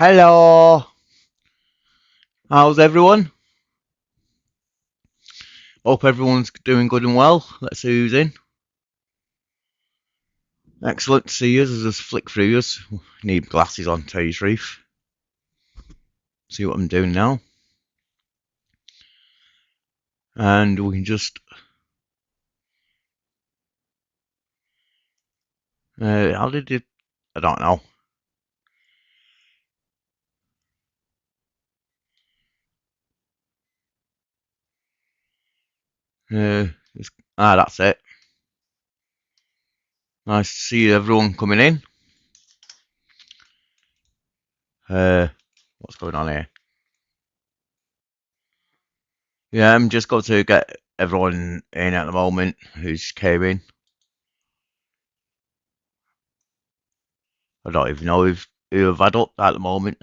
Hello, how's everyone? Hope everyone's doing good and well. Let's see who's in. Excellent to see you. Just flick through us. Need glasses on, tell you the truth. See what I'm doing now. And we can just. How did it? I don't know. Uh, that's it. Nice to see everyone coming in. Uh, what's going on here? Yeah, I'm just going to get everyone in at the moment who's came in. I don't even know who I've had up at the moment.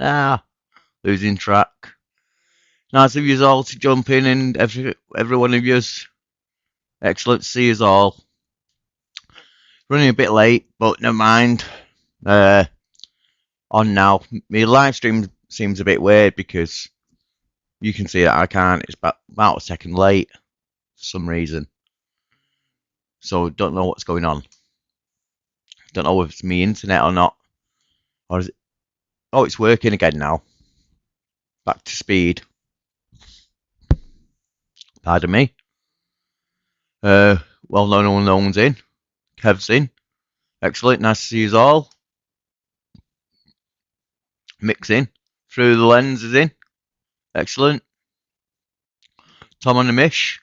Losing track. Nice of you all to jump in, and every one of yous. Excellent to see us all. Running a bit late, but never mind. Uh, on now. My live stream seems a bit weird because you can see that I can't. It's about a second late for some reason. So don't know what's going on. Don't know if it's me internet or not. Or is it? Oh, it's working again now. Back to speed. Pardon me. Uh, well, no one's in. Kev's in. Excellent. Nice to see you all. Mixing. Through the lens is in. Excellent. Tom on the Mish.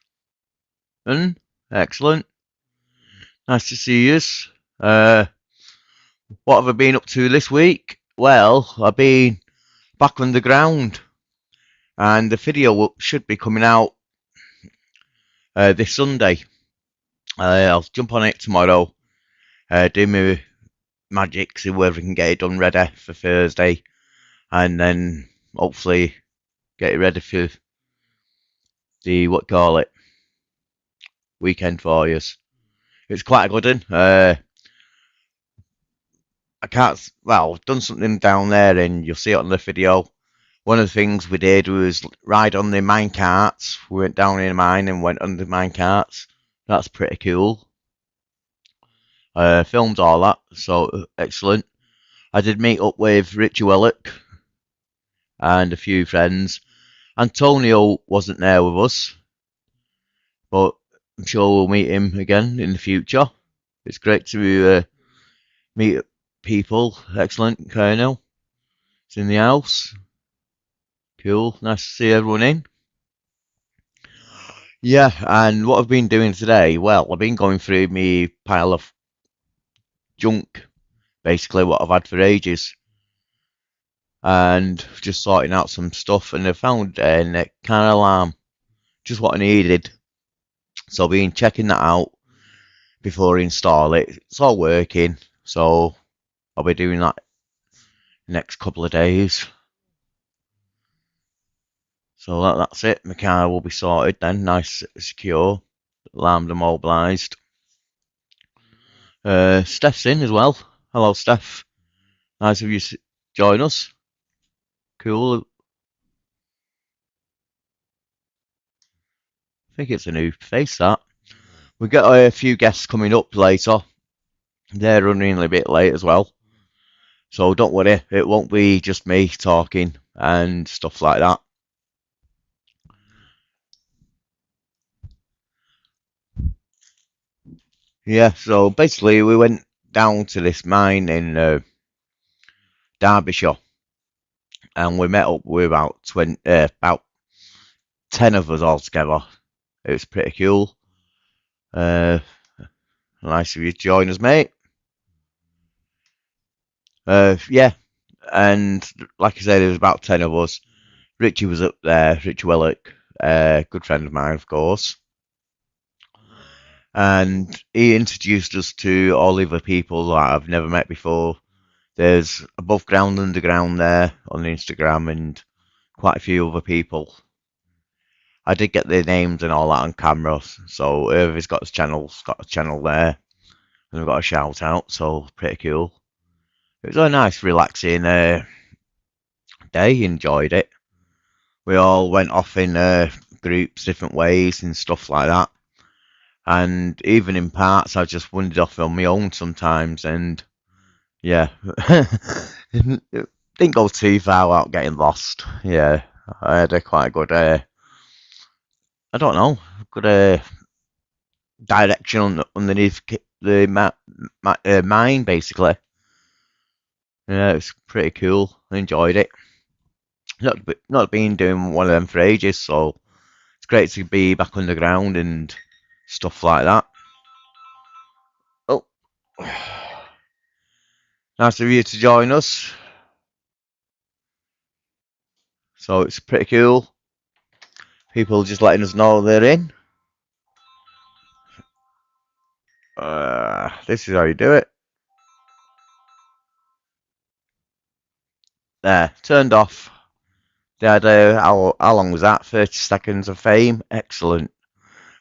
And excellent. Nice to see you. Uh, what have I been up to this week? Well, I've been back on the ground, and the video should be coming out this Sunday. I'll jump on it tomorrow, do my magic, see whether I can get it done ready for Thursday, and then hopefully get it ready for the weekend for you. It's quite a good one. I can't. Well, I've done something down there, and you'll see it on the video. One of the things we did was ride on the mine carts. We went down in a mine and went on the mine carts. That's pretty cool. Filmed all that, so excellent. I did meet up with Richie Wellock and a few friends. Antonio wasn't there with us, but I'm sure we'll meet him again in the future. It's great to meet people. Excellent, Colonel. It's in the house. Cool. Nice to see everyone in. Yeah, and what I've been doing today, well, I've been going through my pile of junk, basically what I've had for ages, and just sorting out some stuff, and I found a neck kind of alarm, just what I needed. So I've been checking that out before I install it. It's all working, so I'll be doing that next couple of days. So that's it. My car will be sorted then, nice, secure, alarmed and mobilised. Steph's in as well. Hello, Steph. Nice of you to join us. Cool. I think it's a new face, that. We've got a few guests coming up later. They're running a bit late as well. So don't worry, it won't be just me talking and stuff like that. Yeah, so basically we went down to this mine in Derbyshire, and we met up with about 10 of us all together. It was pretty cool. Uh, nice of you to join us, mate. Yeah, and like I said, there was about 10 of us. Richie was up there, Richie Wellock, good friend of mine, of course. And he introduced us to all the other people that I've never met before. There's Above Ground Underground there on Instagram, and quite a few other people. I did get their names and all that on camera, so whoever's got got a channel there, and I've got a shout out, so pretty cool. It was a nice, relaxing day. Enjoyed it. We all went off in groups, different ways and stuff like that. And even in parts, I just wandered off on my own sometimes. And yeah, didn't go too far without getting lost. Yeah, I had a quite good, I don't know, good direction underneath the mine, basically. Yeah, it's pretty cool. I enjoyed it. Not been doing one of them for ages, so it's great to be back underground and stuff like that. Oh, nice of you to join us. So it's pretty cool. People just letting us know they're in. This is how you do it. There, turned off. They had how long was that? 30 seconds of fame. Excellent.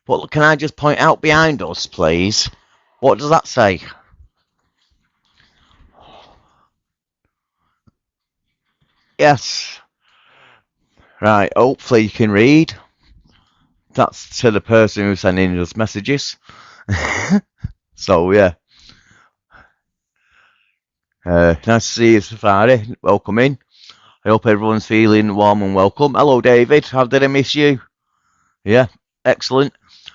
But can I just point out behind us, please? What does that say? Yes. Right, hopefully you can read. That's to the person who's sending us messages. So, yeah. Nice to see you, Safari. Welcome in. I hope everyone's feeling warm and welcome. Hello, David. How did I miss you? Yeah, excellent.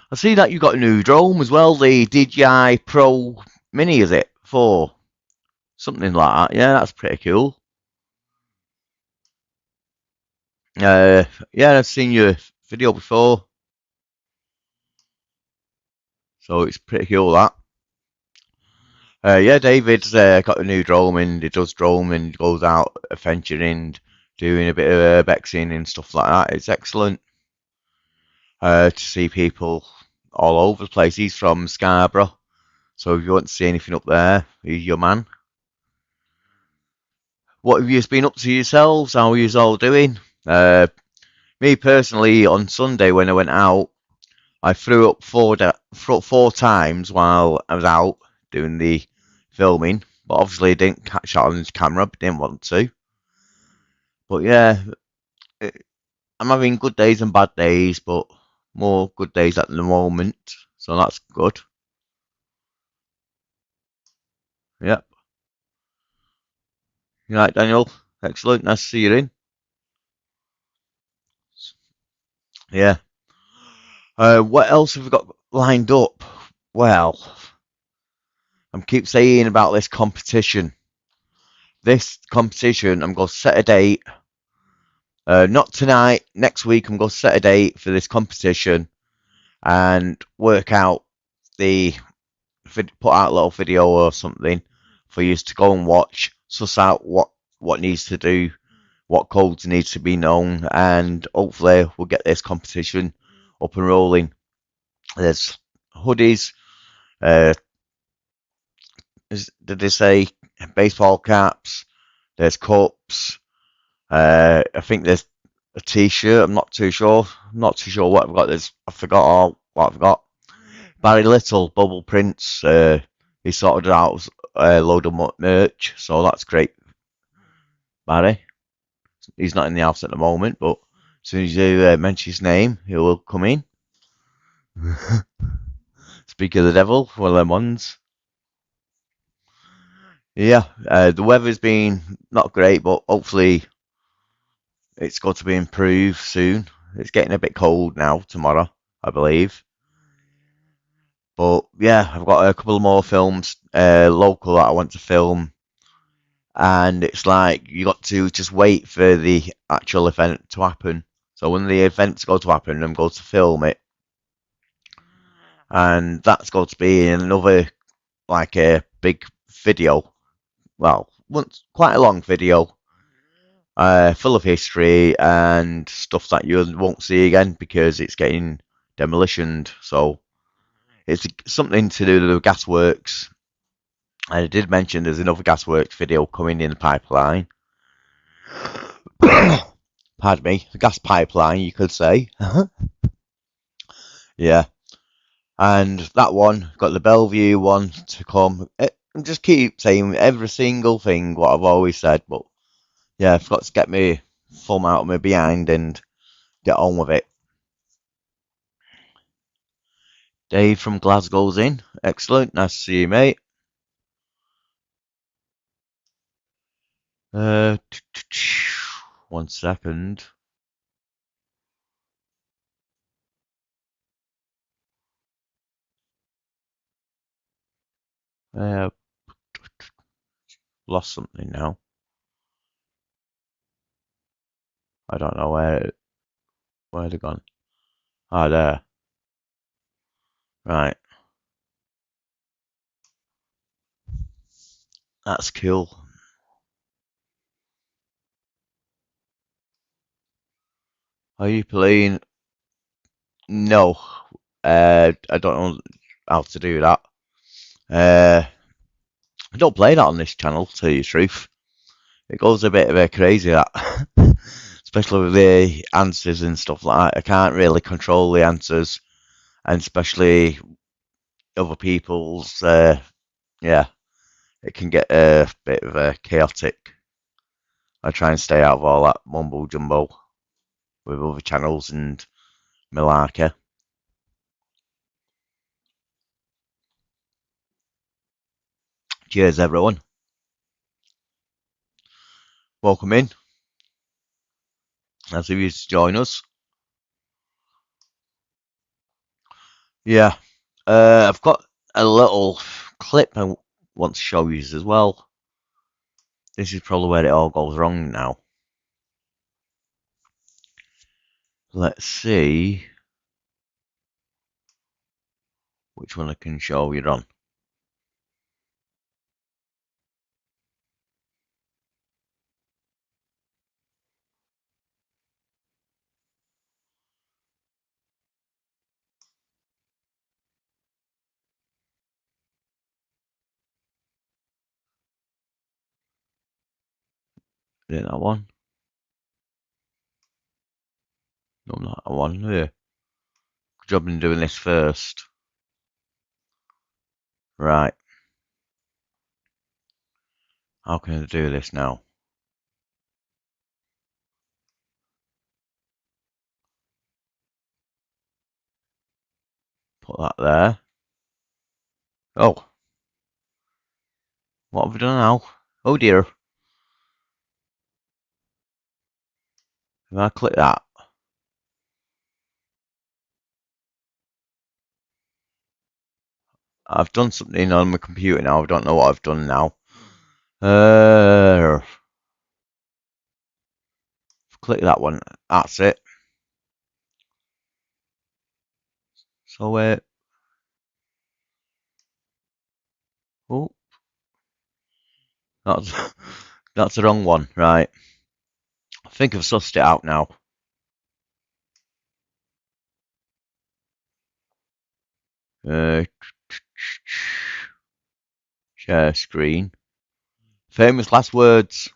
I see that you got a new drone as well, the DJI Pro Mini, is it? 4? Something like that. Yeah, that's pretty cool. Yeah, I've seen your video before. So it's pretty cool, that. Yeah, David's got a new drone and he does drone and goes out adventuring, doing a bit of urbexing and stuff like that. It's excellent to see people all over the place. He's from Scarborough, so if you want to see anything up there, he's your man. What have you been up to yourselves? How are you all doing? Me personally, on Sunday when I went out, I threw up four times while I was out doing the filming, but obviously I didn't catch that on camera, didn't want to. But yeah, I'm having good days and bad days, but more good days at the moment, so that's good. Yep. You right, Daniel? Excellent. Nice to see you in. Yeah. What else have we got lined up? Well, I keep saying about this competition. This competition, I'm going to set a date. Not tonight. Next week, I'm going to set a date for this competition and work out put out a little video or something for you to go and watch, suss out what needs to do, what codes needs to be known, and hopefully we'll get this competition up and rolling. There's hoodies, did they say baseball caps? There's cups. I think there's a T-shirt. I'm not too sure. What I've got. I forgot all what I've got. Barry Little, Bubble Prince. He sorted out a load of merch, so that's great. Barry. He's not in the house at the moment, but as soon as you mention his name, he will come in. Speak of the devil, one of them ones. Yeah, the weather's been not great, but hopefully it's got to be improved soon. It's getting a bit cold now, tomorrow, I believe. But yeah, I've got a couple more films local that I want to film. And it's like you got to just wait for the actual event to happen. So when the event's going to happen, I'm going to film it. And that's going to be another, like a big video. Well, quite a long video. Full of history and stuff that you won't see again because it's getting demolitioned. So it's something to do with the gasworks. I did mention there's another gasworks video coming in the pipeline. Pardon me, the gas pipeline, you could say. Yeah. And that one, got the Bellevue one to come. I just keep saying every single thing what I've always said, but yeah, I've got to get my thumb out of my behind and get on with it. Dave from Glasgow's in. Excellent. Nice to see you, mate. One second. Lost something now. I don't know where they've gone. Ah, there. Right. That's cool. Are you playing? No. I don't know how to do that. I don't play that on this channel, to tell you the truth. It goes a bit of a crazy, that. Especially with the answers and stuff like that. I can't really control the answers, and especially other people's, yeah, it can get a bit of a chaotic. I try and stay out of all that mumbo jumbo with other channels and malarkey. Cheers, everyone. Welcome in. As if you join us. Yeah. I've got a little clip I want to show you as well. This is probably where it all goes wrong now. Let's see which one I can show you on. Is it that one? No, not that one. Yeah. Good job in doing this first. Right. How can I do this now? Put that there. Oh. What have we done now? Oh dear. If I click that. I've done something on my computer now. I don't know what I've done now. Click that one. That's it. So oh, that's that's the wrong one. Right. I think I've sussed it out now. Share screen. Famous last words.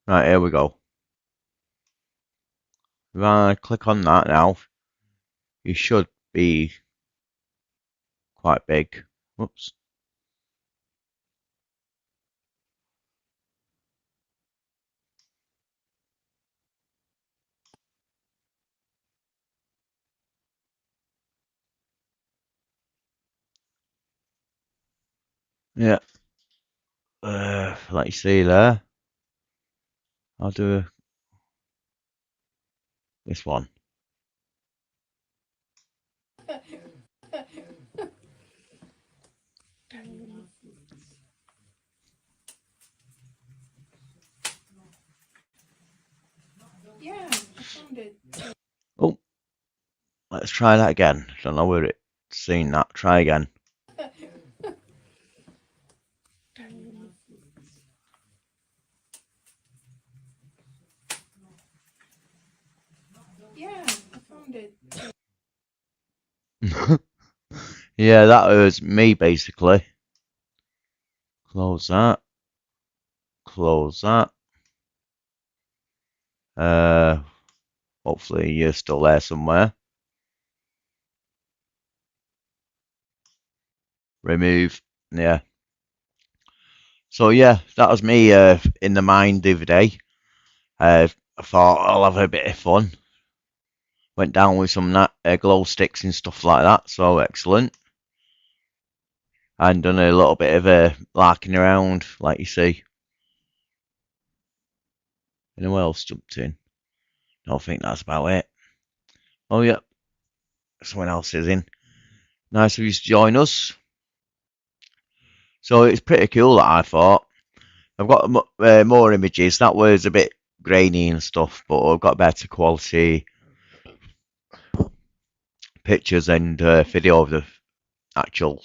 Right, here we go. If I click on that now, you should be quite big. Whoops. Yeah. Like you see there, I'll do this one. Yeah, I found it. Oh, let's try that again. Don't know where it's seen that. Try again. Yeah, that was me basically. Close that. Close that. Uh, Hopefully you're still there somewhere. Remove. Yeah. So yeah, that was me in the mind the other day. I thought I'll have a bit of fun. Went down with some glow sticks and stuff like that. So excellent. And done a little bit of larking around, like you see. And who else jumped in? I think that's about it. Oh yeah, someone else is in. Nice of you to join us. So it's pretty cool that I thought. I've got more images. That was a bit grainy and stuff, but I've got better quality pictures and video of the actual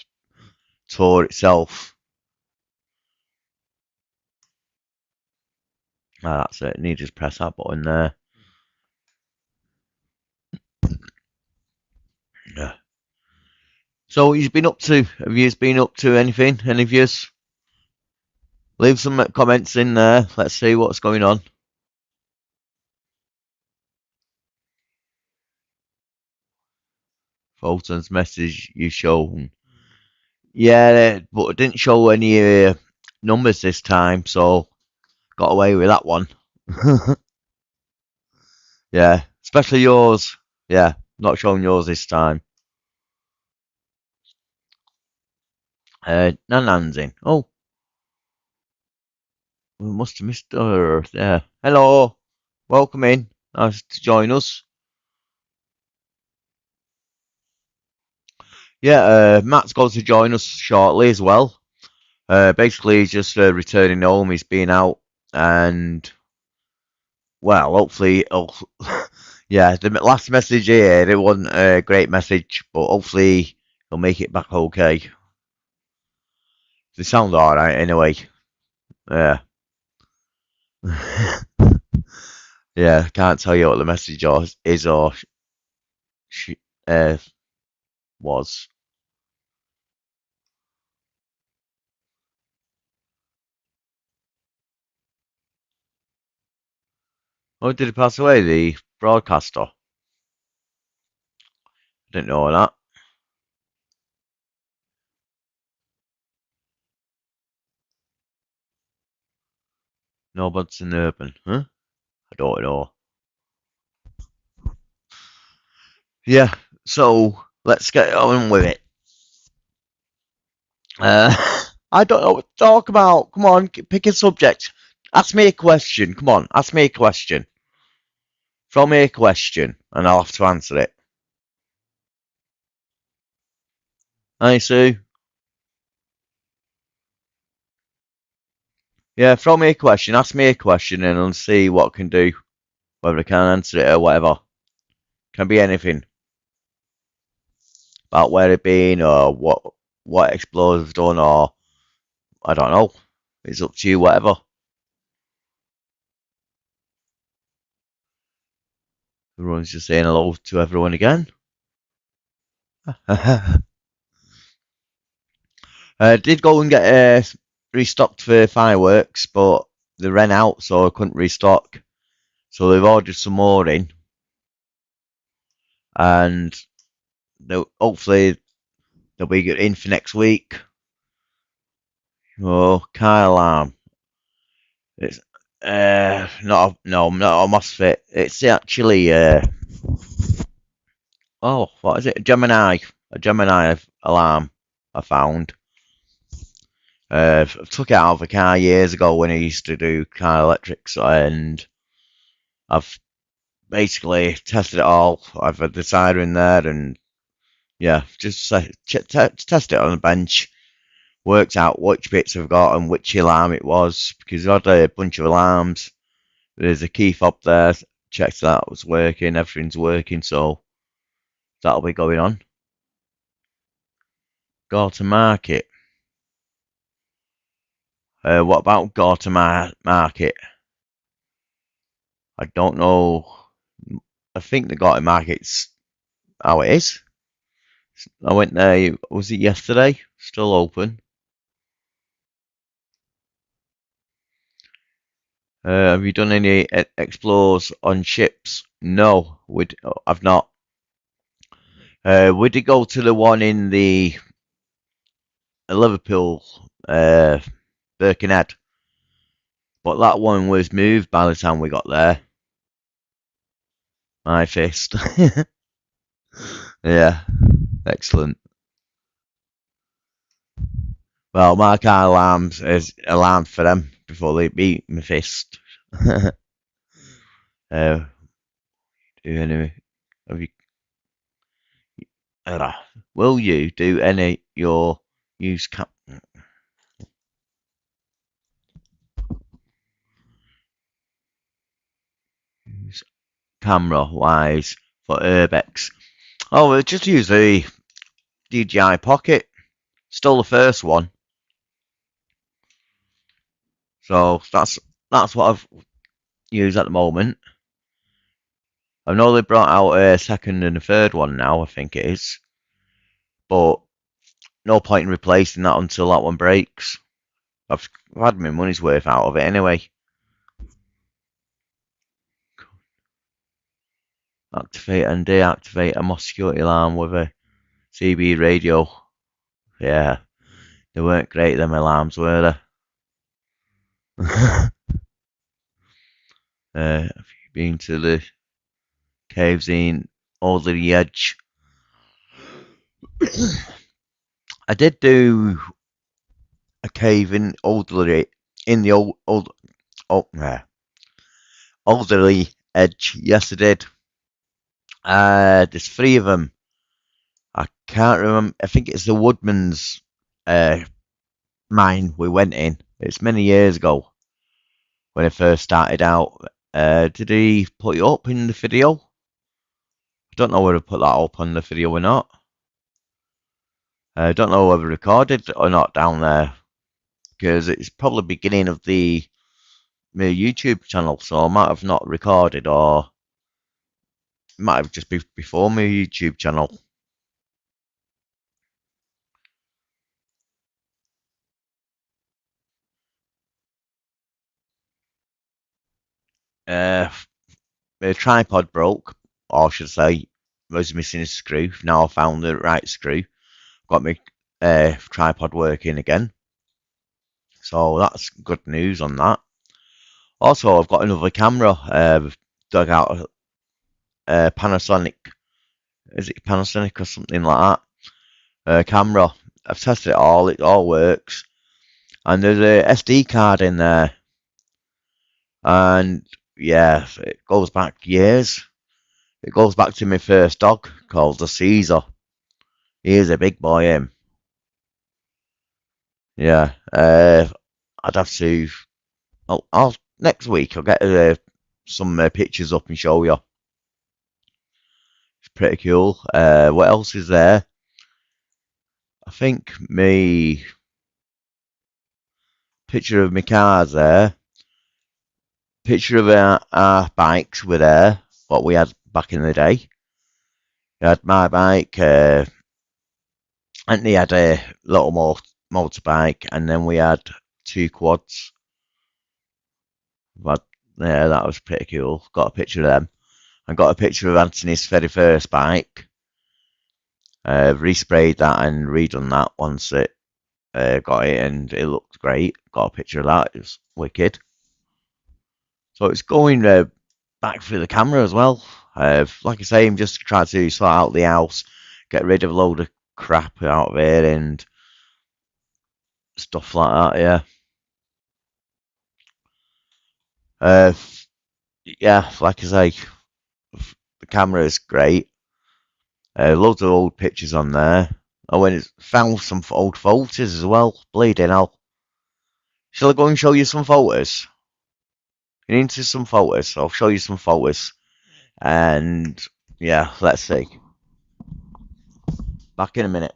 tour itself. That's it. You just press that button there. Yeah. So what you've been up to? Have you been up to anything? Any of yous? Leave some comments in there. Let's see what's going on. Fulton's message you shown. Yeah, but it didn't show any numbers this time, so got away with that one. Yeah, especially yours. Yeah, not showing yours this time. Nanan's in. Oh, we must have missed her. Yeah. Hello. Welcome in. Nice to join us. Yeah, Matt's going to join us shortly as well. Basically, he's just returning home. He's been out and, well, hopefully, yeah, the last message here, it wasn't a great message, but hopefully he'll make it back okay. They sound alright anyway. Yeah. Yeah, can't tell you what the message is or sh uh, was. Oh, did he pass away? The broadcaster? Didn't know that. Nobody's in urban, huh? I don't know. Yeah, so let's get on with it. Uh, I don't know what to talk about. Come on, pick a subject. Ask me a question. Come on, ask me a question. Throw me a question, and I'll have to answer it. Hey, Sue. Yeah, throw me a question. Ask me a question, and I'll see what I can do. Whether I can answer it or whatever. Can be anything. About where it been or what Explorer's done or I don't know. It's up to you, whatever. Everyone's just saying hello to everyone again. Did go and get restocked for fireworks, but they ran out, so I couldn't restock. So they've ordered some more in, and hopefully they'll be in for next week. Oh, car alarm. It's not no, not a MOSFET. It's actually what is it? A Gemini alarm. I found. I took it out of a car years ago when I used to do car electrics, and I've basically tested it all. I've had the siren there, and yeah, just test it on the bench. Worked out which bits I've got and which alarm it was because I had a bunch of alarms. There's a key fob there. Checked that was working. Everything's working, so that'll be going on. Go to market. What about go to market? I don't know. I think the go to market's how it is. I went there, was it yesterday? Still open. Have you done any explores on ships? No, I've not. We did go to the one in the Liverpool, Birkenhead, but that one was moved by the time we got there. My fist. Yeah, excellent. Well, my car alarms is alarmed for them before they beat my fist. uh, anyway, have you, uh, will you do any your use camera wise for urbex? Oh, we'll just use the DJI Pocket. Still the first one, so that's what I've used at the moment. I know they brought out a second and a third one now. I think it is, but no point in replacing that until that one breaks. I've had my money's worth out of it anyway. Activate and deactivate a Moss security alarm with a CB radio. Yeah, they weren't great, them alarms, were they? Have you been to the caves in Alderley Edge? I did do a cave in Alderley, in the Alderley Edge. Yes, I did. There's three of them. I can't remember. I think it's the Woodman's uh, mine we went in. It's many years ago when I first started out. Did he put it up in the video? I don't know whether I put that up on the video or not. I don't know whether I recorded or not down there because it's probably beginning of my YouTube channel, so I might have not recorded or it might have just been before my YouTube channel. Uh, the tripod broke, or should I say, was missing a screw. Now I found the right screw. Got my tripod working again. So that's good news on that. Also, I've got another camera. Dug out a Panasonic. Is it Panasonic or something like that? Camera. I've tested it all. It all works. And there's a SD card in there. And yeah, it goes back years. It goes back to my first dog called the Caesar. He is a big boy, him. Yeah. I'd have to. I'll next week. I'll get some pictures up and show you. It's pretty cool. What else is there? I think me picture of my cars there. Picture of our bikes were there. What we had back in the day. We had my bike. And he had a little more motorbike, and then we had two quads. But yeah, that was pretty cool. Got a picture of them. I got a picture of Anthony's very first bike. Resprayed that and redone that once it got it, and it looked great. Got a picture of that. It was wicked. So it's going back through the camera as well. Like I say, I'm just trying to sort out the house, get rid of a load of crap out of it and stuff like that. Yeah. Uh, yeah, like I say, the camera is great. Loads of old pictures on there. I went found some old photos as well. Bleeding hell. Shall I go and show you some photos? You into some photos? I'll show you some photos. And yeah, let's see. Back in a minute.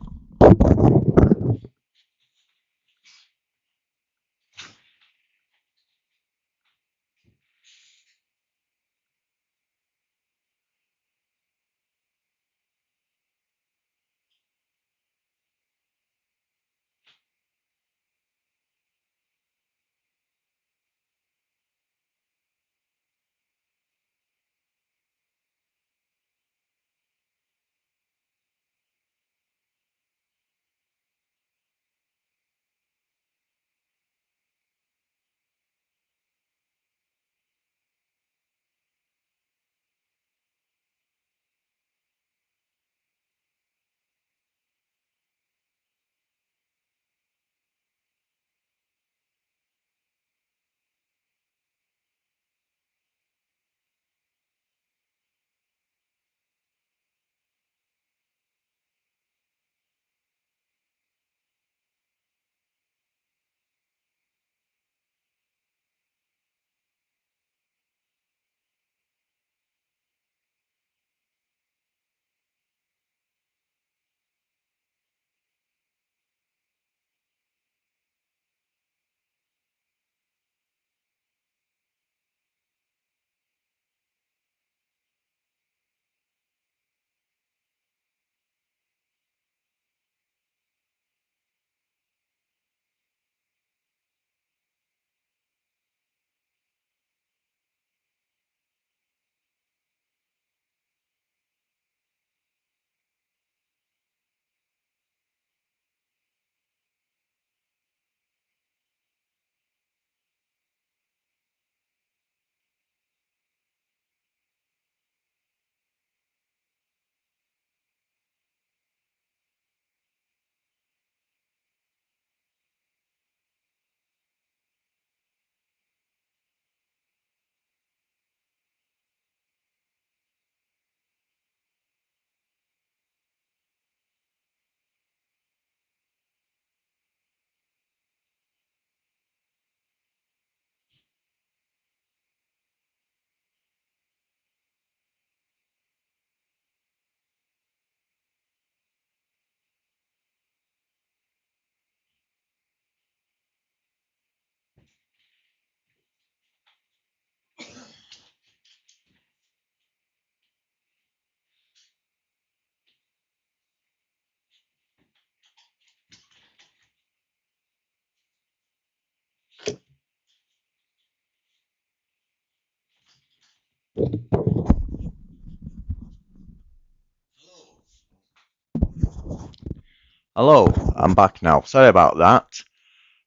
Hello, I'm back now. Sorry about that.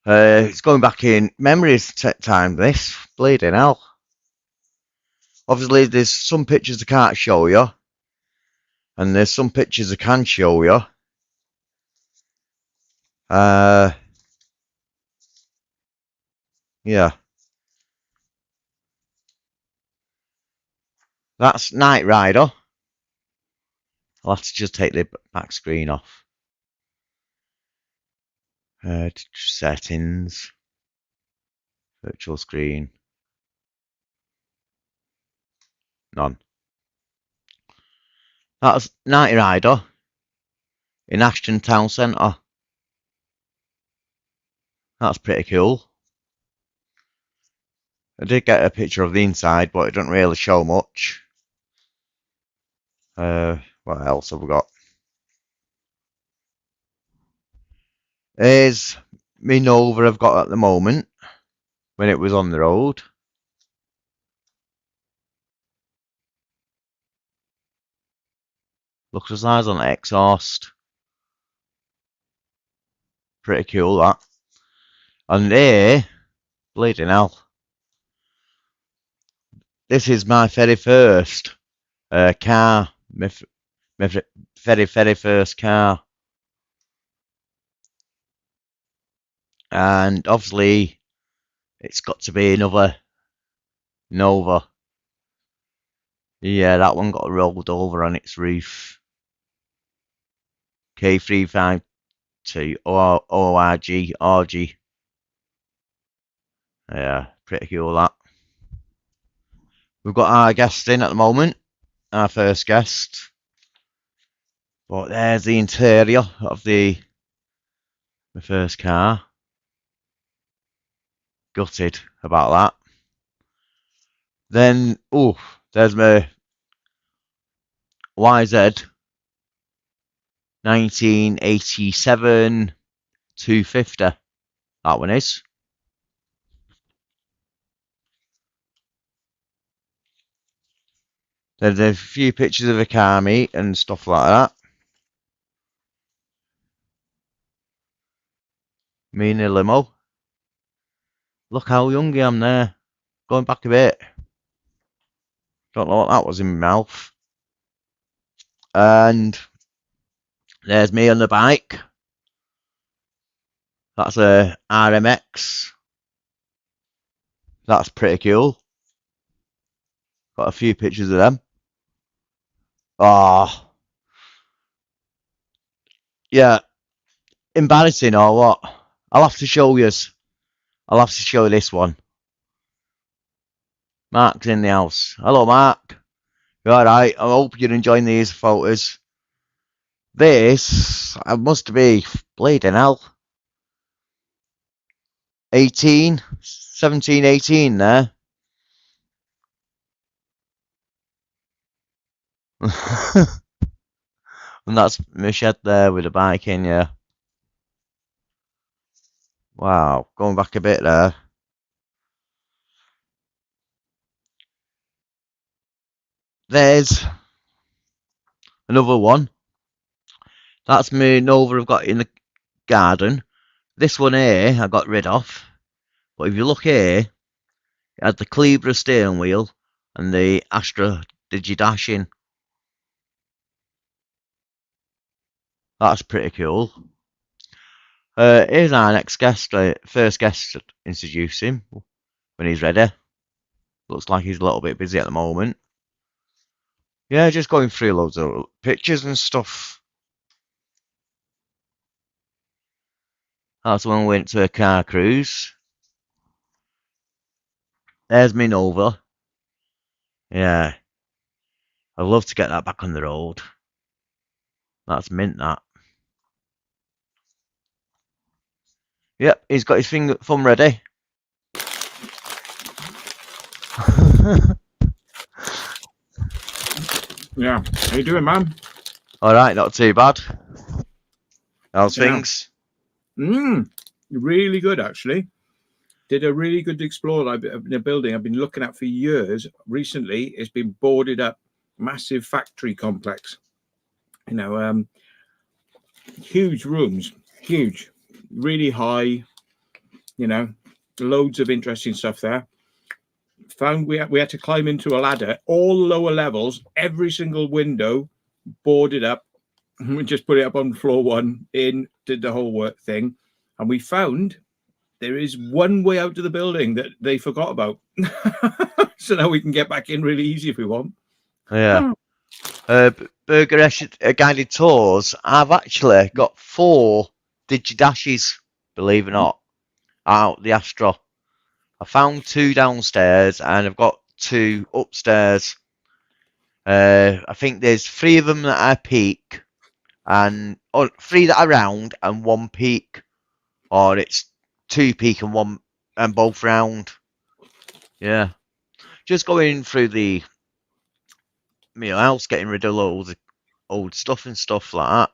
It's going back in memories time, this. Bleeding hell. Obviously, there's some pictures I can't show you. And there's some pictures I can show you. Yeah. That's Night Rider. I'll have to just take the back screen off. Settings. Virtual screen. None. That's Night Rider in Ashton Town Centre. That's pretty cool. I did get a picture of the inside, but it doesn't really show much. What else have we got? Here's me Nova I've got at the moment when it was on the road. Looks as nice on the exhaust. Pretty cool that. And here, bleeding hell. This is my very first car. My very first car. And obviously, it's got to be another Nova. Yeah, that one got rolled over on its roof. K352 ORG. Yeah, pretty cool that. We've got our guest in at the moment, our first guest. But there's the interior of the first car. Gutted about that. Then, there's my YZ 1987 250. That one is. There's a few pictures of a car meet and stuff like that. Me in a limo. Look how young I am there. Going back a bit. Don't know what that was in my mouth. And there's me on the bike. That's a RMX. That's pretty cool. Got a few pictures of them. Oh. Yeah. Embarrassing or what? I'll have to show you. I'll have to show you this one. Mark's in the house. Hello, Mark. You alright? I hope you're enjoying these photos. This, I must be bleeding hell. 17, 18 there. And that's my shed there with the bike in, yeah. Wow, going back a bit there. There's another one. That's my Nova I've got in the garden. This one here I got rid of. But if you look here, it had the Calibra steering wheel and the Astra Digidash in. That's pretty cool. Here's our next guest, first guest to introduce him when he's ready. Looks like he's a little bit busy at the moment. Yeah, just going through loads of pictures and stuff. That's when we went to a car cruise. There's me Nova. Yeah. I'd love to get that back on the road. That's mint, that. Yep, he's got his thumb ready. Yeah, how you doing, man? Alright, not too bad. How's things? Really good, actually. did a really good explore in a building I've been looking at for years. Recently, it's been boarded up, massive factory complex. Huge rooms, huge, really high. Loads of interesting stuff there. Found we had to climb into a ladder, all lower levels, every single window boarded up. We just put it up on floor 1, did the whole work thing, and we found there is one way out of the building that they forgot about. So now we can get back in really easy if we want. Yeah. Burger guided tours. I've actually got 4 digidashes, believe it or not, out the Astro. I found 2 downstairs and I've got 2 upstairs. I think there's 3 of them that are peak, and 3 that are round and 1 peak, or it's 2 peak and 1 and both round. Yeah, just going through the house, getting rid of loads of old stuff and stuff like that.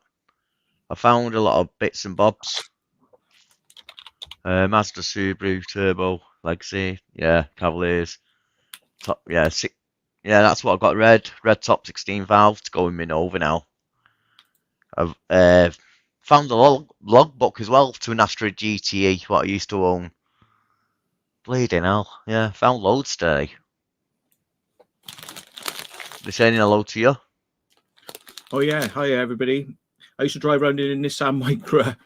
I found a lot of bits and bobs. Mazda, Subaru, Turbo, Legacy, yeah, Cavaliers. Top, yeah, that's what I've got. Red top 16 valve to go in my Nova now. I've found a logbook as well to an Astra GTE, what I used to own. Bleeding hell, yeah, found loads today. They saying hello to you? Oh yeah, hi everybody. I used to drive around in a Nissan Micra,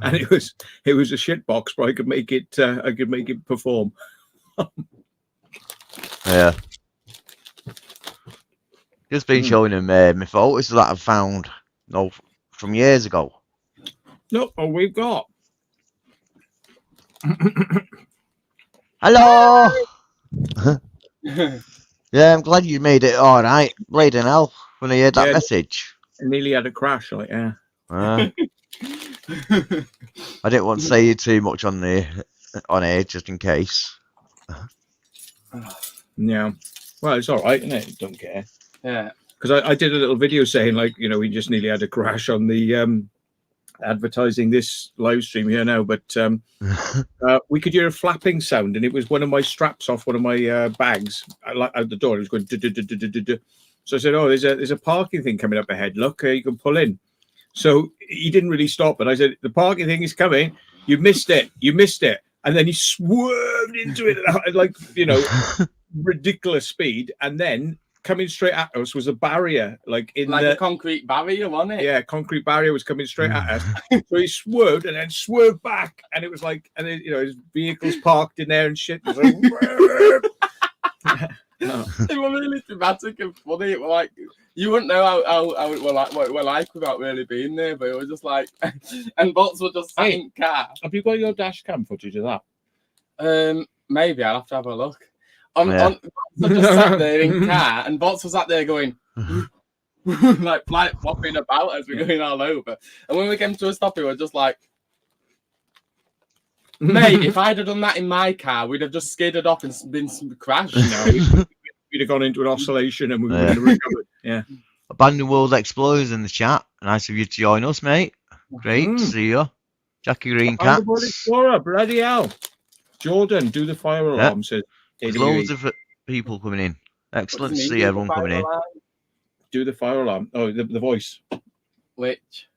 and it was a shit box, but I could make it perform. Yeah. Just been showing them my photos that I've found from years ago. Look what we've got. Hello! Yeah, I'm glad you made it all right. Bleeding hell, when I heard that message. I nearly had a crash, like, yeah. I didn't want to say you too much on air, just in case. Yeah. Well, it's all right, isn't it? Don't care. Yeah. Because I did a little video saying, like, we just nearly had a crash on the advertising this live stream here now, but we could hear a flapping sound, and it was one of my straps off one of my bags out the door. It was going. So I said, "Oh, there's a parking thing coming up ahead. Look, you can pull in." So he didn't really stop, and I said, "The parking thing is coming. You missed it. You missed it." And then he swerved into it at, like, ridiculous speed, and then coming straight at us was a barrier, like a concrete barrier, wasn't it? Yeah, concrete barrier was coming straight at us. So he swerved and then swerved back, and it was like, and then, his vehicle's parked in there and shit. It was like, They were really dramatic and funny. It was like, you wouldn't know how it were like, what it were like without really being there, but it was just like, and bots were just sat in car. Have you got your dash cam footage of that? Maybe I'll have to have a look. I just sat there in car, and bots was sat there going like flopping about as we're going all over. And when we came to a stop, we were just like, mate, if I'd have done that in my car, we'd have just skidded off and been crashed. We'd have gone into an oscillation and we would have recovered. Yeah. Abandoned World Explorers in the chat. Nice of you to join us, mate. Great to see you. Jackie Green Cats. World Explorer, bloody hell. Jordan, do the fire alarm, says There's loads of people coming in. Excellent to see everyone coming in. Do the fire alarm. Oh, the voice. Which?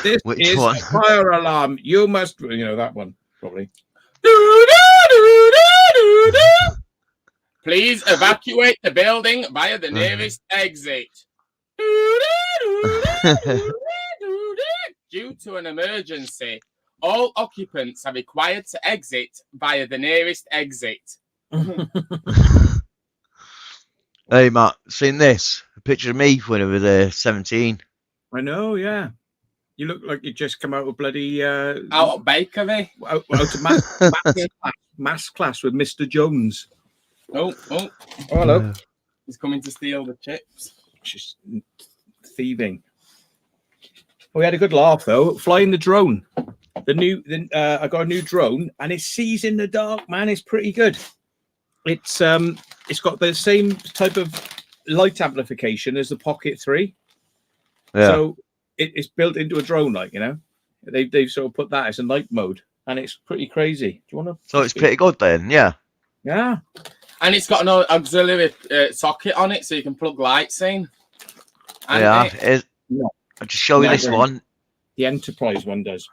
This Which is one? a fire alarm. You must, that one, probably. Please evacuate the building via the nearest exit. Due to an emergency, all occupants are required to exit via the nearest exit. Hey, Matt, seen this? A picture of me when I was 17. I know, yeah. You look like you just come out of bloody... out of bakery. Out of maths class with Mr. Jones. Oh, hello. He's coming to steal the chips. Just thieving. We had a good laugh, though. Flying the drone. I got a new drone, and it sees in the dark, man. It's pretty good. It's got the same type of light amplification as the Pocket 3. Yeah. So it's built into a drone, like, they've sort of put that as a night mode, and it's pretty crazy. Do you want to? So it's pretty good then, yeah. Yeah. And it's got an auxiliary socket on it, so you can plug lights in. And Yeah. I'll just show you this one. The Enterprise one does.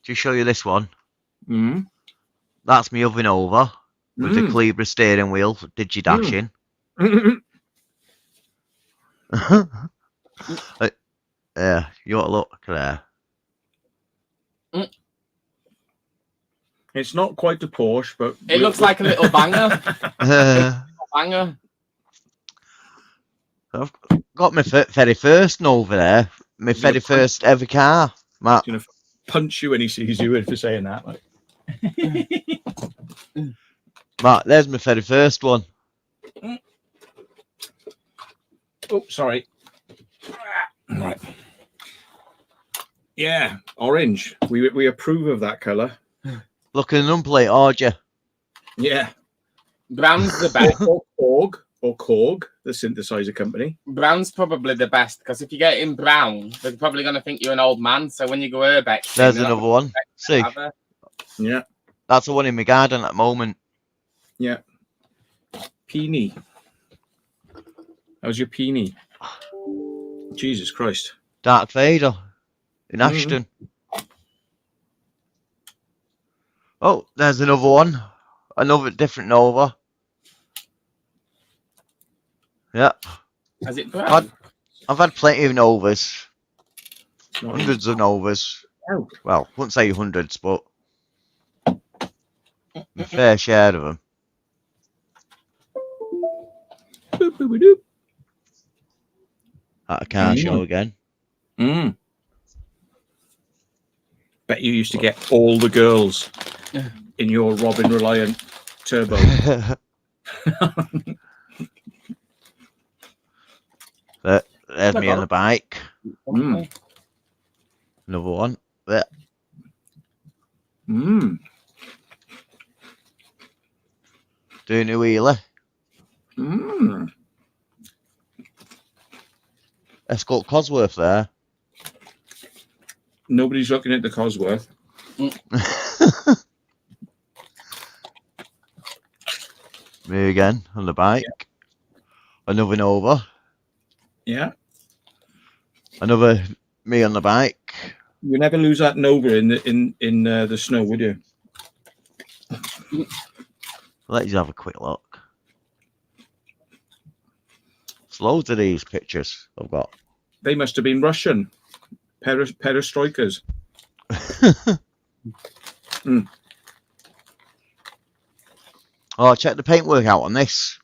Just show you this one. Mm-hmm. That's me oven over with the Calibra steering wheel, digi-dashing. Yeah, you ought to look there. It's not quite a Porsche, but it looks like a little banger. Banger. I've got my very first over there. My very first ever car. Matt. He's gonna punch you when he sees you for saying that. Like. Matt, there's my very first one. Oh, sorry. Right. Yeah, orange. We approve of that colour. Look at the number plate, aren't you? Yeah. Brown's the best. or Korg, the synthesizer company. Brown's probably the best because if you get in brown, they're probably going to think you're an old man. So when you go urbex, There's another one. See, yeah, that's the one in my garden at the moment. Yeah. Peony. How's your peony? Jesus Christ. Dark Vader in Ashton. Oh, there's another one. Another different Nova. Yeah. Has it brown? I've had plenty of Novas. Hundreds of Novas. Oh. Well, wouldn't say hundreds, but a fair share of them. Boop, boop, boop. At a car show again. Bet you used to get all the girls in your Robin Reliant Turbo. There's me on the bike. Mm. Another one. There. Mm. Doing a wheelie. Mm. Escort Cosworth there. Nobody's looking at the Cosworth. Me again on the bike. Yeah. Another Nova. Yeah. Another me on the bike. You never lose that Nova in the snow, would you? Let you have a quick look. There's loads of these pictures I've got. They must have been Russian. Perestroikas. Oh, check the paintwork out on this.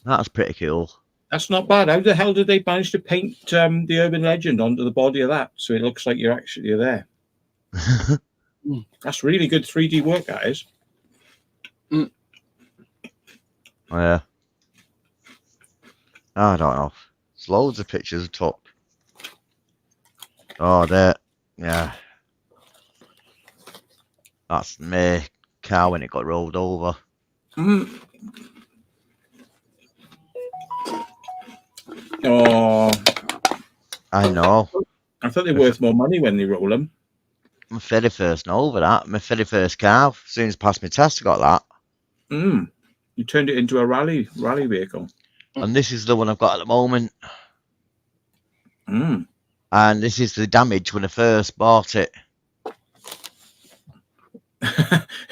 That's pretty cool. That's not bad. How the hell did they manage to paint the urban legend onto the body of that so it looks like you're there? That's really good 3D work, that is. Oh, yeah. I don't know. There's loads of pictures of top. Oh, there. Yeah. That's my car when it got rolled over. Oh. I know. I thought they're worth more money when they roll them. My very first Nova, that. My very first car. As soon as I passed my test, I got that. You turned it into a rally vehicle. And this is the one I've got at the moment. And this is the damage when I first bought it.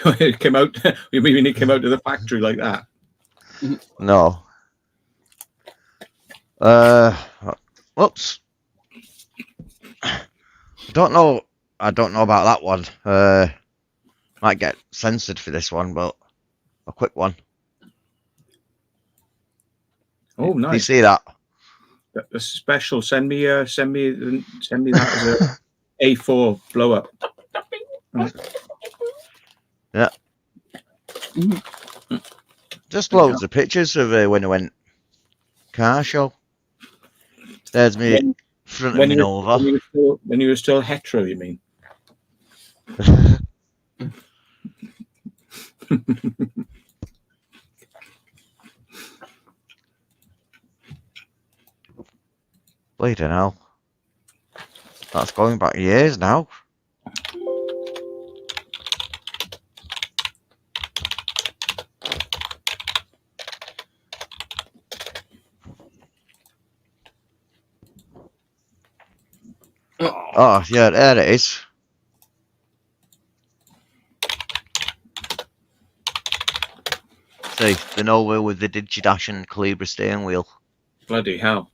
It came out. You mean it came out of the factory like that? No. Whoops. I don't know about that one. Might get censored for this one, but a quick one. Oh, nice. You see that? That's special. Send me that as a A4 blow up. Yeah. Just loads of pictures of when I went car show. There's me front of me Nova. When you were still hetero, you mean? Bleeding hell. That's going back years now. Oh, yeah, there it is. See, the Nova with the Digidash and Calibra steering wheel. Bloody hell.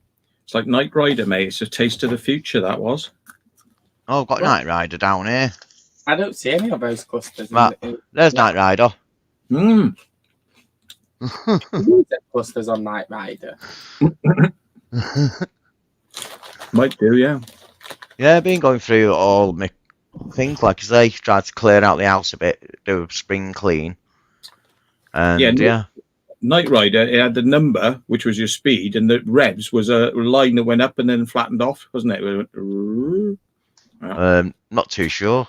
It's like Knight Rider, mate. It's a taste of the future, that was. Oh, I've got What? Knight Rider down here. I don't see any of those clusters. Right, there's Knight Rider. Mm. Clusters on Knight Rider. Might do, yeah. Yeah, I've been going through all my things, like I say, tried to clear out the house a bit, do a spring clean. And yeah. Knight Rider, it had the number, which was your speed, and the revs was a line that went up and then flattened off, wasn't it? It went, not too sure.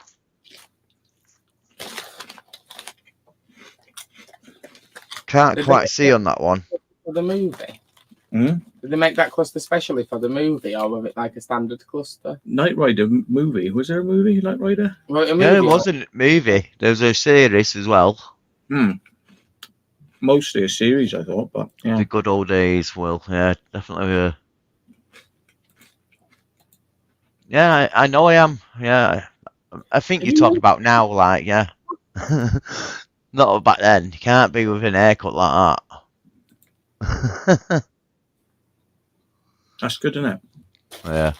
Can't quite see on that one. For the movie? Mm? Did they make that cluster specially for the movie, or was it like a standard cluster? Knight Rider movie. Was there a movie, Knight Rider? Well, a Yeah, it movie, wasn't a movie. There was a series as well. Hmm. Mostly a series, I thought, but yeah. The good old days, Will. Yeah, definitely. Yeah, I know I am. Yeah, I think you're talking about now, like, yeah. Not back then. You can't be with an haircut like that. That's good, isn't it? Yeah.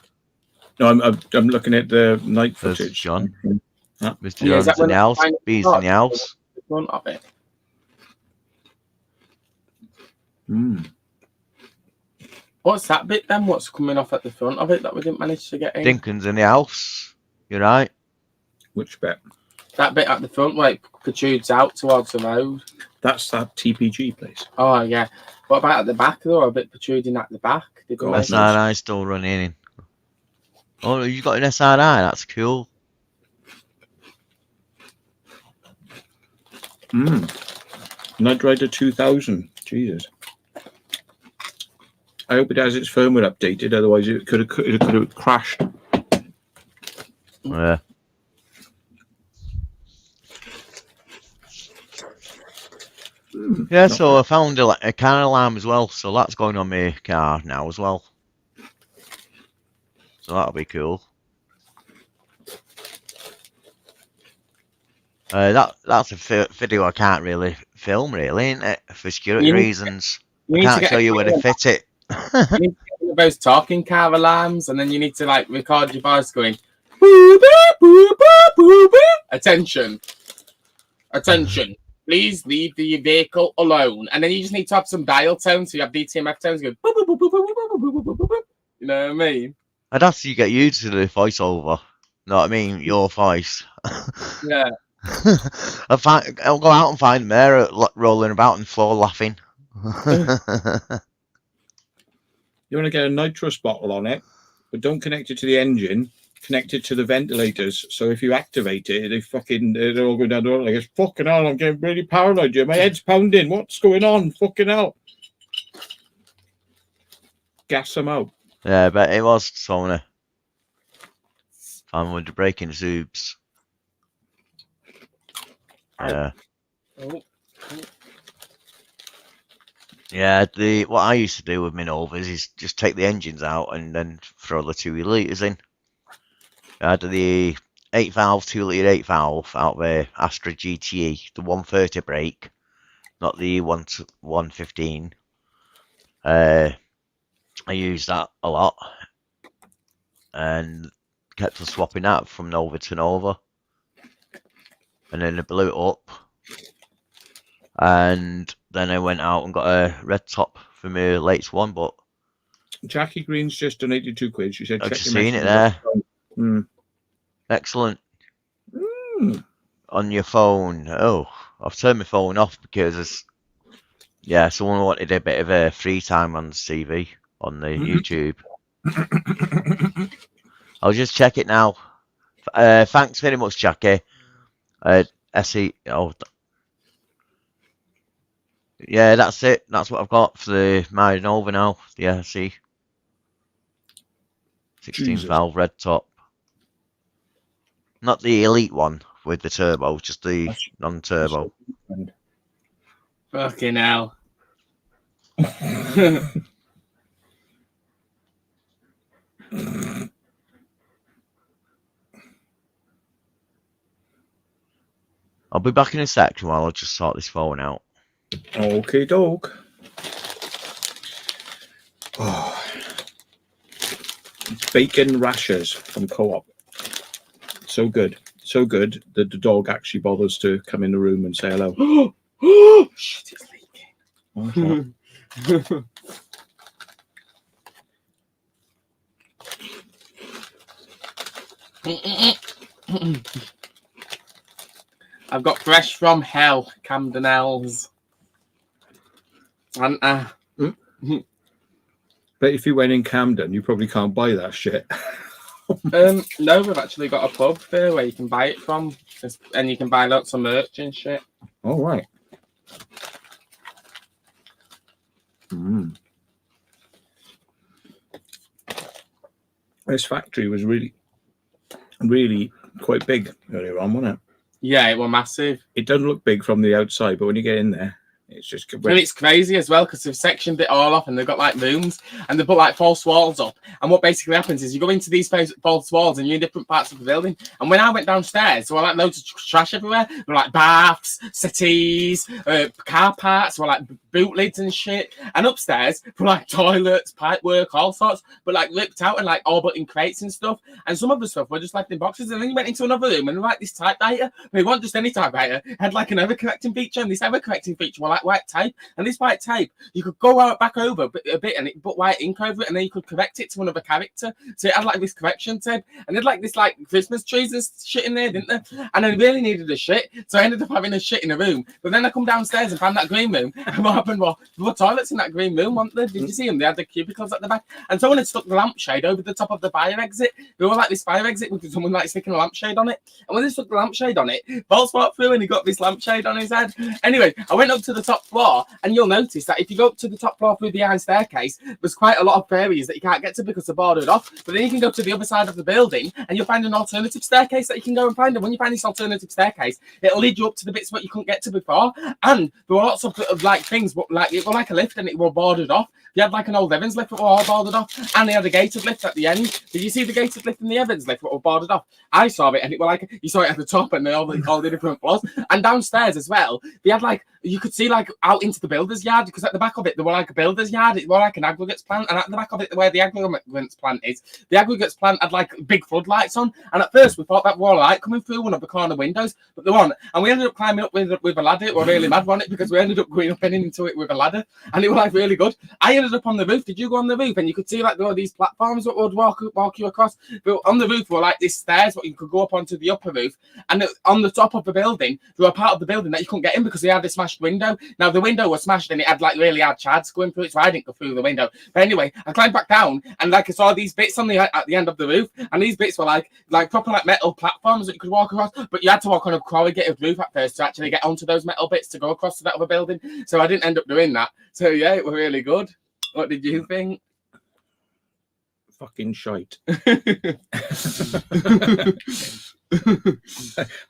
No, I'm looking at the night There's footage. John. Yeah. Mr. Yeah, is that John's in when the they house. find Bees the in the house. the front of it. Mm. What's that bit then? What's coming off at the front of it that we didn't manage to get in? Dinkin's in the house. You're right. Which bit? That bit at the front where it protrudes out towards the road. That's that TPG place. Oh, yeah. What about at the back, though? A bit protruding at the back? Did we Go manage- on. SRI still running in. Oh, you got an SRI? That's cool. Knight Rider 2000. Jesus. I hope it has its firmware updated. Otherwise, it could have crashed. Yeah. Yeah, so I found a car alarm as well, so that's going on my car now as well. So that'll be cool. That's a video I can't really film, really, isn't it? For security You need- reasons. You I need to can't get show you where to fit it. You need to get one of those talking car alarms, and then you need to like record your voice going, boo, boo, boo, boo, boo, boo. Attention. Attention. Please leave the vehicle alone. And then you just need to have some dial tones, so you have DTMF tones going, boo, boo, boo, boo, boo, boo, boo, boo, boo, boo, boo. You know what I mean? I'd have to get you to do the voiceover. Know what I mean? Your voice. Yeah. I'll go out and find Mary rolling about on the floor laughing. You want to get a nitrous bottle on it, but don't connect it to the engine. Connect it to the ventilators. So if you activate it, they're all going down the road like, it's fucking hell, I'm getting really paranoid here. My head's pounding. What's going on? Fucking hell. Gas them out. Yeah, but it was Sony. I'm with the braking tubes. Yeah. Oh. Yeah, what I used to do with my Novas is just take the engines out and then throw the 2 litres in. I had the 8 valve, 2 litre 8 valve out of the Astra GTE, the 130 brake, not the 115. I used that a lot and kept on swapping that from Nova to Nova. And then I blew it up. And then I went out and got a red top for my latest one, but Jackie Green's just donated £2. She said, I've check just your seen it messages. there. Excellent. Mm. On your phone. Oh, I've turned my phone off because someone wanted a bit of a free time on the TV, on the YouTube. I'll just check it now. Thanks very much, Jackie. SE. Oh, yeah, that's it. That's what I've got for my Nova now. Yeah, see. 16 Jesus. valve red top. Not the elite one with the turbo, just the non-turbo. Fucking hell. I'll be back in a sec while I just sort this phone out. Okay, dog. Oh. It's bacon rashers from Co-op. So good. So good that the dog actually bothers to come in the room and say hello. Shit, it's leaking. I've got fresh from hell, Camden Ells. And But if you went in Camden, you probably can't buy that shit. no, we've actually got a pub there where you can buy it from, and you can buy lots of merch and shit. All right. Mm. This factory was really quite big earlier on, wasn't it? Yeah, it was massive. It doesn't look big from the outside, but when you get in there, it's just... And it's crazy as well because they've sectioned it all off and they've got like rooms and they put like false walls up. And what basically happens is you go into these false walls and you're in different parts of the building. And when I went downstairs, there were like loads of trash everywhere. There were like baths, settees, car parts, there were like boot lids and shit. And upstairs were like toilets, pipe work, all sorts, but like ripped out and like all but in crates and stuff. And some of the stuff were just left in boxes. And then you went into another room and like this typewriter, but it wasn't just any typewriter, it had like an error correcting feature. And this error correcting feature were like white tape, and this white tape you could go out back over a bit and it put white ink over it, and then you could correct it to another character. So it had like this correction tape, and it had like this like Christmas trees and shit in there, didn't they? And I really needed a shit, so I ended up having a shit in a room. But then I come downstairs and found that green room, and what happened was there were toilets in that green room, weren't there? Did you see them? They had the cubicles at the back, and someone had stuck the lampshade over the top of the fire exit. They were like this fire exit with someone like sticking a lampshade on it, and when they stuck the lampshade on it, Bolts walked through and he got this lampshade on his head. Anyway, I went up to the top floor, and you'll notice that if you go up to the top floor through the iron staircase, there's quite a lot of areas that you can't get to because they're boarded off. But then you can go to the other side of the building and you'll find an alternative staircase that you can go and find. And when you find this alternative staircase, it'll lead you up to the bits that you couldn't get to before. And there were lots of like things, but like it was like a lift and it was boarded off. You had like an old Evans lift that were all boarded off, and they had a gated lift at the end. Did you see the gated lift in the Evans lift that were boarded off? I saw it, and it was like you saw it at the top and all the different floors. And downstairs as well, they had like you could see like out into the builder's yard, because at the back of it there were like a builder's yard. It was like an aggregates plant, and at the back of it where the aggregates plant is, the aggregates plant had like big floodlights on. And at first we thought that were a light coming through one of the corner windows, but they weren't. And we ended up climbing up with a ladder. It was really mad, wasn't it? Because we ended up going up and into it with a ladder, and it was like really good. I ended up on the roof. Did you go on the roof? And you could see like there were these platforms that would walk you across. But on the roof were like these stairs where you could go up onto the upper roof. And on the top of the building, there were part of the building that you couldn't get in because they had a smashed window. Now the window was smashed and it had like really hard chads going through it, so I didn't go through the window. But anyway, I climbed back down and like I saw these bits on at the end of the roof, and these bits were like proper like metal platforms that you could walk across. But you had to walk on a corrugated roof at first to actually get onto those metal bits to go across to that other building. So I didn't end up doing that. So yeah, it was really good. What did you think? Fucking shite.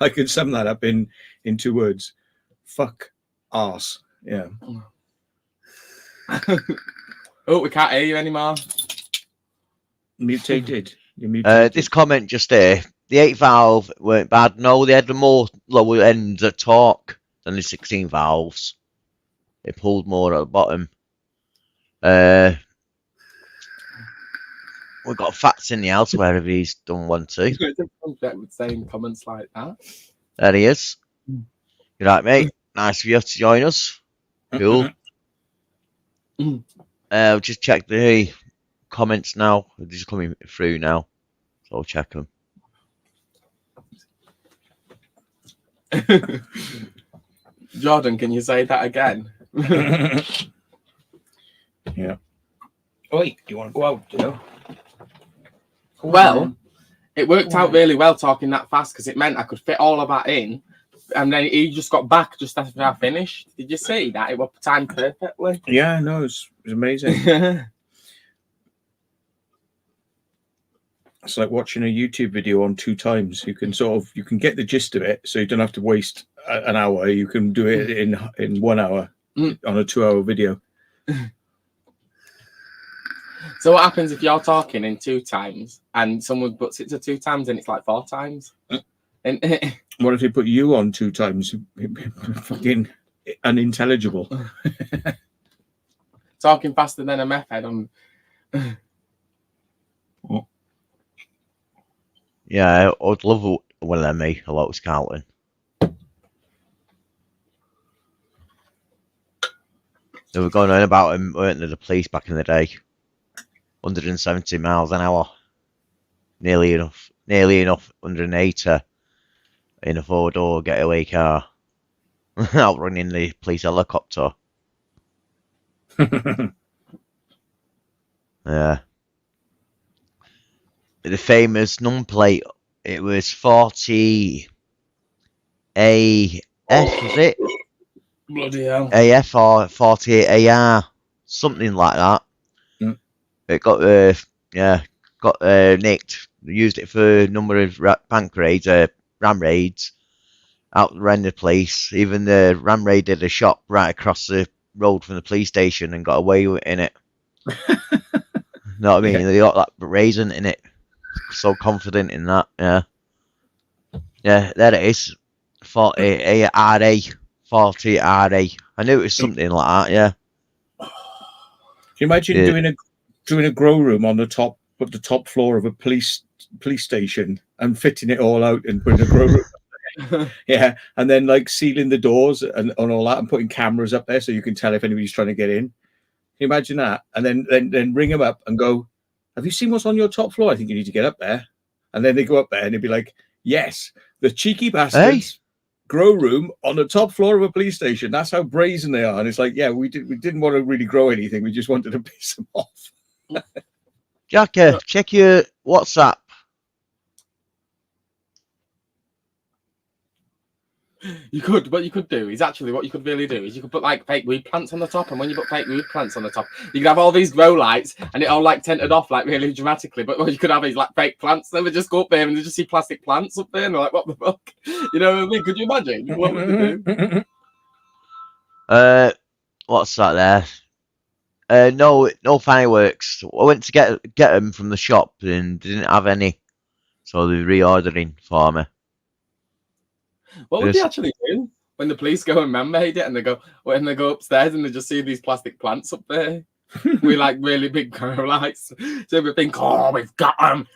I could sum that up in 2 words. Fuck arse. Yeah. Oh, we can't hear you anymore. Mutated. You mutated. This comment just there. The 8 valve weren't bad. No, they had the more lower end of torque than the 16 valves. It pulled more at the bottom. We've got Fats in the house wherever he's done one too. With saying comments like that. There he is. You right, mate? Nice of you to join us. Cool. Just check the comments now. They're just coming through now. So I'll check them. Jordan, can you say that again? Yeah. Oi, you want to go out, Joe? Well, it worked out really well talking that fast because it meant I could fit all of that in. And then he just got back just after I finished. Did you see that? It was timed perfectly. Yeah, no, it was amazing. It's like watching a YouTube video on 2 times. You can get the gist of it, so you don't have to waste an hour. You can do it in 1 hour on a 2-hour video. So what happens if you're talking in 2 times and someone puts it to 2 times and it's like 4 times? And what if they put you on 2 times? Fucking unintelligible. Talking faster than a meth head. Yeah, I'd love one of them, a lot of scouting. They were going on about him, weren't they, the police back in the day? 170 miles an hour. Nearly enough 180 in a 4-door getaway car. Outrunning the police helicopter. Yeah. The famous numplate, it was 40 AF, was it? Bloody hell. AF or 48 AR, something like that. It got nicked. They used it for a number of bank raids, ram raids, outrun the police. Even the ram raid did a shop right across the road from the police station and got away in it. Know what I mean? Yeah. They got that brazen in it. So confident in that, yeah. Yeah, there it is. 40 RA. 40 RA. I knew it was something like that, yeah. Can you imagine doing a grow room on the top floor of a police station and fitting it all out and putting a grow room yeah, and then like sealing the doors and all that and putting cameras up there so you can tell if anybody's trying to get in. Can you imagine that? And then ring them up and go, have you seen what's on your top floor? I think you need to get up there. And then they go up there and they'd be like, yes, the cheeky bastards. Hey. Grow room on the top floor of a police station. That's how brazen they are. And it's like, yeah, we didn't want to really grow anything. We just wanted to piss them off. Jacker, check your WhatsApp. What you could do is actually what you could really do is you could put like fake weed plants on the top, and when you put fake weed plants on the top, you could have all these grow lights and it all like tinted off like really dramatically. But what you could have is like fake plants. They would just go up there and they just see plastic plants up there, and they're like, "What the fuck?" You know what I mean? Could you imagine? What would they do? What's that there? No fireworks. I went to get them from the shop and didn't have any, so they're reordering for me. What would they actually do when the police go and man-made it and they go upstairs and they just see these plastic plants up there with like really big grow lights? So we think, oh, we've got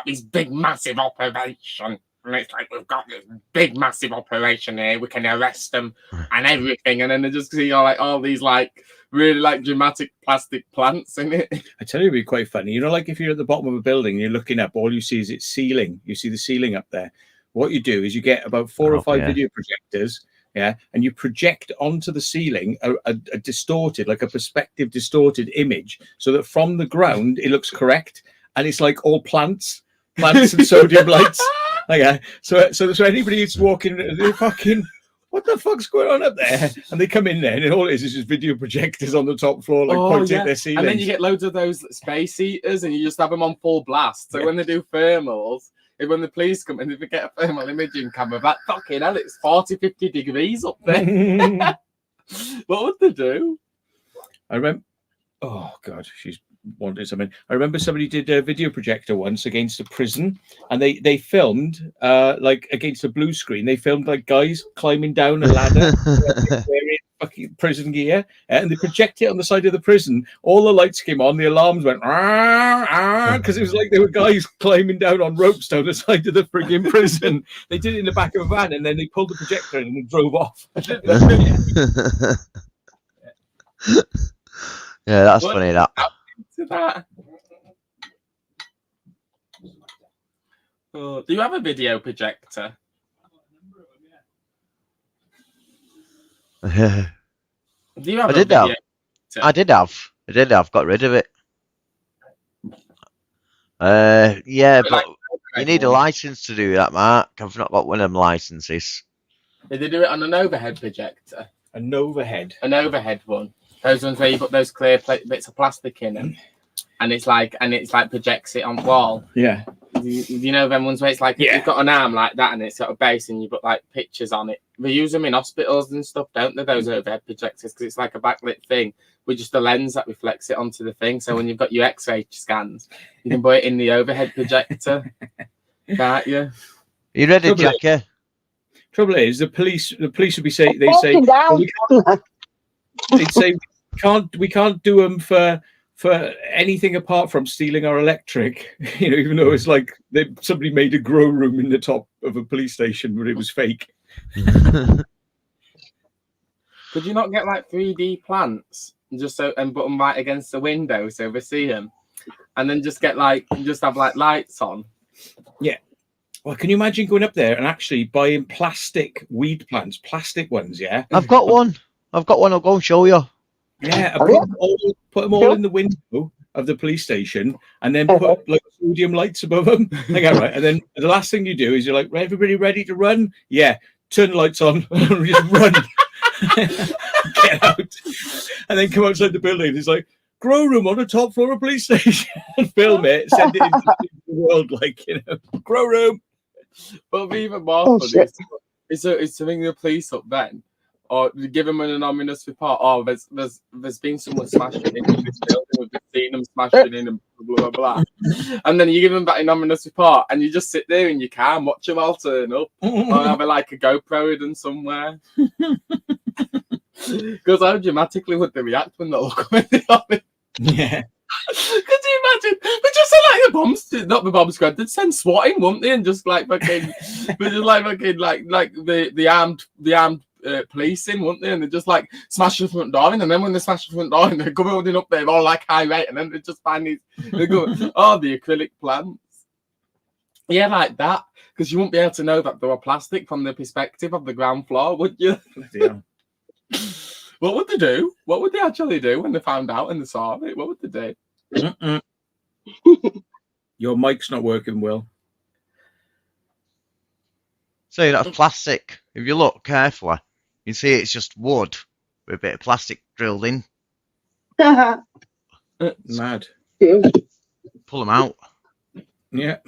this big massive operation, and it's like we've got this big massive operation here. We can arrest them and everything, and then they just see all these like really like dramatic plastic plants in it. I tell you, it'd be quite funny. You know, like if you're at the bottom of a building and you're looking up, all you see is its ceiling. You see the ceiling up there. What you do is you get about 4 or 5 video projectors, yeah, and you project onto the ceiling a distorted, like a perspective distorted image, so that from the ground it looks correct, and it's like all plants and sodium lights. Okay, so anybody who's walking, they're fucking, what the fuck's going on up there? And they come in there, and all it is just video projectors on the top floor, like pointing at their ceiling. And then you get loads of those space heaters, and you just have them on full blast. So when they do thermals. When the police come in, if they get a thermal imaging camera, that fucking hell, it's 40, 50 degrees up there. What would they do? I remember, oh God, she's wanted something. I remember somebody did a video projector once against a prison, and they filmed like against a blue screen. They filmed like guys climbing down a ladder wearing fucking prison gear, and they projected it on the side of the prison. All the lights came on, the alarms went because it was like there were guys climbing down on ropes down the side of the frigging prison. They did it in the back of a van, and then they pulled the projector in and drove off. Yeah, that's funny. That. Do you have a video projector? Do you have I did have. Got rid of it. Yeah, but you need a license to do that, Mark. I've not got one of them licenses. Did they do it on an overhead projector? An overhead one. Those ones where you put those clear bits of plastic in them, and it's like projects it on the wall. Yeah. Is You know them ones where it's like you've got an arm like that and it's got a base and you put like pictures on it. They use them in hospitals and stuff, don't they? Those overhead projectors, because it's like a backlit thing with just a lens that reflects it onto the thing. So when you've got your X-ray scans, you can put it in the overhead projector, can't you? You ready, Jackie? Trouble is, the police would be saying they'd say we can't do them for anything apart from stealing our electric. You know, even though it's like somebody made a grow room in the top of a police station, but it was fake. Could you not get like 3D plants and put them right against the window so we see them, and then just have like lights on? Yeah. Well, can you imagine going up there and actually buying plastic weed plants, plastic ones? Yeah, I've got one. I'll go and show you. Yeah, put them all in the window of the police station, and then put like sodium lights above them. Like, all right, and then the last thing you do is you're like, everybody ready to run? Yeah, turn the lights on, just run, get out, and then come outside the building. It's like grow room on the top floor of police station, and film it, send it into the world, like, you know, grow room. But even more funny is to ring the police up then, or give them an anonymous report. Oh, there's been someone smashing into this building. We've seen them smashing in and blah blah blah. And then you give them that anonymous report, and you just sit there in your car and watch them all turn up, or have like a GoPro hidden somewhere. Because how dramatically would they react when they look at it? Yeah. Could you imagine? But just so, like the bombs, not the bomb squad, they'd send SWAT in, wouldn't they? And just like fucking, but just like fucking, like the armed police in, wouldn't they? And they just like smash the front door in, and then when they smash the front door in, they go building up there all like high rate, and then they just find these. They go, oh, the acrylic plants. Yeah, like that, because you wouldn't be able to know that they were plastic from the perspective of the ground floor, would you? Yeah. What would they do? What would they actually do when they found out and they saw it? What would they do? Your mic's not working well. See, that's plastic. If you look carefully, you can see it's just wood with a bit of plastic drilled in. Mad. Pull them out. Yeah.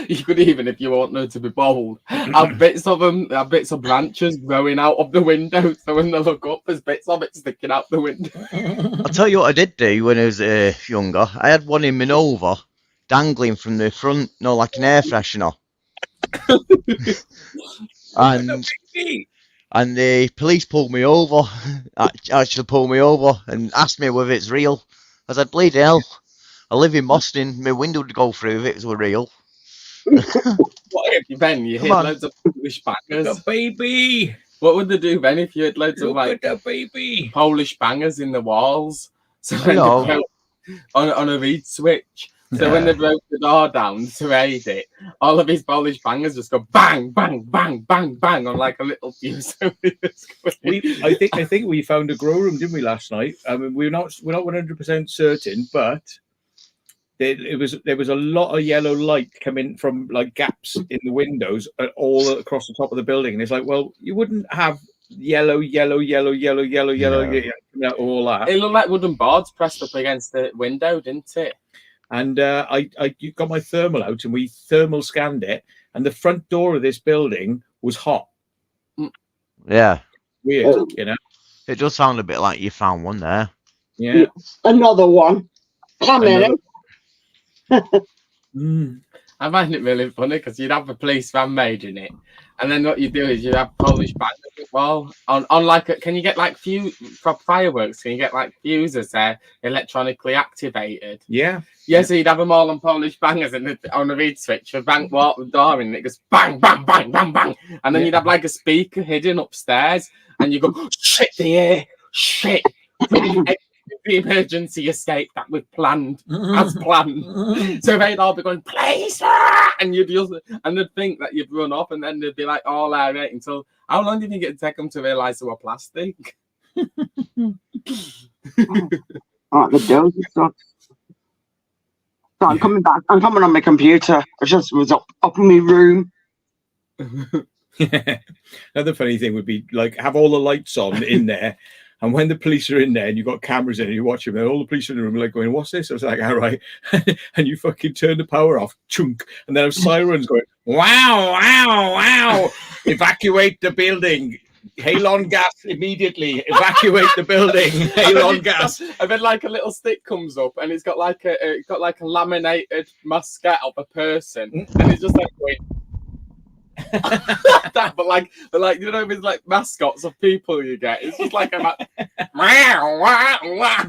You could even, if you want them to be bold, have bits of them, have bits of branches growing out of the window, so when they look up, there's bits of it sticking out the window. I'll tell you what I did do when I was younger. I had one in my Nova dangling from the front, like an air freshener. and the police pulled me over, actually pulled me over and asked me whether it's real. I said, bleeding hell, I live in Boston, my window would go through if it was real. What if, Ben, you hit loads of Polish bangers? The baby! What would they do, Ben, if you had loads of like the baby Polish bangers in the walls? So when they on a reed switch. So when they broke the door down to raid it, all of his Polish bangers just go bang, bang, bang, bang, bang on like a little fuse. I think we found a grow room, didn't we, last night? I mean, we're not 100% certain, but there was a lot of yellow light coming from like gaps in the windows all across the top of the building, and it's like, well, you wouldn't have yellow all that. It looked like wooden boards pressed up against the window, didn't it? And I got my thermal out and we thermal scanned it, and the front door of this building was hot. Yeah. Weird, you know. It does sound a bit like you found one there. Yeah. Another one. Come in. I find it really funny because you'd have a police van made in it, and then what you do is you have Polish bangers as well. On like, can you get like for fireworks? Can you get like fuses there electronically activated? Yeah. Yeah, so you'd have them all on Polish bangers and on a reed switch for bank walk the door and it goes bang, bang, bang, bang, bang. And then you'd have like a speaker hidden upstairs and you go, shit, the air, shit. The emergency escape that we've planned as planned. So they'd all be going, please, and you'd just, and they'd think that you'd run off and then they'd be like all irate until, how long do you think it'd take them to realise they were plastic? The dozy stuff. So I'm coming back. I'm coming on my computer. I just was up in my room. Yeah. Another funny thing would be like have all the lights on in there, And when the police are in there and you've got cameras in and you watch them, and all the police in the room are like going, what's this? I was like, all right. And you fucking turn the power off, chunk, and then have sirens going, wow, wow, wow. Evacuate the building. Halon gas immediately. Evacuate the building. Halon gas. And then like a little stick comes up and it's got like a laminated mascot of a person, and it's just like going that, but like you know, it's like mascots of people you get. It's just like wow, wow, wow.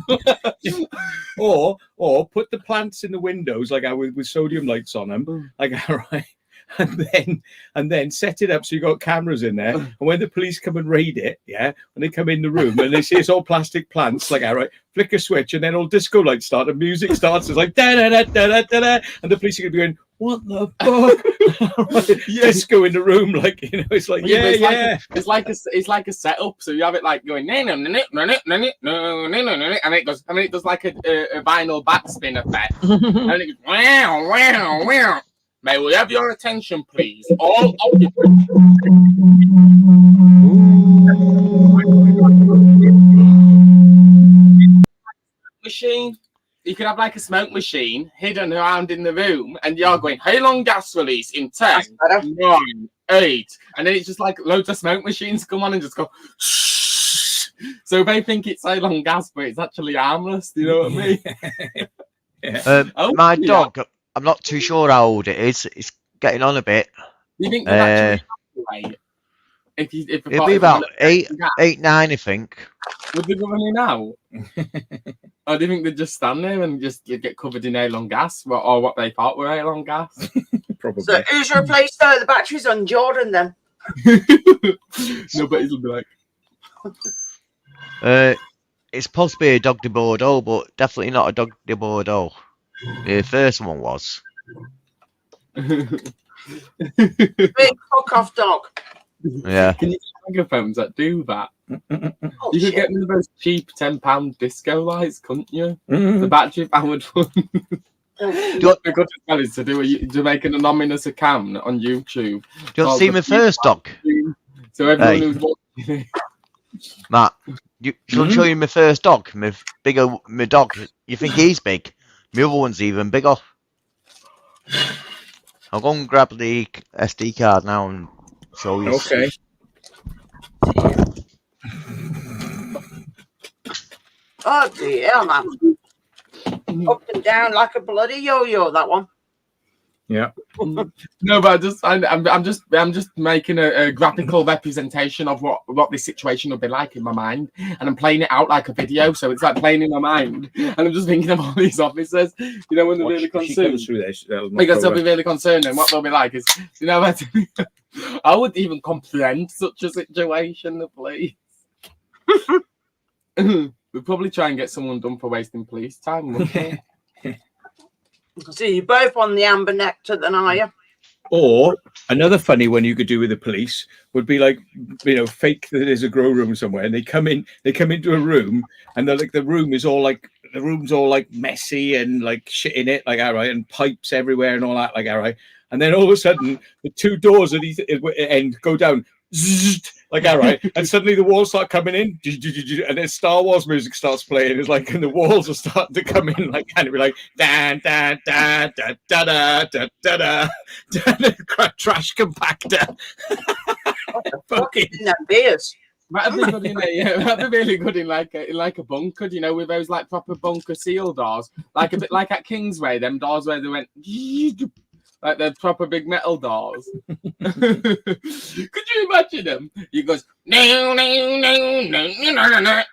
or put the plants in the windows like with sodium lights on them, like all right. And then set it up so you got cameras in there, and when the police come and raid it, when they come in the room and they see it's all plastic plants, like all right, flick a switch and then all disco lights start and music starts. It's like da da da da da da, and the police are gonna be going, what the fuck? Disco in the room, like, you know, it's like it's like a setup. So you have it like going and it goes, I mean, it does like a vinyl backspin effect, and it goes wow, wow, wow. May we have your attention, please? All occupants. Machine. You could have like a smoke machine hidden around in the room, and you're going, Halon gas release in 10, 9, 8. And then it's just like loads of smoke machines come on and just go, shh. So they think it's Halon gas, but it's actually harmless. Do you know what I mean? My dog, I'm not too sure how old it is. It's getting on a bit. You think they'd actually if it'll be about 8, 9, I think. Would they go running out? Or do you think they'd just stand there and just get covered in Halon gas, or what they thought were Halon gas? Probably. So who's replaced the batteries on Jordan then? Nobody's will be like. It's possibly a dog de Bordeaux, but definitely not a dog de Bordeaux. The first one was. Big fuck off dog. Yeah. Can you get microphones that do that? Oh, You could shit. get me the most cheap £10 disco lights, couldn't you? The battery powered one. What the good thing is to make an anonymous account on YouTube. Do you want to see my first dog? So everyone who's watching. Matt, shall I show you my first dog? My dog. You think he's big? My other one's even bigger. I'll go and grab the SD card now and show you. Okay. Oh dear, man. Up and down like a bloody yo-yo, that one. Yeah. No, but I'm just making a graphical representation of what this situation would be like in my mind, and I'm playing it out like a video, so it's like playing in my mind, and I'm just thinking of all these officers, you know, when they're really concerned. Because they'll be really concerned, and what they'll be like is, you know, I wouldn't even comprehend such a situation, the police. We'd probably try and get someone done for wasting police time, wouldn't we? So you're both on the amber nectar then, are you? Or another funny one you could do with the police would be like, you know, fake that there's a grow room somewhere, and they come into a room, and they're like, the room's all like messy and like shit in it, like all right, and pipes everywhere and all that, like all right. And then all of a sudden the two doors at each end go down, like all right, and suddenly the walls start coming in, and then Star Wars music starts playing. It's like, and the walls are starting to come in, like, and it'd be like da da da da da da da da da, trash compactor. Fucking In them beers. That'd be good that'd be really good in like a bunker, you know, with those like proper bunker seal doors, like a bit like at Kingsway, them doors where they went like they're proper big metal doors. Could you imagine them? He goes, no, no, no, no, no, no, no,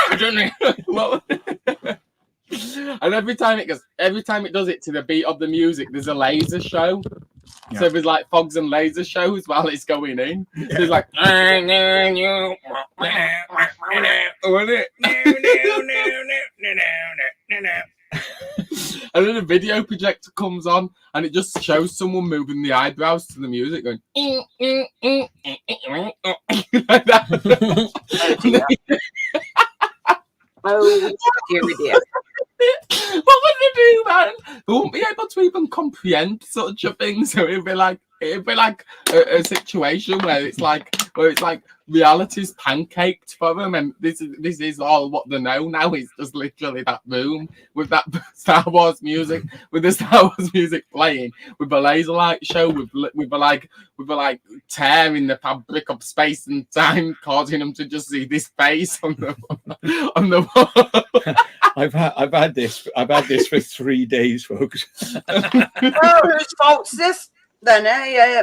I don't know. And every time it does it to the beat of the music, there's a laser show. Yeah. So there's like fogs and laser shows while it's going in. Yeah. So it's like, and then a video projector comes on and it just shows someone moving the eyebrows to the music going like that. Oh, dear. What would they do, man? They won't be able to even comprehend such a thing. So it'd be like a situation where it's like reality's pancaked for them, and this is all what they know now. It's just literally that room with that Star Wars music, with the Star Wars music playing, with the laser light show, with the tearing the fabric of space and time, causing them to just see this face on the wall. I've had this for 3 days, folks. Oh, whose fault's this then,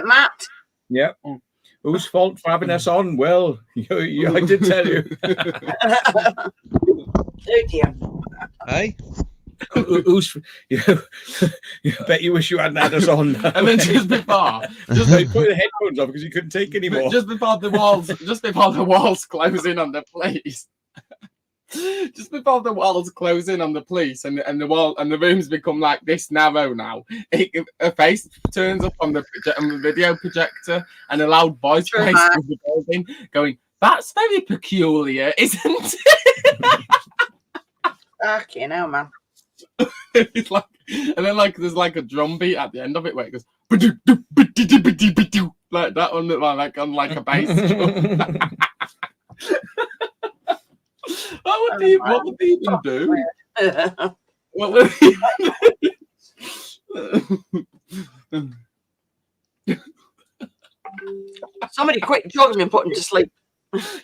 Matt? Yep. Whose fault for having us on? Well, I did tell you. Oh dear. Hey? Who's you bet you wish you hadn't had us on. And then just before, They put the headphones on because he couldn't take anymore. just before the walls close in on the police. Just before the walls close in on the police and the rooms become like this narrow now, a face turns up on the video projector and a loud voice plays through the building going, "That's very peculiar, isn't it?" Fucking hell, man. It's like, and then there's like a drum beat at the end of it where it goes like that on like a bass drum. What would they even do? What would they Somebody quick jog me and put him to sleep.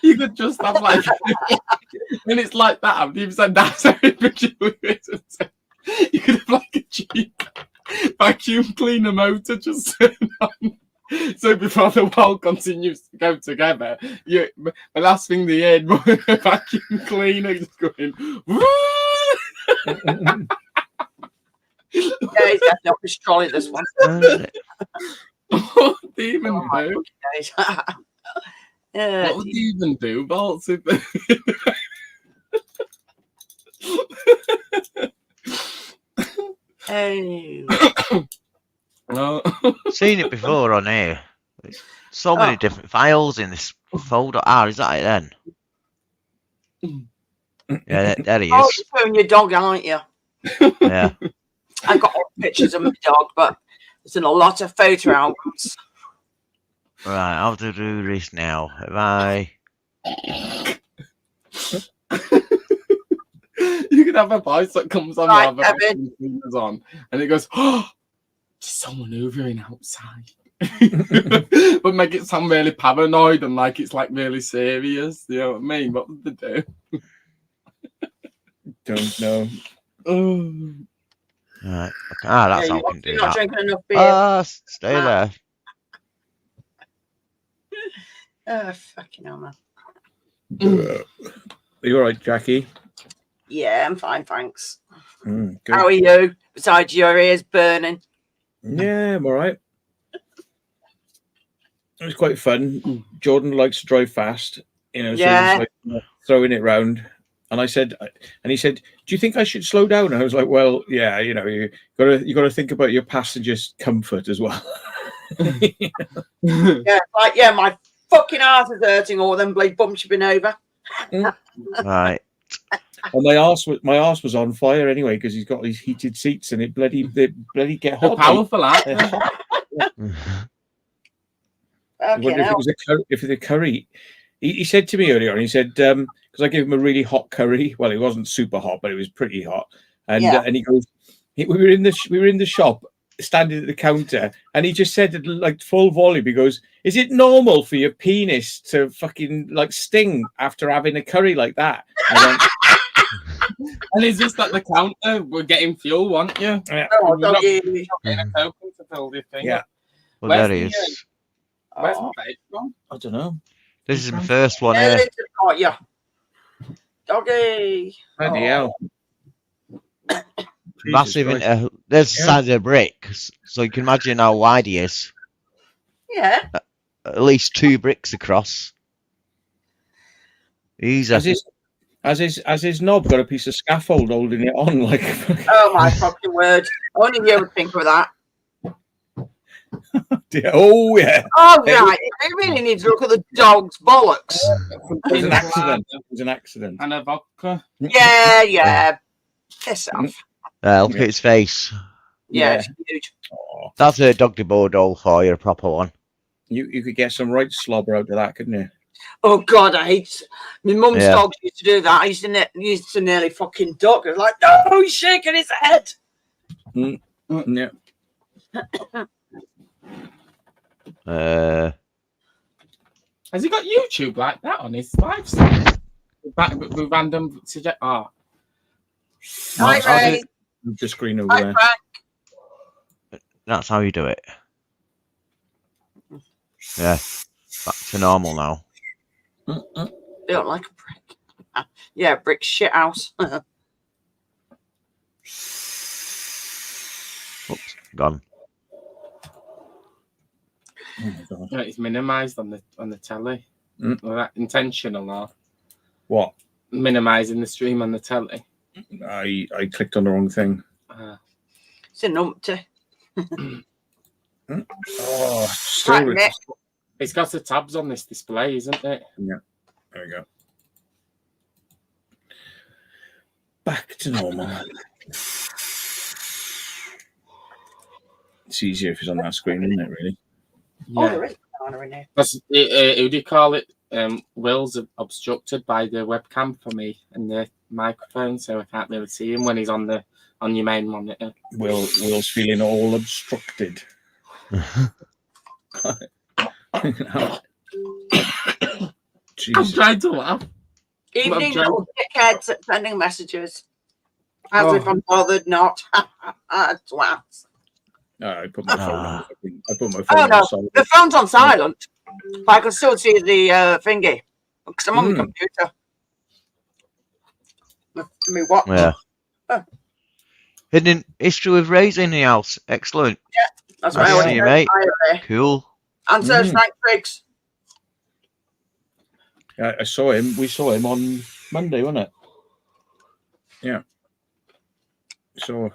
You could just have like, when it's like that, I've even said that's very peculiar. You could have like a cheap vacuum cleaner motor just turn on. So before the wall continues to go together, the last thing they heard was a vacuum cleaner just going. Yeah, he's definitely up his trolley, this one. What would they even do? Yeah, What would they even do, Bolts? Seen it before on here. There's so many different files in this folder. Is that it then? Yeah, there he Oh, is. you're showing your dog, aren't you? Yeah. I've got all pictures of my dog, but there's in a lot of photo albums. Right, how to do this now? Have I? You could have a voice that comes on Right, while the vacuum cleaner's on, and it goes, "Oh, there's someone hoovering outside." But make it sound really paranoid and like it's like really serious. You know what I mean? What would they do? Don't know. Oh. Right. That's how I can do You're not that. drinking enough beer. Stay there. Oh, fucking hell, man. Are you all right, Jackie? Yeah, I'm fine, thanks. Good. How are you? Besides your ears burning. Yeah, I'm all right. It was quite fun. Jordan likes to drive fast, so Yeah. he was throwing it round. And he said, "Do you think I should slow down?" And I was like, "Well, yeah, you got to think about your passengers' comfort as well." Yeah, my fucking ass is hurting all them blade bumps you've been over. Right. And my arse was on fire anyway because he's got these heated seats and they bloody get They're hot. powerful, aren't they? I wonder if the curry. He said to me earlier on. He said because I gave him a really hot curry. Well, it wasn't super hot, but it was pretty hot. And and he goes, we were in the shop, standing at the counter, and he just said at like full volume. He goes, "Is it normal for your penis to fucking like sting after having a curry like that?" And it's just at the counter. We're getting fuel, weren't you? Yeah. Oh, We're not doggy. getting a token to fill this thing. Yeah. Well, Where's there he the, is. Where's my vape gone? I don't know. This is my first one Yeah, here. they just got you. Doggy. Bloody hell. Massive. Jesus There's the size of a brick, so you can imagine how wide he is. Yeah. At least 2 bricks across. Easy. Has his knob got a piece of scaffold holding it on? Like, Oh, my fucking word. Only you would think of that. oh yeah, Oh, right. They really need to look at the dog's bollocks. it was an accident. It was an accident. And a vodka. Yeah. Piss off. Look at his face. Yeah, Yeah. it's huge. Oh, That's a dog de Bordeaux for you, a proper one. you could get some right slobber out of that, couldn't you? Oh God, I hate. My mum's Yeah. dogs used to do that. I used to nearly fucking duck. I was like, no, he's shaking his head. Yeah. Has he got YouTube like that on his lifestyle? With random suggest. Oh, Hi, Ray. Move the screen over Hi, there. Frank. That's how you do it. Yeah. Back to normal now. They don't like a brick. Yeah, brick shit house. Oops, gone. Oh my God. yeah, it's minimised on the telly. Was that intentional or What? minimising the stream on the telly? I clicked on the wrong thing. It's a numpty. Oh, still Right, Nick. It's got the tabs on this display, isn't it? Yeah. There we go. Back to normal. It's easier if it's on that screen, isn't it, really? Oh, there is a banana in here. That's, who do you call it? Will's obstructed by the webcam for me and the microphone, so I can't really see him when he's on your main monitor. Will's feeling all obstructed. I'm trying to laugh. Evening, little dickheads sending messages. As if I'm bothered not. Twats. I put my phone on. I put my phone Oh, no. on silent. The phone's on silent. But I can still see the thingy. Because I'm on the computer. Me what? Yeah. Hidden history with Ray's in the house. Excellent. Yeah, that's Nice what to I see want you, to mate. Cool. And so Frank Briggs. I saw him. We saw him on Monday, wasn't it? Yeah. So,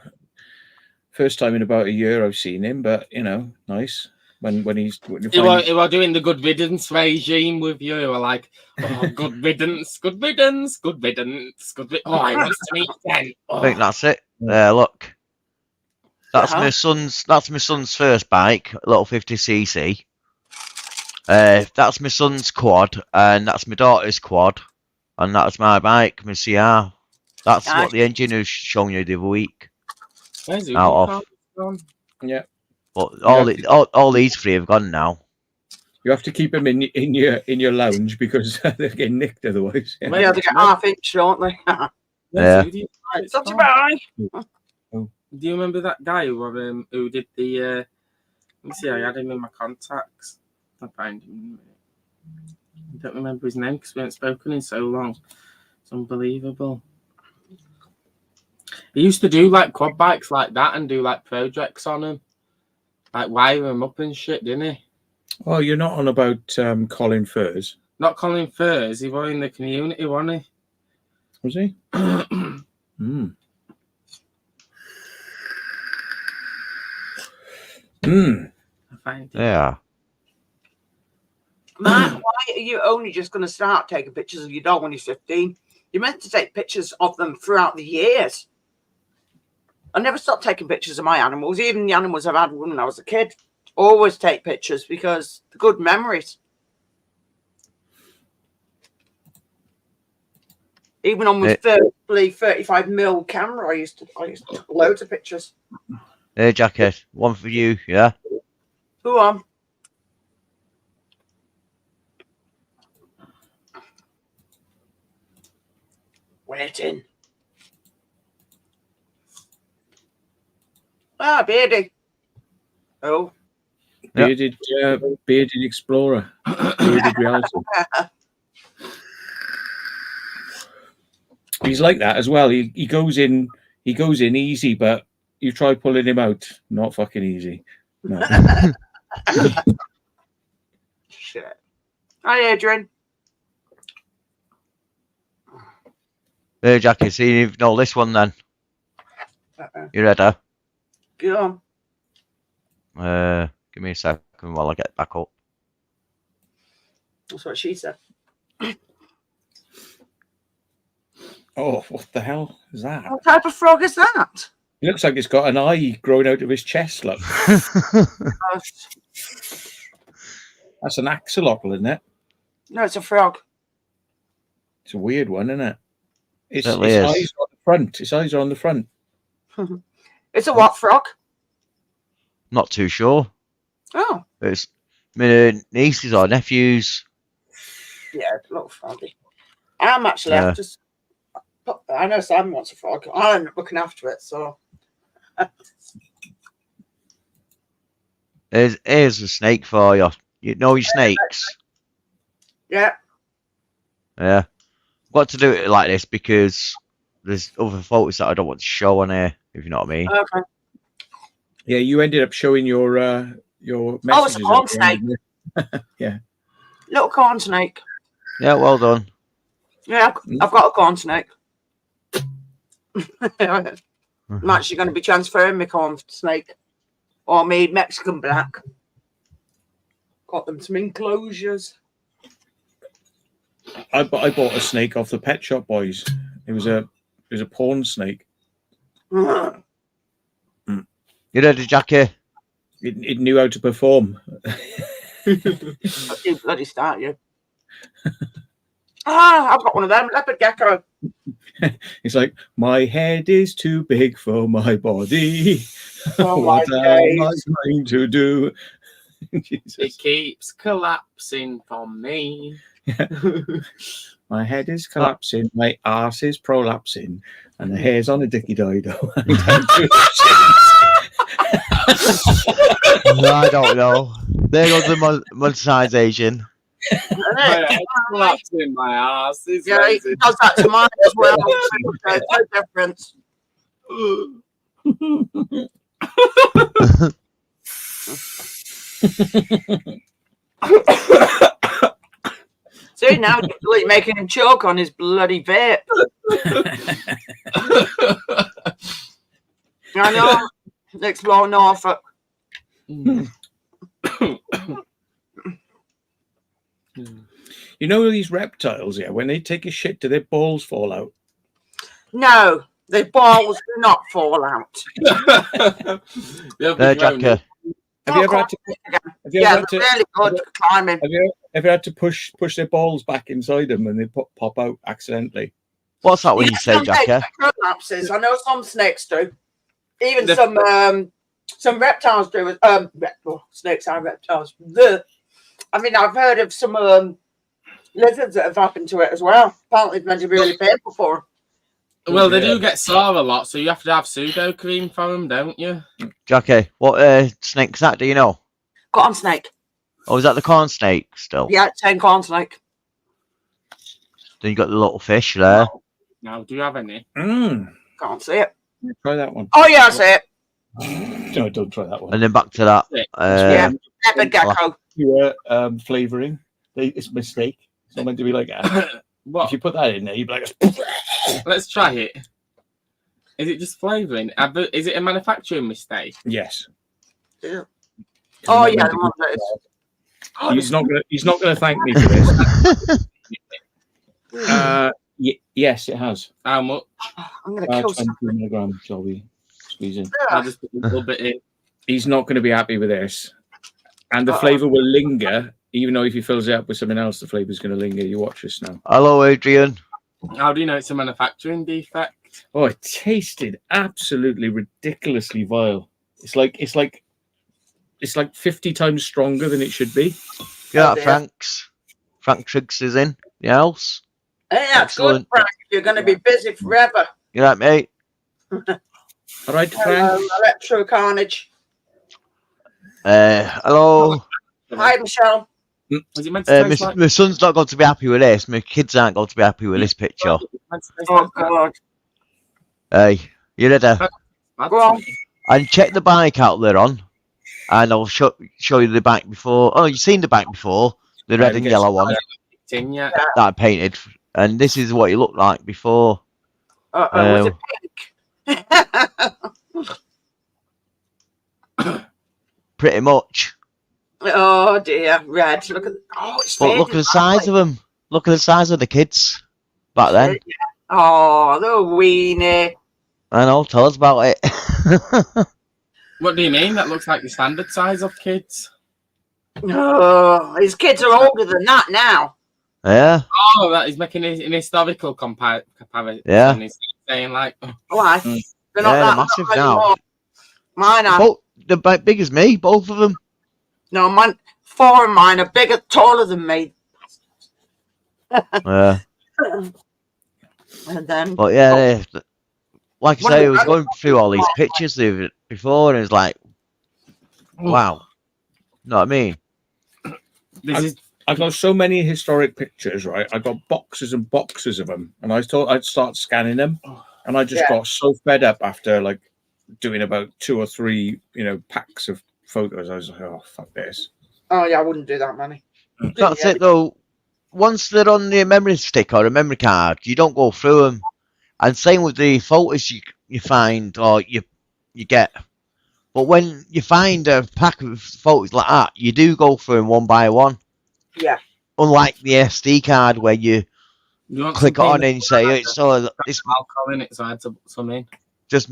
first time in about a year I've seen him, but nice when he's. You were doing the good riddance regime with you. You were like, oh, good riddance, good riddance, good riddance, good riddance. Oh, he wants to meet again. Oh. I think that's it. There, look. That's my son's. That's my son's first bike, a little 50cc. That's my son's quad, and that's my daughter's quad, and that's my bike, my CR. That's what the engineer's shown you the other week. Where's it? Out of. Yeah. But all these three have gone now. You have to keep them in your lounge because they're getting nicked otherwise. Yeah, they get half-inch, don't they? Yeah. It's not too bad. Do you remember that guy who did the? Let me see. I had him in my contacts. I find him. I don't remember his name because we haven't spoken in so long. It's unbelievable. He used to do like quad bikes like that and do like projects on them, like wire them up and shit, didn't he? Oh, you're not on about Colin Furs? Not Colin Furs. He was in the community, wasn't he? Was he? I find it. Yeah. Matt, why are you only just going to start taking pictures of your dog when he's 15? You're meant to take pictures of them throughout the years. I never stopped taking pictures of my animals, even the animals I've had when I was a kid. Always take pictures because they're good memories. Even on my 35mm camera, I used to take loads of pictures. Hey, Jacket, one for you, yeah? Who on? Waiting. Ah, Beardy. Oh. Bearded explorer. Bearded reality. He's like that as well. He goes in easy, but you try pulling him out, not fucking easy. No. Shit. Hi, Adrian. Hey, Jackie, see you know this one then. You ready? Go on. Give me a second while I get back up. That's what she said. Oh, what the hell is that? What type of frog is that? It looks like it's got an eye growing out of his chest. Look. Oh, That's an axolotl, isn't it? Yeah. That's an axolotl. I don't know. That's an axolotl. No, it's a frog. It's a weird one, isn't it? Its Certainly eyes is. are on the front. Its eyes are on the front. It's a what frog? Not too sure. Oh, It's my nieces or nephews. yeah, little froggy. I'm actually Yeah. after. I know Sam wants a frog. I'll end up looking after it. So Here's a snake for you. You know your snakes. yeah, Yeah. Got to do it like this because there's other photos that I don't want to show on here, if you know what I mean. okay. Yeah, you ended up showing your Oh, it's a messages. corn at the end, snake. didn't you? Yeah. Little corn snake. Yeah, well done. Yeah, I've got a corn snake. I'm actually going to be transferring my corn snake or my Mexican black. Got them some enclosures. I bought a snake off the pet shop boys. It was a porn snake. Bloody You ready, Jackie? It knew how to perform. start you. I've got one of them, leopard gecko. It's like, my head is too big for my body. Oh What my am I days. going to do? It Jesus. keeps collapsing from me. My head is collapsing, my arse is prolapsing, and the hair's on a dicky dido. I don't know. There goes the monetization. My head's collapsing, my ass is Yeah, he raising. does that to mine as well. So there's no difference. See, now you're making him choke on his bloody vape. I know. Explore Norfolk. You know these reptiles, yeah, when they take a shit, do their balls fall out? No, the balls do not fall out. They'll be There, grown Jackie. up. Have you ever had to? Have you Yeah, ever they're had to? really good for climbing. Have you ever had to push their balls back inside them and they pop out accidentally? What's that when you say, Some snakes Jackie? have prolapses. I know some snakes do. Even The- some reptiles do. Snakes are reptiles. I mean, I've heard of some lizards that have happened to it as well. Apparently, it's meant to be really painful for them. Well, they Yeah. do get sore a lot, so you have to have pseudo cream for them, don't you? Jackie, what snake's that? Do you know? Corn snake. Oh, is that the corn snake still? Yeah, same corn snake. Then you got the little fish there. Now, do you have any? Can't see it. Try that one. Oh yeah, I see it. No, don't try that one. And then back to that. Yeah. Leopard gecko. Your flavoring, it's a mistake. It's not meant to be like that. If What? you put that in there, you'd be like, Let's try it. Is it just flavouring? Is it a manufacturing mistake? yes. Yeah. Oh yeah, the one that is. He's not gonna thank me for this. Yes, it has. How much? I'm gonna kill 20 some. milligrams, shall we squeeze in? I'll just put a little bit in. He's not going to be happy with this. And the flavour will linger, even though if he fills it up with something else, the flavour's going to linger. You watch this now. Hello, Adrian. How do you know it's a manufacturing defect? Oh, it tasted absolutely ridiculously vile. It's like 50 times stronger than it should be. Yeah, dear. Frank Triggs is in. The else? Hey, that's good, Excellent. Frank. You're going to be busy forever. You right, mate? All right, Hello, Frank. Electro Carnage. Hello. Hi, Michelle. Was it meant to taste like? My son's not going to be happy with this. My kids aren't going to be happy with this picture. Meant to taste Oh, like that? God. Hey, you ready? Go on. And check the bike out they're on, and I'll show you the bike before. Oh, you've seen the bike before, the red and yellow one Tin, yeah. that I painted, and this is what it looked like before. Was it pink? Pretty much. Oh dear, red. Look at it's But look at the size of them. Look at the size of the kids back then. Oh, the weenie. I know. Tell us about it. What do you mean? That looks like the standard size of kids. Oh, his kids are older than that now. Yeah. Oh, that he's making an historical comparison. Yeah. He's saying like, Why? Mm. They're not Yeah, they're that massive not now. anymore. Mine are. Both, they're about big as me, both of them. No, mine. 4 of mine are bigger, taller than me. Yeah. And then, But yeah, like I What say, do I was I- going through all these pictures before, and it's like, wow. Know what I mean? this is I got so many historic pictures, right? I got boxes and boxes of them, and I thought I'd start scanning them, and I just Yeah. got so fed up after like doing about 2 or 3, packs of photos. I was like, oh fuck this. oh yeah, I wouldn't do that many. That's it though. Once they're on the memory stick or a memory card, you don't go through them. And same with the photos you find or you get. But when you find a pack of photos like that, you do go through them one by one. Yeah. Unlike the SD card where you want click something on and you say it's alcohol in it, so I had some in. just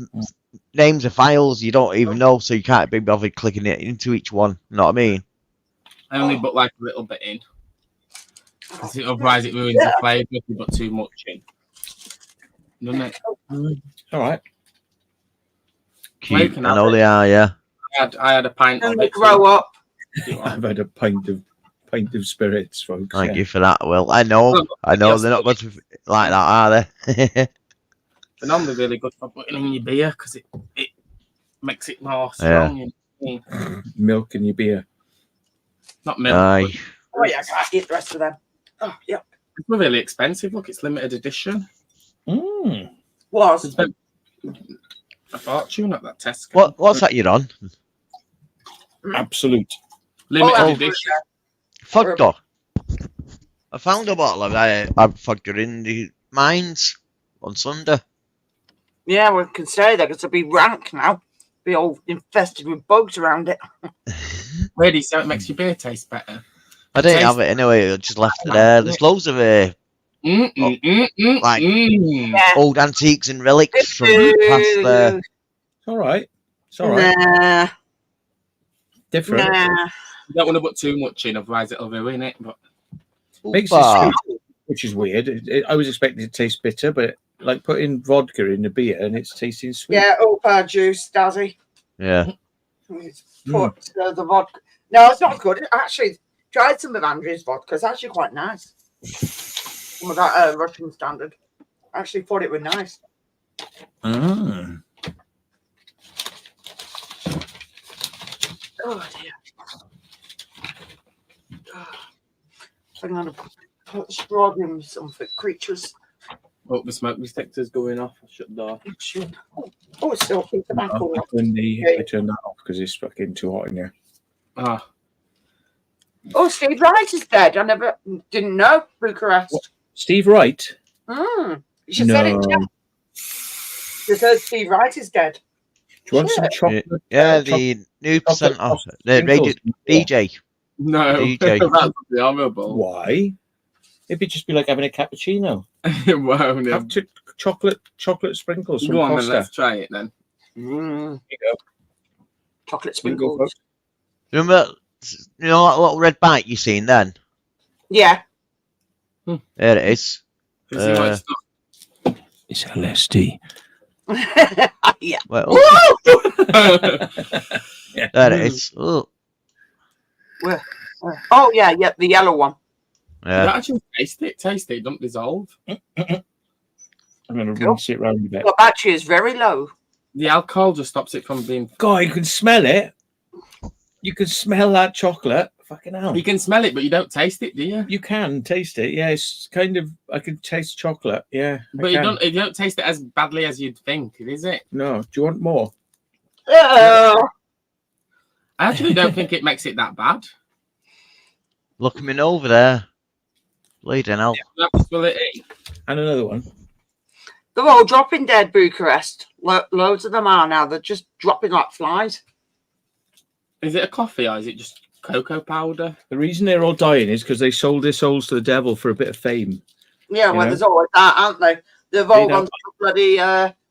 names of files you don't even know, so you can't be bothered clicking it into each one. You know what I mean? I only put like a little bit in. 'Cause otherwise it ruins the flavour if you put too much in. Doesn't it? All right. Cute. can I have know it. they are, yeah. I had a pint And of they it. grow up. I've had a pint of spirits, folks. Thank yeah. you for that, Will. I know they're not going to like that, are they? They're normally really good for putting in your beer because it makes it more strong. You know? Milk in your beer. Not milk. Aye. But Oh yeah, I can't eat the rest of them. Oh yeah. it's really expensive. Look, it's limited edition. Mm. I Was. spent a fortune at that Tesco. What's that you're on? Absolute. Limited Oh, edition. Vodka. I found a bottle of vodka in the mines on Sunday. Yeah, we can say that because it'll be rank now. Be all infested with bugs around it. Really, so it makes your beer taste better. I didn't have it anyway. I just left it there. There's loads of like Yeah. old antiques and relics from past there. All right. It's all right. Nah. Different. Nah. You don't want to put too much in, otherwise it'll ruin it. But Makes it sweet, which is weird. I was expecting it to taste bitter, but like putting vodka in a beer and it's tasting sweet. Yeah, Opa juice, Dazzy. Yeah. Put the vodka. No, it's not good. Actually, tried some of Andrew's vodka. It's actually quite nice. Some of that Russian standard. Actually thought it was nice. Ah. Oh dear. I'm gonna put strawberry in something. Creatures. oh, the smoke detector's going off. I shut the door. Oh, it's still keep the back all up. I turned that off because it's fucking too hot in here. Ah, Oh, Steve Wright is dead. I didn't know. Bucharest. What? Steve Wright? You should say it, Jeff. You said Steve Wright is dead. Do you want some chocolate? Yeah, the new percent off. The radio, DJ. no, DJ. that's horrible. Why? It'd just be like having a cappuccino. It won't. Have chocolate sprinkles from Go on, then, Costa. let's try it then. Here you go. Chocolate You can go, sprinkles. folks. Remember, that little red bite you seen then? Yeah. There it is. Is he like stuff? It's LSD. Yeah. Well, Yeah. there it is. Oh, Oh yeah, the yellow one. You yeah. don't actually taste it. It don't dissolve. I'm going to rinse it round a bit. Your battery is very low. The alcohol just stops it from being. God, you can smell it. You can smell that chocolate. Fucking hell. You can smell it, but you don't taste it, do you? You can taste it. Yeah, it's kind of. I can taste chocolate. Yeah, But you don't taste it as badly as you'd think, is it? No. Do you want more? Oh, I actually don't think it makes it that bad. Look me over there. Bleeding hell. Will it eat? And another one. they're all dropping dead, Bucharest. Loads of them are now. They're just dropping like flies. Is it a coffee or is it just cocoa powder? The reason they're all dying is because they sold their souls to the devil for a bit of fame. Yeah, well, know? there's always that, aren't they? They've all They gone don't- to the bloody,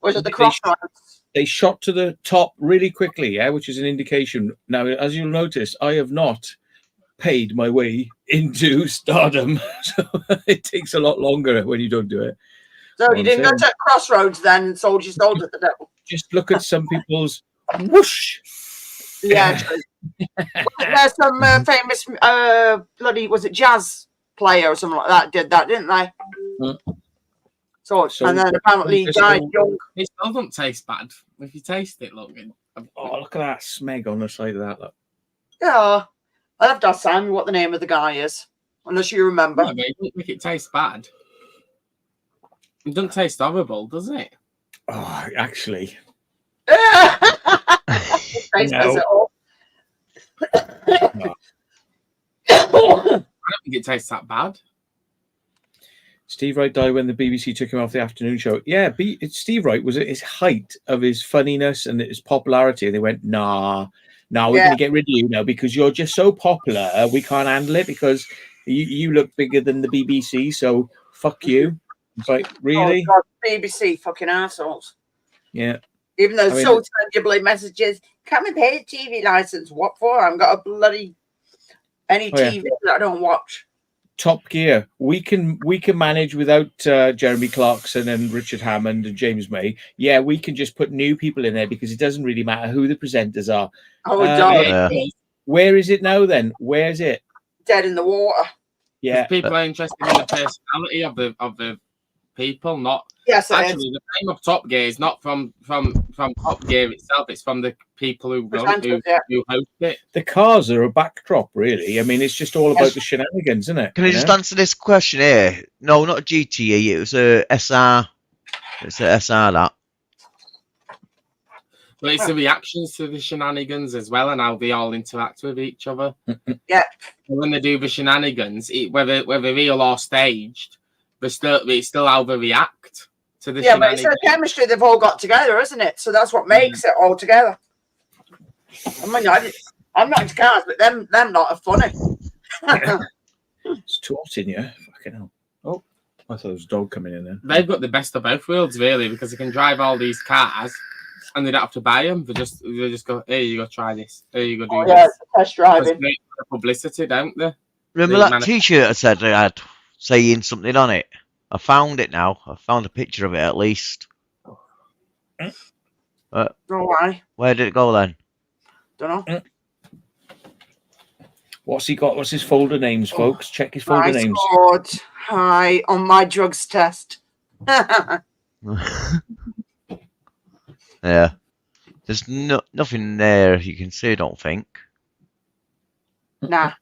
was it the They- crossroads? They shot to the top really quickly, yeah, which is an indication. Now, as you'll notice, I have not paid my way into stardom, so it takes a lot longer when you don't do it. So you didn't go to Crossroads then and sold your soul to the devil? Just look at some people's whoosh. Yeah, true. There's some famous bloody, was it jazz player or something like that did that, didn't they? So and then apparently died young. It still doesn't taste bad. If you taste it, look. Oh, look at that smeg on the side of that. Look. Yeah. I'll have to ask Simon what the name of the guy is. Unless you remember. No, it doesn't make it taste bad. It doesn't taste horrible, does it? Oh, actually. No. I don't think it tastes that bad. Steve Wright died when the BBC took him off the afternoon show. Yeah, Steve Wright was at his height of his funniness and his popularity. And they went, nah, we're going to get rid of you now because you're just so popular. We can't handle it because you look bigger than the BBC. So fuck you. It's like, really? Oh, God, BBC fucking assholes. Yeah. Even though so send you bloody messages, come and pay the TV license. What for? I haven't got a bloody TV that I don't watch. Top Gear. We can manage without Jeremy Clarkson and Richard Hammond and James May. Yeah, we can just put new people in there because it doesn't really matter who the presenters are. Oh, God. Where is it now then? Where is it? Dead in the water. Yeah. People are interested in the personality of the people, not actually the name of Top Gear is not from Top Gear itself. It's from the people who host it. The cars are a backdrop, really. I mean, it's just all about the shenanigans, isn't it? Can I just answer this question here? No, not a GTE. It was a SR. It's a SR that. But it's the reactions to the shenanigans as well, and how they all interact with each other. Yeah. When they do the shenanigans, whether real or staged, it's still how they react to the shenanigans. But it's the chemistry they've all got together, isn't it? So that's what makes it all together. I mean, I'm not into cars, but them lot are funny. It's too hot in here. Fucking hell. Oh, I thought there was a dog coming in there. They've got the best of both worlds, really, because they can drive all these cars and they don't have to buy them. They just go, here you go, try this. Here you go, do this. Yeah, it's test driving. They publicity, don't they? Remember that T-shirt I said I had saying something on it? I found it now. I found a picture of it at least. Why? Where did it go then? Don't know. What's he got? What's his folder names, folks? Check his folder names. Scored high on my drugs test. Yeah. There's nothing there you can see, I don't think. Nah.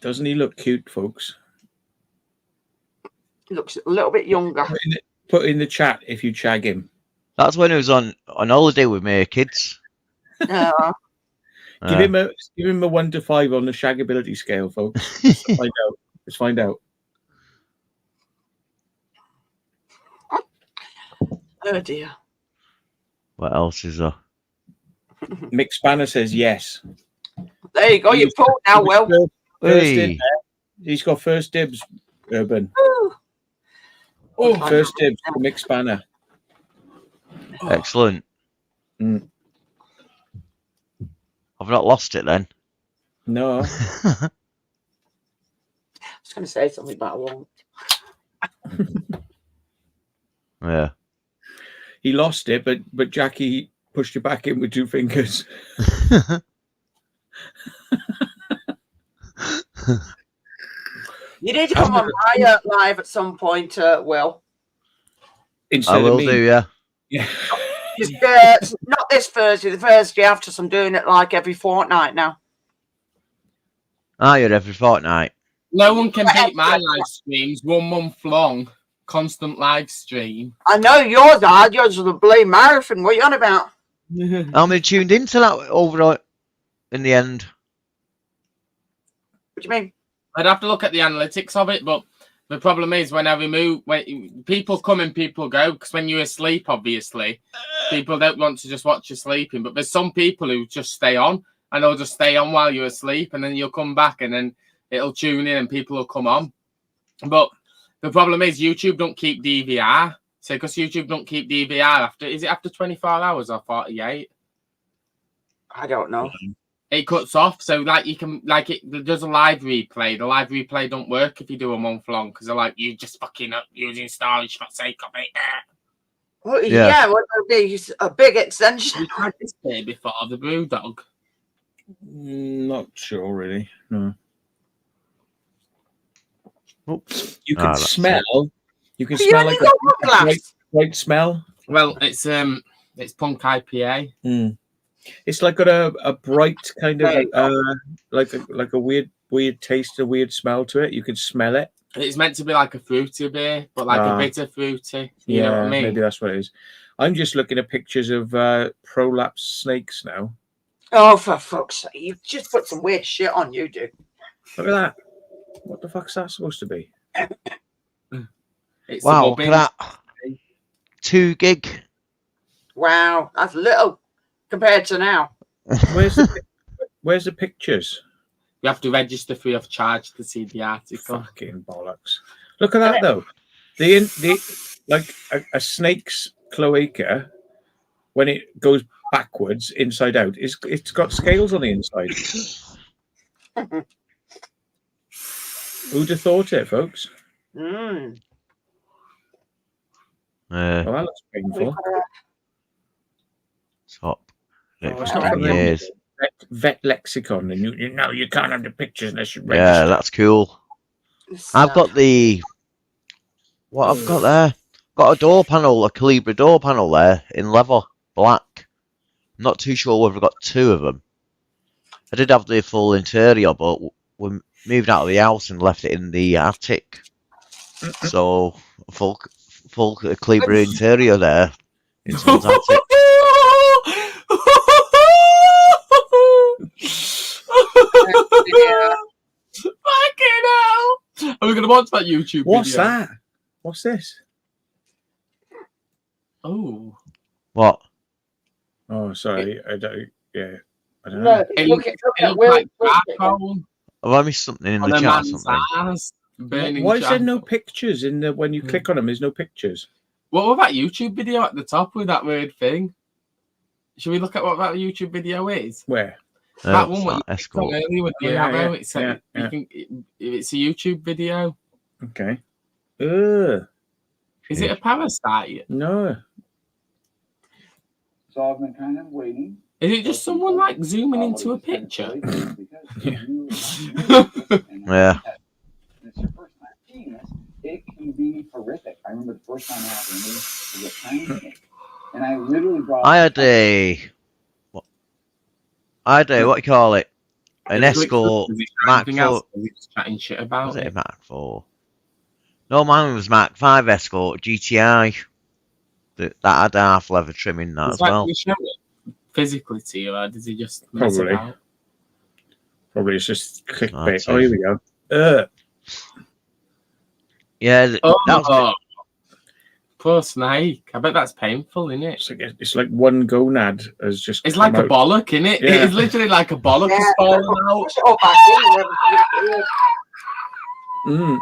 Doesn't he look cute, folks? He looks a little bit younger. Put in the chat if you shag him. That's when he was on holiday with my kids. Yeah. Give him a 1 to 5 on the shagability scale, folks. Let's find out. Let's find out. Oh dear. What else is there? Mick Spanner says yes. There you go. You're pulled now, Will. He's got first dibs, Urban. Oh, first dibs for Mick Spanner. Excellent. I've not lost it then. No. I was going to say something, but I won't. Yeah. He lost it, but Jackie pushed it back in with 2 fingers. You need to come on my live at some point, Will. Instead I will of me. do, yeah. Yeah. Just, not this Thursday, the Thursday after. So I'm doing it like every fortnight now. Ah, you're every fortnight. No one can beat my live streams. 1 month long, constant live stream. I know yours are. Yours are the bloody marathon. What are you on about? How many tuned into that overall in the end? What do you mean? I'd have to look at the analytics of it, but the problem is when people come and people go, because when you're asleep, obviously, people don't want to just watch you sleeping. But there's some people who just stay on, and they'll just stay on while you're asleep, and then you'll come back, and then it'll tune in, and people will come on. But the problem is YouTube don't keep DVR. So because YouTube don't keep DVR after 24 hours or 48? I don't know. It cuts off, so like you can like it does a live replay. The live replay don't work if you do a month long because they're like you just fucking up using storage for sake of it. Well, Yeah. yeah, well, it'll be a big extension. You tried this here before the brew dog. Not sure, really. No. Oops. You can that's smell. You can You smell only like got one a glass. white smell. Well, it's Punk IPA. Mm. It's like got a bright kind of like a weird taste, a weird smell to it. You can smell it. It's meant to be like a fruity beer, but like a bitter fruity. You know what I mean? Maybe that's what it is. I'm just looking at pictures of prolapse snakes now. Oh, for fuck's sake! You've just put some weird shit on. You do. Look at that. What the fuck's that supposed to be? It's Wow, look at that. 2 gig. Wow, that's little compared to now. Where's the pictures? You have to register free of charge to see the article. Fucking bollocks! Look at that though. The like a snake's cloaca when it goes backwards inside out. It's got scales on the inside. Who'd have thought it, folks? Mm. Well, that looks painful. Top. Oh, it's not 15 years. Vet lexicon, and you know you can't have the pictures unless you register. Yeah, that's cool. I've got the. What I've got there? Got a door panel, a Calibra door panel there in leather, black. I'm not too sure whether I've got 2 of them. I did have the full interior, but we moved out of the house and left it in the attic. So full Calibra interior there in someone's attic. Yeah. Fucking hell! Are we gonna watch that YouTube What's video? that? What's this? Oh, What? Oh, sorry. I don't know. Look, it look looks at Will. like charcoal Have I missed something in on the a chat or man's something? ass. Burning Why is there no charcoal. pictures in the when you click on them? There's no pictures. What was that YouTube video at the top with that weird thing? Should we look at what that YouTube video is? Where? That one what you That's clicked on cool. earlier with the Yeah, arrow. yeah, It said yeah. it's a YouTube video. Okay. Ugh. Is it a parasite? No. So I've been kind of waiting. Is it just someone like zooming into a picture? Yeah. It's your first time seeing this. It can be horrific. I remember the first time it happened to me was a tiny snake, and I literally brought. I had what do you call it? An Escort Mark Anything 4. else? Is it just chatting shit about Was it a it? Mark 4? No, mine was Mark 5 Escort GTI. That had half leather trim in that It's as like, well. we show it physically to you, or does he just mess Probably. about? Probably it's just clickbait. That's Oh, it. here we go. Yeah, that was Oh, poor snake. I bet that's painful, isn't it? It's like one gonad has just. It's come like a out. bollock, isn't it? Yeah. It's literally like a bollock Yeah. is falling out. Push it all back in.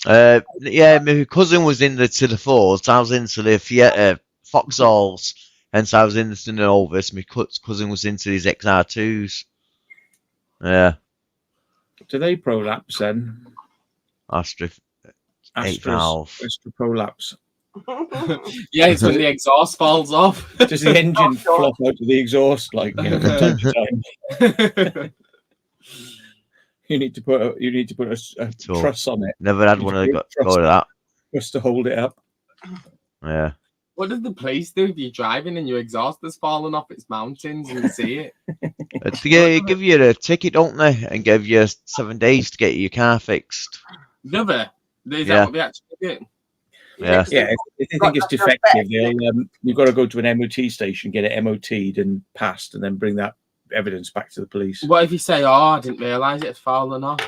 Mm. yeah, my cousin was in to the Fords. I was into the Foxhalls, hence I was into the Novus. My cousin was into these XR2s. Yeah, Do they prolapse then? Astra 8 valve. Astra prolapse. Yeah, it's when the exhaust falls off. Does the engine flop out of the exhaust like from time to time? You need to put a Sure. truss on it Never had one of the go to that. just to hold it up. Yeah. What does the police do if you're driving and your exhaust has fallen off its mountains and you see it? They give you a ticket, don't they? And give you 7 days to get your car fixed. Never. Is Yeah. that what they actually do? Yeah, if they think it's defective, you've got to go to an MOT station, get it MOT'd and passed, and then bring that evidence back to the police. What if you say, "Oh, I didn't realise it had fallen off"?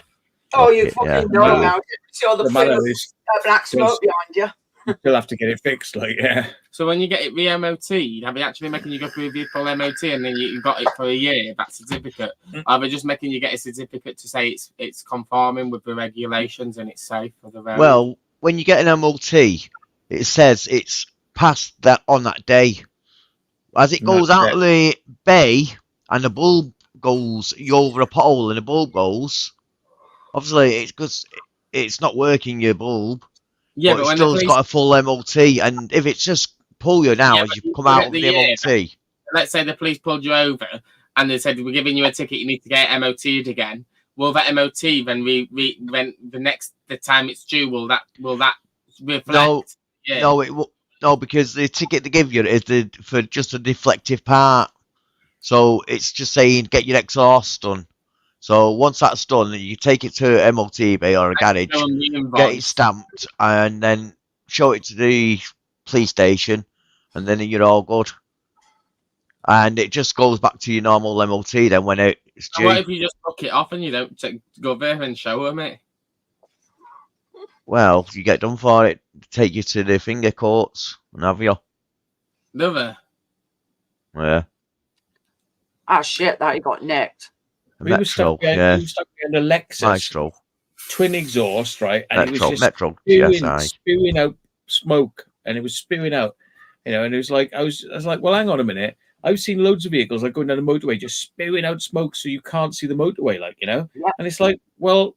Oh, you Yeah. fucking know No. now. See all the The matter is, black smoke behind you. you still have to get it fixed. Like, yeah, So when you get it re-MOT'd, have they actually making you go through a vehicle MOT and then you got it for a year, that certificate? Or are they just making you get a certificate to say it's conforming with the regulations and it's safe for the road? Well, when you get an MOT, it says it's passed that on that day. As it And goes that's out it. of the bay and the bulb goes, you over a pothole and the bulb goes, obviously it's because it's not working, your bulb, Yeah, but but it's when the still police, got a full MOT. And if it's just pull you now yeah, as but you you come look out at of the the year. MOT, Let's say the police pulled you over and they said, we're giving you a ticket, you need to get MOT'd again. Will that MOT when when the time it's due, will that reflect? no, Yeah. no, because the ticket they give you is for just a deflective part. So it's just saying get your exhaust done. So once that's done, you take it to MOT bay or a garage, Show 'em the get it invoice. stamped, and then show it to the police station, and then you're all good. And it just goes back to your normal MOT then when it's So what due. if you just look it off and you don't go there and show them it? Well, you get done for it, take you to the finger courts and have you. Never. Yeah, Ah, shit, that he got nicked. We were Metro, stuck behind, yeah, we were stuck behind a Lexus, Maestro, twin exhaust, right? And it was just Metro, spewing, GSI. spewing out smoke, and it was spewing out, and it was like I was like, well, hang on a minute. I've seen loads of vehicles like going down the motorway just spewing out smoke, so you can't see the motorway, Yep. And it's like, well,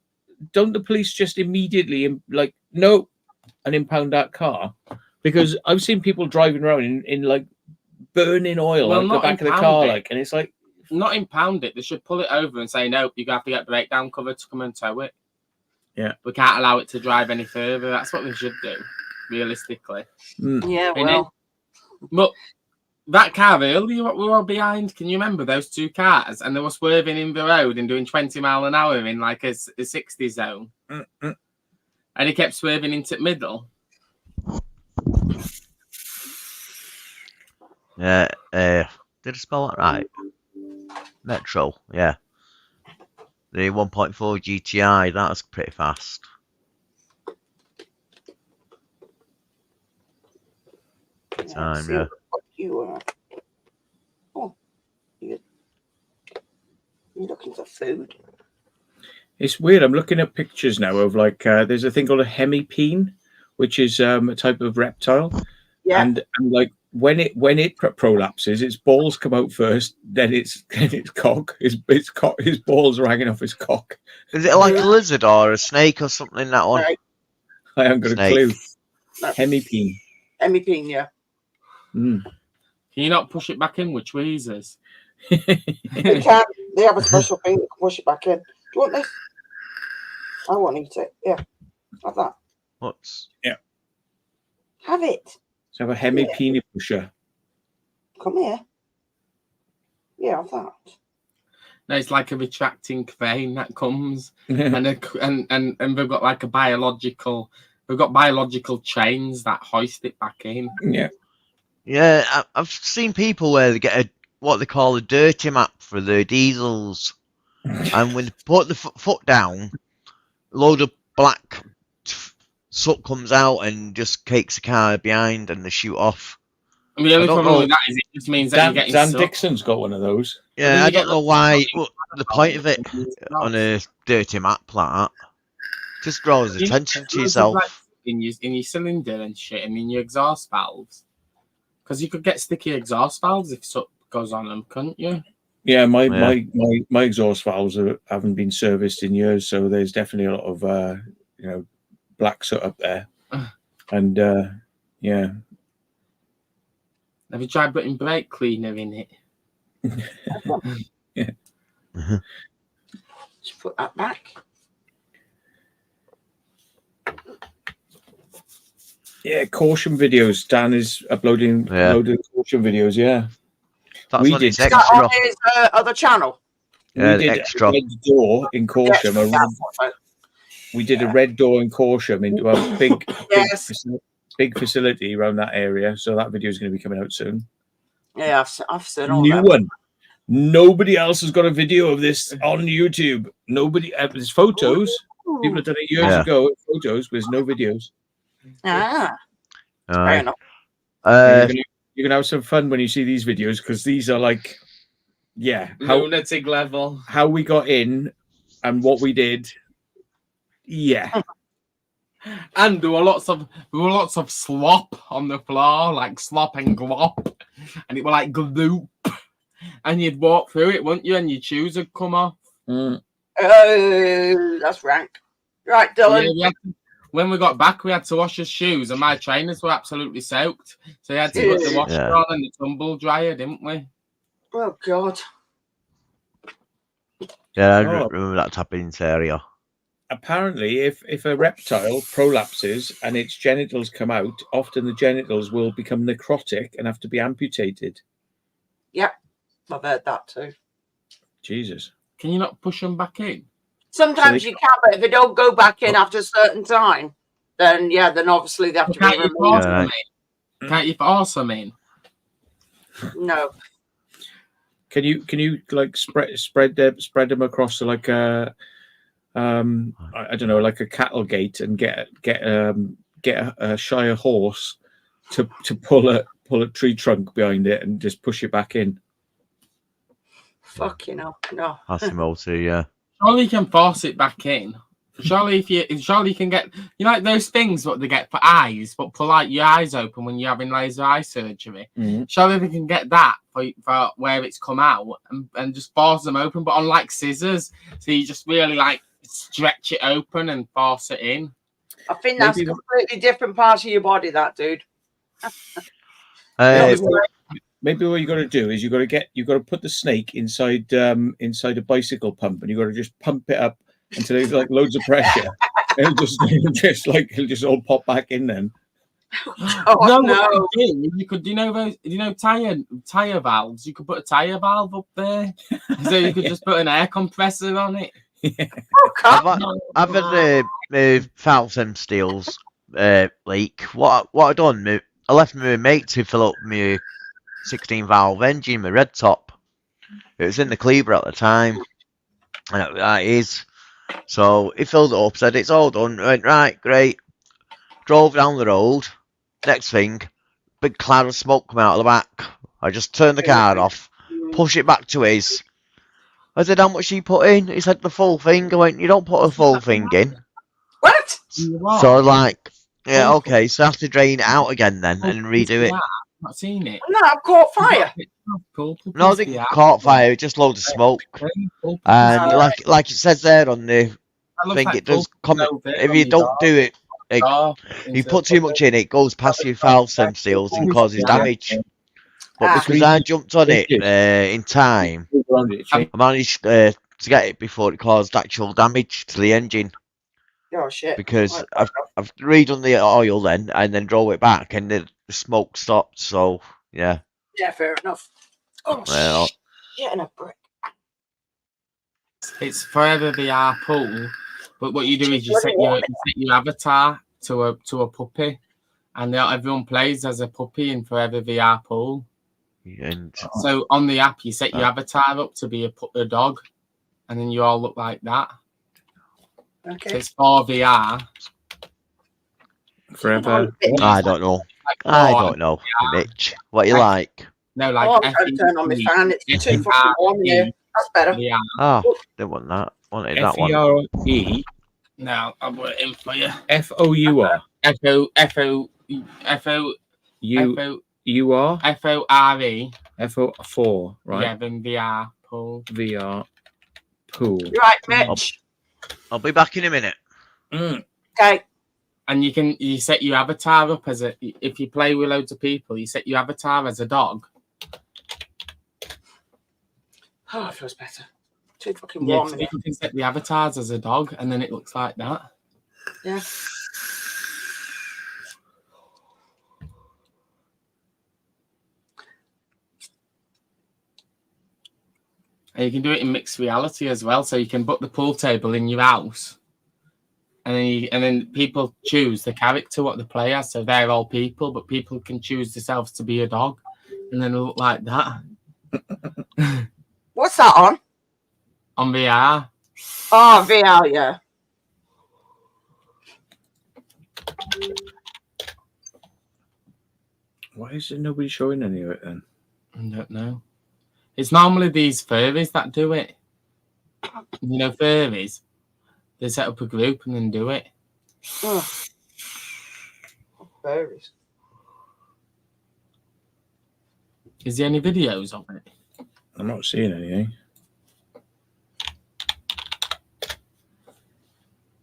don't the police just immediately like no, and impound that car? Because I've seen people driving around in like burning oil Well, at the not back of the impound car, it. and it's like, Not impound it. They should pull it over and say, no, you have to get breakdown cover to come and tow it. Yeah. We can't allow it to drive any further. That's what they should do, realistically. Yeah, And well, But that car earlier, we were behind. Can you remember those two cars? And they were swerving in the road and doing 20 mile an hour in like a 60 zone. mm-mm. And he kept swerving into the middle. Yeah, did I spell that right? Metro, yeah. The 1.4 GTI, that was pretty fast. Time, see yeah. what you oh, you're looking for food. It's weird. I'm looking at pictures now of like there's a thing called a hemipene, which is a type of reptile, Yeah. and like when it prolapses, its balls come out first, then its cock, his balls are hanging off his cock. Is it like a lizard or a snake or something, that one? Right. I haven't got Snake. a clue. No. Hemipene. Hemipene, yeah. Mm. Can you not push it back in with tweezers? They can. They have a special thing that can push it back in. Do you want this? I won't eat it. Yeah. Have that. What's Have it. So have a hemipene pusher. Come here. Yeah, have that. No, it's like a retracting crane that comes, and we've got like we've got biological chains that hoist it back in. Yeah. Yeah, I've seen people where they get what they call a dirty map for their diesels, and when they put the foot down, a load of black soot comes out and just cakes the car behind, and they shoot off. And the only I don't problem know. with that is it just means that you're getting Dan soot. Dixon's got one of those. Yeah, you I get don't know why. What the point of it on a dirty map like that? Just draws You attention get to loads of, yourself. like, in your cylinder and shit, and in your exhaust valves, because you could get sticky exhaust valves if soot goes on them, couldn't you? Yeah, my Yeah. my exhaust valves haven't been serviced in years, so there's definitely a lot of black soot up there, and yeah. Have you tried putting brake cleaner in it? Yeah. Just put that back. Yeah, caution videos. Dan is uploading caution videos. Yeah, That's We on did. its Is that on extra. his other channel? Yeah, we did extra. a red door in Corsham. Yes, We did a red door in Corsham into a Yes. big facility around that area. So that video is going to be coming out soon. Yeah, I've seen all New that. one. Nobody else has got a video of this on YouTube. Nobody. There's photos. People have done it years ago. Photos, but there's no videos. Ah, fair Aye. enough. You're gonna have some fun when you see these videos because these are like, Lunatic level. how we got in and what we did. Yeah, And there were lots of slop on the floor, like slop and glop. and it were like gloop, and you'd walk through it, wouldn't you? And your shoes would come off. Mm. Oh, that's rank. Right, Dylan. Yeah, when we got back, we had to wash his shoes, and my trainers were absolutely soaked. So we had to put the washer on and the tumble dryer, didn't we? Oh God. Yeah, I remember that tapping area. Apparently, if a reptile prolapses and its genitals come out, often the genitals will become necrotic and have to be amputated. Yep, I've heard that too. Jesus. Can you not push them back in? Sometimes you can, but if they don't go back in after a certain time, then yeah, then obviously they have to be Can't you force removed. them in? Can't you force them in? No. Can you like spread them across to like a I don't know, like a cattle gate, and get a Shire horse to pull a tree trunk behind it and just push it back in. Fuck, no. Ask him all to, yeah. Surely you can force it back in. Surely you can get, you know, like those things what they get for eyes, but pull out your eyes open when you're having laser eye surgery. Mm-hmm. Surely they can get that for where it's come out and just force them open, but on like scissors. So you just really like stretch it open and force it in. I think that's a completely different part of your body, that dude. Maybe what you got to do is you got to put the snake inside a bicycle pump, and you got to just pump it up until there's like loads of pressure. It'll just all pop back in then. Oh, no. You could, tire valves. You could put a tire valve up there, so you could just put an air compressor on it. Yeah. I've had Falcon Steels leak. What I done? I left my mate to fill up my 16 valve engine, my red top. It was in the Cleaver at the time, and that is. So he filled it up, said it's all done. I went, right, great. Drove down the road. Next thing, big cloud of smoke come out of the back. I just turned the car off, push it back to his. I said, how much you put in? He said, the full thing. I went, you don't put a full thing in. What? So like, yeah, okay, so I have to drain it out again then and redo it. Not seen it. No, I've caught fire. No, I didn't caught fire, it just loads of smoke. And like it says there on the thing, it does come if you don't do it, you put too much in, it goes past your valve stem seals and causes damage. But because I jumped on it in time, I managed to get it before it caused actual damage to the engine. Oh shit! Because I've redone the oil then and then drove it back and the smoke stopped. So yeah. Yeah, fair enough. Oh well, shit! And a brick. It's forever VR pool, but what you do is you set your avatar to a puppy, and everyone plays as a puppy in Forever VR pool. And so on the app, you set your avatar up to be a dog, and then you all look like that. Okay. So it's for VR. Forever. I don't know. I don't know, Mitch. What you like? No, like I'm trying to turn on my fan. It's too fucking warm here. That's better. Yeah. Oh, didn't want that. Wanted that one. F-E-R-E. No, I'll put it in for you. F-O-U-R. U-R. F-O-R-E. F-O-4, right? Yeah, then VR pool. VR pool. You're right, Mitch. I'll be back in a minute. Okay. And you set your avatar up as if you play with loads of people, you set your avatar as a dog. Oh, it feels better. Too fucking warm. Yeah, you can set the avatars as a dog, and then it looks like that. Yeah. And you can do it in mixed reality as well, so you can book the pool table in your house, and then people choose the character what they play as. So they're all people, but people can choose themselves to be a dog, and then look like that. What's that on? On VR. Oh, VR, yeah. Why is there nobody showing any of it then? I don't know. It's normally these furries that do it. You know, furries. They set up a group and then do it. Oh. Furries. Is there any videos of it? I'm not seeing anything.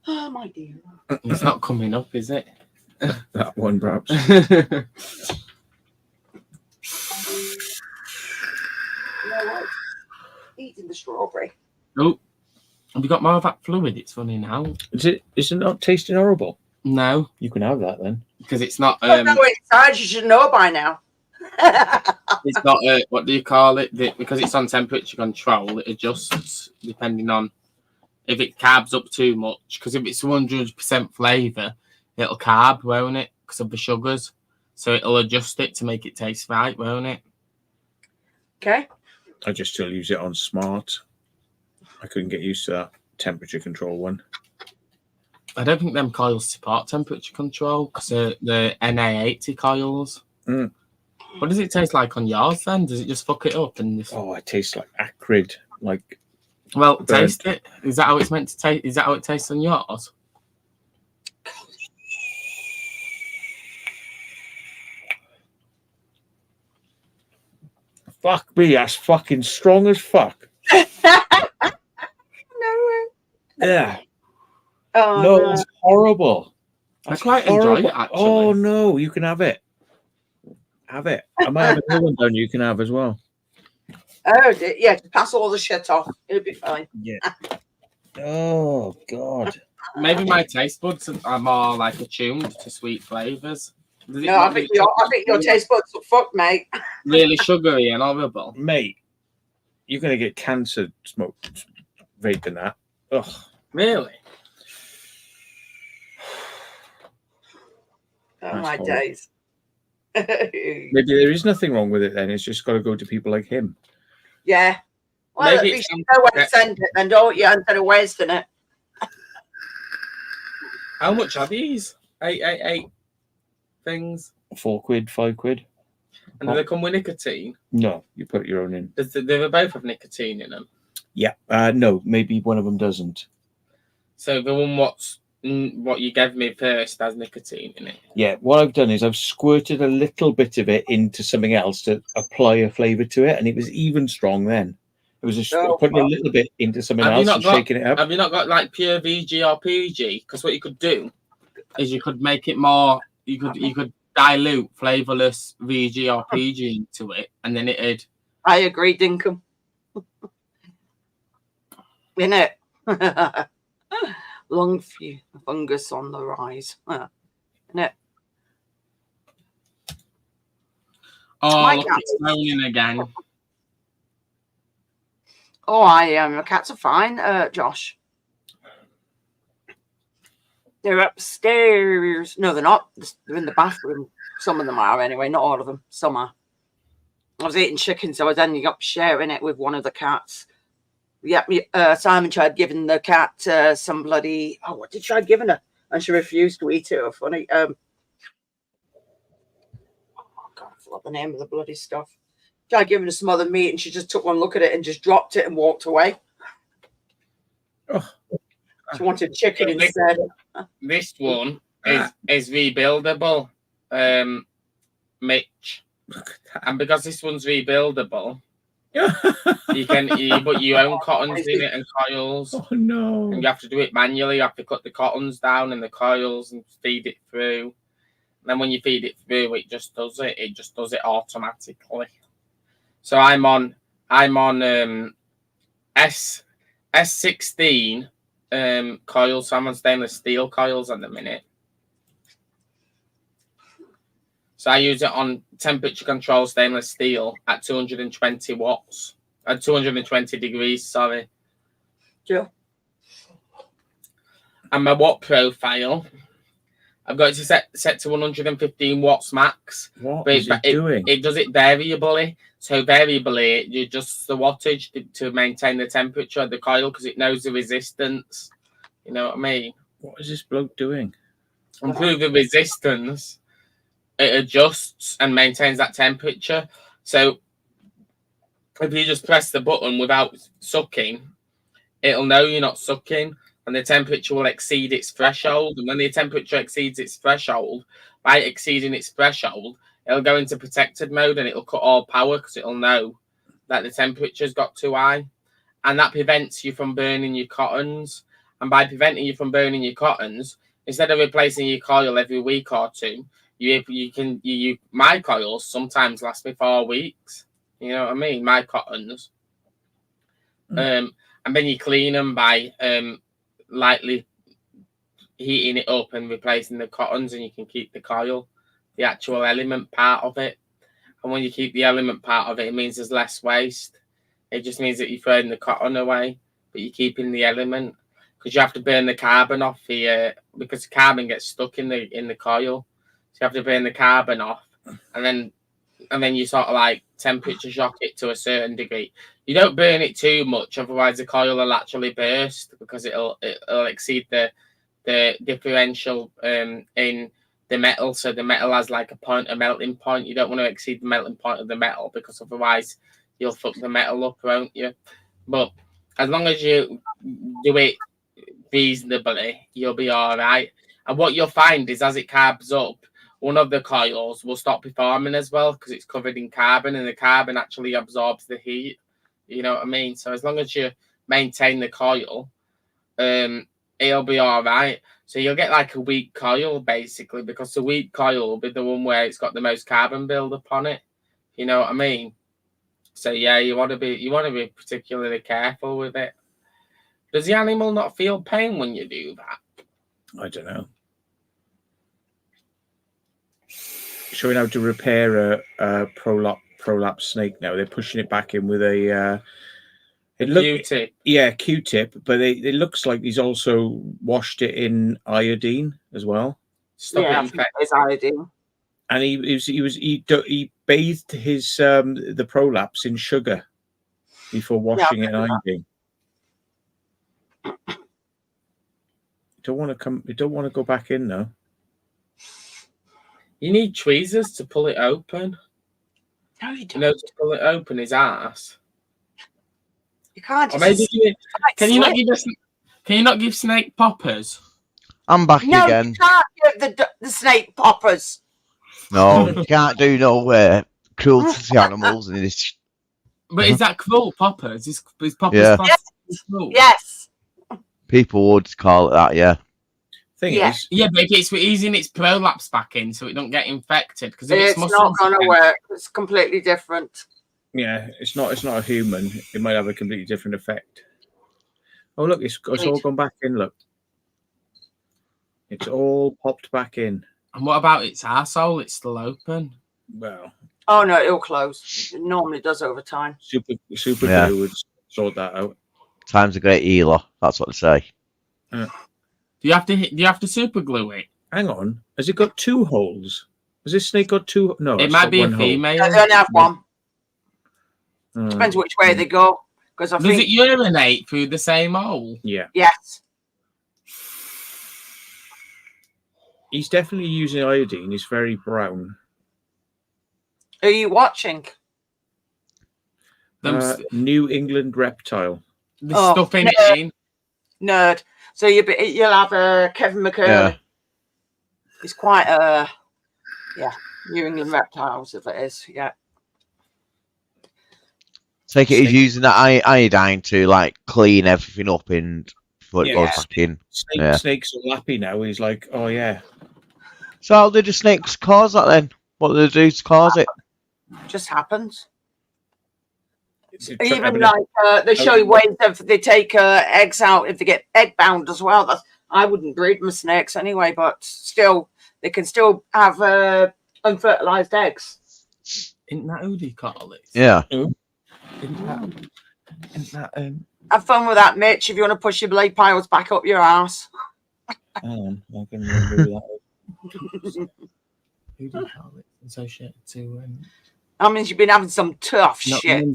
Oh, my dear. It's not coming up, is it? That one, perhaps. You know what? Eating the strawberry. Oh, have you got more of that fluid? It's running now. Is it not tasting horrible? No, You can have that then. because it's not. I know inside. You should know by now. It's not. What do you call it? Because it's on temperature control, it adjusts depending on if it carbs up too much. Because if it's 100% flavour, it'll carb, won't it? Because of the sugars. So it'll adjust it to make it taste right, won't it? Okay. I just still use it on smart. I couldn't get used to that temperature control one. I don't think them coils support temperature control because the NA80 coils. Mm. What does it taste like on yours then? Does it just fuck it up? Oh, it tastes like acrid. Like, well, burnt. taste it. Is that how it's meant to taste? Is that how it tastes on yours? fuck me, that's fucking strong as fuck. No. Yeah. Oh, No, no. it's horrible. I quite enjoy it, actually. Oh no, you can have it. Have it. I might have another one down you can have as well. Oh, yeah, pass all the shit off. It'll be fine. Yeah. Oh god. Maybe my taste buds are more like attuned to sweet flavours. No, I think your taste buds are fucked, mate. really sugary and horrible. Mate, you're gonna get cancer vaping that. Ugh. Really? Oh, That's my horrible. days. Maybe there is nothing wrong with it then. It's just got to go to people like him. Yeah. Well, Maybe at it's least you know where to send it, then, don't you? Instead of wasting it. How much are these? 888 things. £4, £5. And do they come with nicotine? No, you put your own in. They both have nicotine in them. Yeah. No, maybe one of them doesn't. So the one what you gave me first has nicotine in it. Yeah, what I've done is I've squirted a little bit of it into something else to apply a flavour to it, and it was even strong then. It was just putting a little bit into something else and shaking it up. Have you not got like pure VG or PG? Because what you could do is you could make it more. You could dilute flavourless VG or PG into it, and then it'd. I agree, Dinkum. Innit? Lung fungus on the rise. Innit? Oh, look, it's moaning again. Oh, my cats are fine, Josh. They're upstairs. No, they're not. They're in the bathroom. Some of them are, anyway. Not all of them. Some are. I was eating chicken, so I was ending up sharing it with one of the cats. Yep, Simon tried giving the cat some bloody... Oh, what did she try giving her? And she refused to eat it. Funny. Oh, God, I forgot the name of the bloody stuff. Tried giving her some other meat, and she just took one look at it and just dropped it and walked away. Oh. She wanted chicken instead. This one is rebuildable, Mitch. And because this one's rebuildable, you can put your own cottons in it and coils. Oh no! And you have to do it manually. You have to cut the cottons down and the coils and feed it through. And then when you feed it through, it just does it. It just does it automatically. So I'm on S16 coils. So I'm on stainless steel coils at the minute. So I use it on temperature control stainless steel at 220 watts. At 220 degrees, sorry. Sure. And my watt profile, I've got it to set to 115 watts max. What is it doing? It does it variably. So variably, you adjust the wattage to maintain the temperature of the coil because it knows the resistance. You know what I mean? What is this bloke doing? And through the resistance, it adjusts and maintains that temperature. So if you just press the button without sucking, it'll know you're not sucking, and the temperature will exceed its threshold. And when the temperature exceeds its threshold, by exceeding its threshold, it'll go into protected mode and it'll cut all power because it'll know that the temperature's got too high. And that prevents you from burning your cottons. And by preventing you from burning your cottons, instead of replacing your coil every week or two, my coils sometimes last me 4 weeks. You know what I mean? My cottons. And then you clean them by lightly heating it up and replacing the cottons, and you can keep the coil, the actual element part of it. And when you keep the element part of it, it means there's less waste. It just means that you're throwing the cotton away, but you're keeping the element, because you have to burn the carbon off because the carbon gets stuck in the coil. So you have to burn the carbon off, and then you sort of like temperature shock it to a certain degree. You don't burn it too much, otherwise the coil will actually burst because it'll exceed the differential in the metal. So the metal has like a melting point. You don't want to exceed the melting point of the metal, because otherwise you'll fuck the metal up, won't you? But as long as you do it reasonably, you'll be all right. And what you'll find is, as it carbs up, one of the coils will stop performing as well because it's covered in carbon, and the carbon actually absorbs the heat. You know what I mean? So as long as you maintain the coil, it'll be all right. So you'll get like a weak coil basically, because the weak coil will be the one where it's got the most carbon build-up on it. You know what I mean? So yeah, you want to be particularly careful with it. Does the animal not feel pain when you do that? I don't know. Showing how to repair a prolapse snake now. They're pushing it back in with a Q-tip. Yeah, Q-tip, but it looks like he's also washed it in iodine as well. Stop it infecting. It's iodine. And he bathed his the prolapse in sugar before washing it in iodine. You don't want to go back in though. You need tweezers to pull it open. No, you don't. You know, to pull it open his ass. You can't. Or maybe can you not give snake poppers? I'm back No, again. you can't give the snake poppers. No, you can't do no cruelty to animals in this. But is that cruel, poppers? Is poppers Yeah. cruel? Yes. People would call it that, yeah. Thing Yeah. is, Yeah, but if it's easing its prolapse back in so it don't get infected, because It's not going to work. It's completely different. yeah, it's not a human. It might have a completely different effect. Oh look, it's all gone back in. Look, it's all popped back in. And what about its arsehole? It's still open. Well, Oh no, it'll close. It normally does over time. super Yeah. glue would sort that out. Time's a great healer. That's what they say. Do you have to super glue it? Hang on, has it got 2 holes? Has this snake got 2? No, It it's might got be a 1 hole. female. They only have one. Oh, Depends which way they go. Because I Does think it urinate through the same hole? yeah, yes. he's definitely using iodine. He's very brown. Are you watching? New England Reptile. The stuff in it. Nerd. So you'll have Kevin McCurley. Yeah. He's quite New England Reptiles, if it is, yeah. Take it he's using that iodine to like clean everything up and put it goes back in. Snakes are lappy now. He's like, oh yeah. So how did the snakes cause that then? What did they do to cause it? Just happens. Even Even like they show you ways of they take eggs out if they get egg bound as well. I wouldn't breed my snakes anyway, but still they can still have unfertilized eggs. Isn't that who they call it? Yeah. Isn't that Have fun with that, Mitch. If you want to push your blade piles back up your ass. I can remember that. who do you call it? Associated to That means you've been having some tough not shit.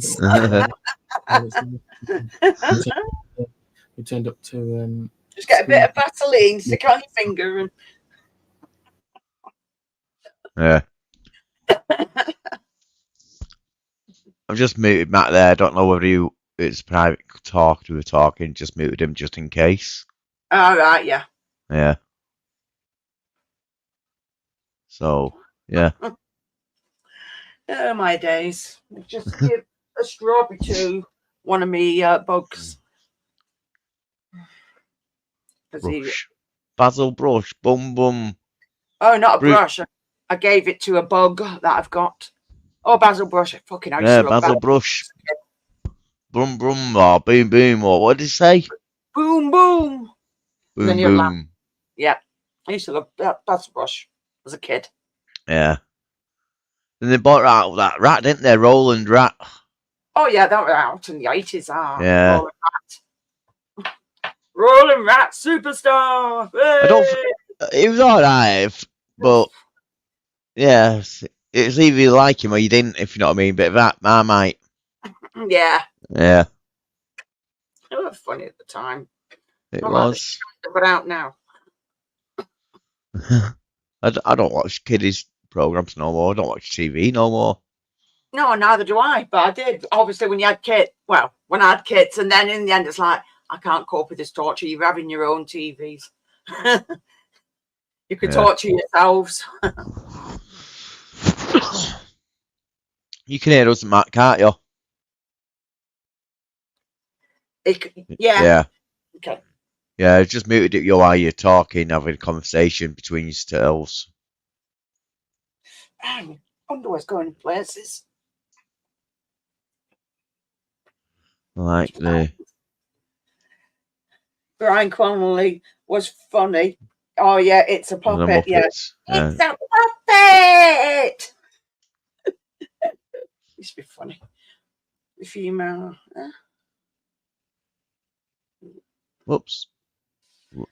we turned up to Just get a bit of Vaseline, stick it on your finger, and Yeah. I've just muted Matt there. I don't know whether it's private talk we were talking. Just muted him just in case. all right, yeah. Yeah. So, yeah. Oh, my days. Just give a strawberry to one of me bugs. Brush. Basil brush. Bum bum. Oh, not a Brute. brush. I gave it to a bug that I've got. Oh, basil brush. Fucking hell. I used Yeah, to love basil brush. Brum brum or boom boom or what did he say? Boom, boom. Boom then you'd laugh. boom. Yeah. I used to love basil brush as a kid. Yeah. And they bought out that rat, didn't they? Roland Rat. Oh, yeah, that were out in the 80s. Yeah. Rolling Rat superstar. I don't. It was alright, but yeah, it's either you like him or you didn't, if you know what I mean. Bit of that Marmite. Yeah. Yeah. It was funny at the time. It Not was. Like they're out now. I don't watch kiddies programs no more. I don't watch TV no more. No, neither do I. But I did. Obviously, when you had kids, well, when I had kids, and then in the end, it's like, I can't cope with this torture. You're having your own TVs. You could torture yourselves. You can hear us, Matt, can't you? Yeah. Yeah. Okay. Yeah, I just muted it while you're talking, having a conversation between yourselves. Underwear's going places. Like the Brian Connolly was funny. Oh yeah, it's a puppet. Yeah, Muppets. Yeah. it's a puppet. Used to be funny. The female. Whoops.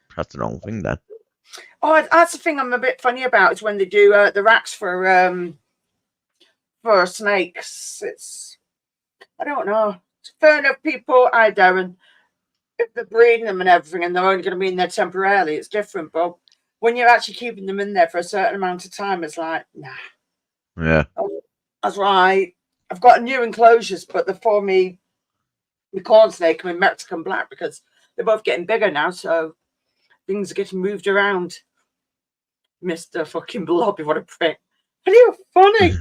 Pressed the wrong thing then. Oh, that's the thing I'm a bit funny about is when they do the racks for snakes. It's I don't know. Fair enough, people. Hi, Darren. If they're breeding them and everything, and they're only going to be in there temporarily, it's different. But when you're actually keeping them in there for a certain amount of time, it's like, nah. Yeah. That's right. I've got new enclosures, but they're for me corn snake and Mexican black because they're both getting bigger now, so things are getting moved around. Mr. fucking Blobby, what a prick. And he was funny.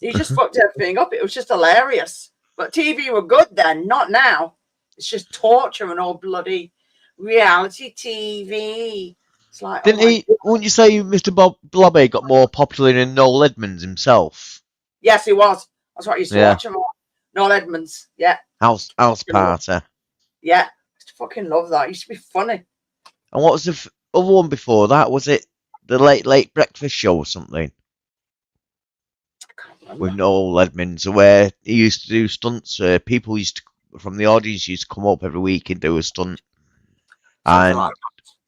He just fucked everything up. It was just hilarious. But TV were good then, not now. It's just torture and all bloody reality TV. It's like, wouldn't you say Mr. Blobby got more popular than Noel Edmonds himself? Yes, he was. That's what I used to watch him on. Noel Edmonds, yeah. House Party. Yeah, I used to fucking love that. It used to be funny. And what was the other one before that? Was it the Late Breakfast Show or something? With Noel Edmonds, where he used to do stunts. People from the audience used to come up every week and do a stunt. And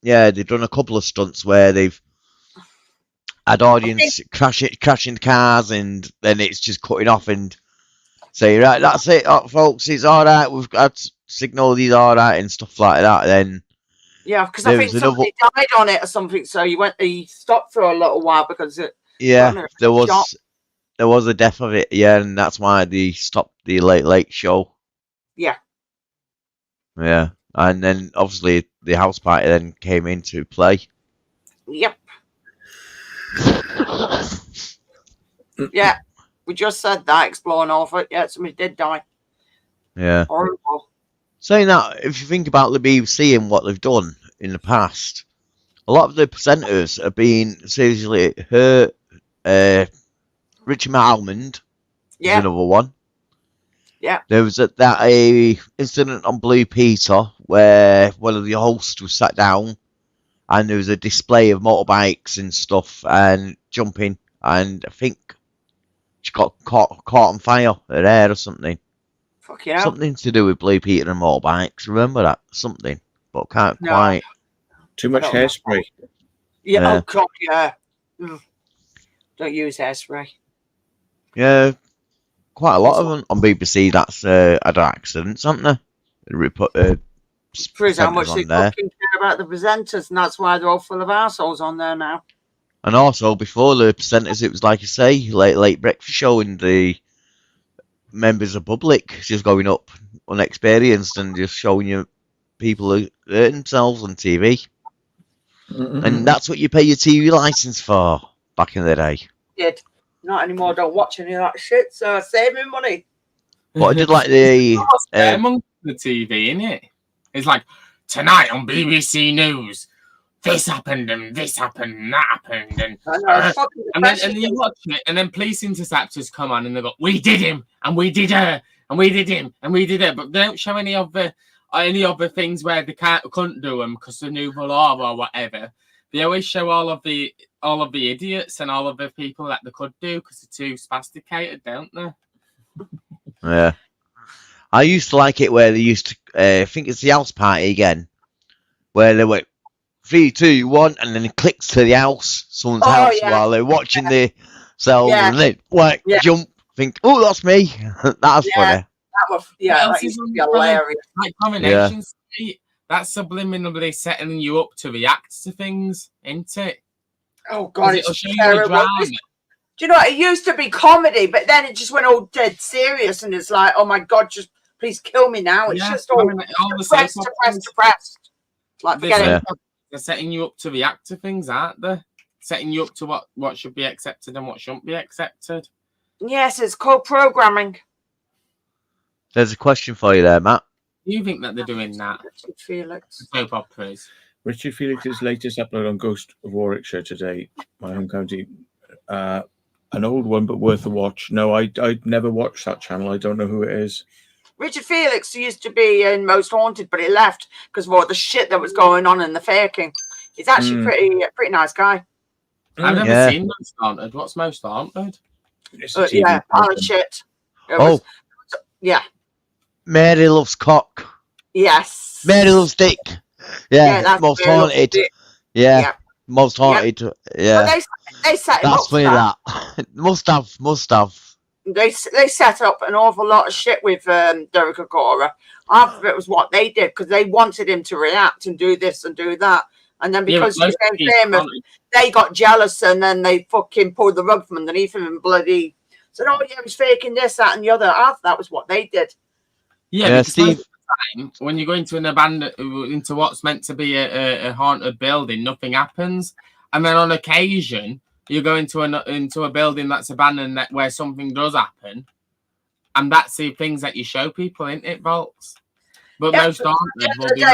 yeah, they've done a couple of stunts where they've had audience crashing cars, and then it's just cutting off and say, right, that's it, folks, it's all right. We've got to signal these all right and stuff like that. Then yeah, because I think somebody died on it or something, so he stopped for a little while because it. Yeah, there was a death of it. Yeah, and that's why they stopped the Late Show. Yeah. Yeah, and then obviously the house party then came into play. Yep. Yeah, we just said that, exploring off it. Yeah, somebody did die. Yeah. Horrible. Saying that, if you think about the BBC and what they've done in the past, a lot of the presenters have been seriously hurt. Richie Almond is another one. Yeah. There was a incident on Blue Peter where one of the hosts was sat down and there was a display of motorbikes and stuff and jumping, and I think she got caught on fire her hair or something. Fuck yeah. Something to do with Blue Peter and motorbikes. Remember that? Something. But can't quite. Too much hairspray. Yeah. Oh, God, yeah. Don't use hairspray. Yeah. Quite a lot of them on BBC that's had accidents, haven't they? Proves how much they fucking care about the presenters, and that's why they're all full of arseholes on there now. And also, before the presenters, it was like you say, late breakfast show, and the members of public just going up unexperienced and just showing you people who hurt themselves on TV. And that's what you pay your TV license for back in the day. Did. Not anymore. Don't watch any of that shit. So saving money. But I did like the on the TV, innit? It's like tonight on BBC News, this happened and this happened and that happened and then you watch it and then police interceptors come on and they go, we did him and we did her and we did him and we did it, but they don't show any other things where they couldn't do them because the new law or whatever. They always show all of the idiots and all of the people that they could do because they're too spasticated, don't they? Yeah. I used to like it where they used to, I think it's the house party again, where they went 3, 2, 1, and then it clicks to the house, someone's house, while they're watching themselves, and then jump, think, oh, that's me. That's funny. That was, that used to be hilarious. Like Combination Street, that's subliminally setting you up to react to things, isn't it? Oh, God, it's terrible. Do you know what? It used to be comedy, but then it just went all dead serious, and it's like, oh my God, just please kill me now. It's just all depressed. Like, forget it. They're setting you up to react to things, aren't they? Setting you up to what should be accepted and what shouldn't be accepted. Yes, it's called programming. There's a question for you there, Matt. Do you think that they're doing that? Richard Felix. Soap operas. Richard Felix's latest upload on Ghost of Warwickshire today, my home county. An old one, but worth a watch. No, I never watched that channel. I don't know who it is. Richard Felix used to be in Most Haunted, but he left because of all the shit that was going on in the faking. He's actually pretty nice guy. I've never seen Most Haunted. What's Most Haunted? Pile of shit. Mary loves cock. Yes. Mary loves dick. Yeah, Most Haunted. Yeah. Most Haunted. Yeah. But they set him That's up. That's funny. That must have. They set up an awful lot of shit with Derek Agora. Half of it was what they did because they wanted him to react and do this and do that. And then because he became famous, they got jealous and then they fucking pulled the rug from underneath him and bloody said, oh, yeah, he's faking this, that, and the other. Half that was what they did. Yeah, Steve. Time, when you go into into what's meant to be a haunted building, nothing happens. And then on occasion, you go into a building that's abandoned where something does happen, and that's the things that you show people, isn't it, Volks? But most haunted will be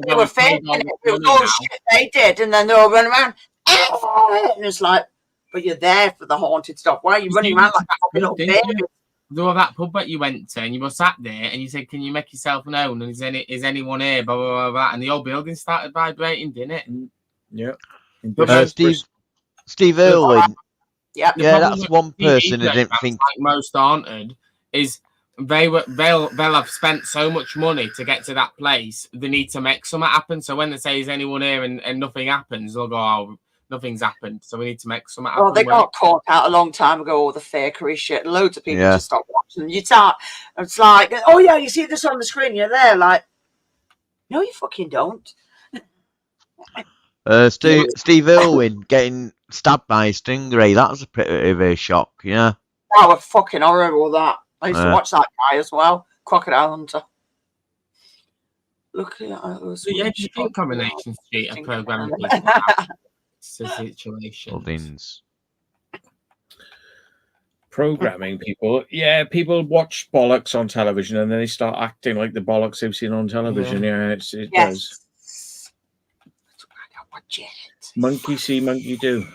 they were faking it. It was all shit they did, and then they all run around. And it's like, but you're there for the haunted stuff. Why are you running around like a fucking little baby? There was that pub that you went to, and you were sat there, and you said, "Can you make yourself known? And is anyone here?" Blah blah blah blah. And the whole building started vibrating, didn't it? Yeah. Steve Irwin. Yeah, that's one person I didn't think. Like Most Haunted is they'll have spent so much money to get to that place. They need to make something happen. So when they say, "Is anyone here?" and nothing happens, they'll go, "Oh, nothing's happened." So we need to make something happen. Well, they got caught out a long time ago, all the fakery shit. Loads of people just stopped watching. You start, it's like, oh yeah, you see this on the screen, you're there. Like, no, you fucking don't. Steve Irwin getting stabbed by a stingray. That was a pretty of a shock, yeah. That was fucking horrible, that. I used to watch that guy as well. Crocodile Hunter. Look at that. So yeah, do you think Combination Street are programming people situations? Programming people. Yeah, people watch bollocks on television and then they start acting like the bollocks they've seen on television. Yeah, it does. Monkey see, monkey do.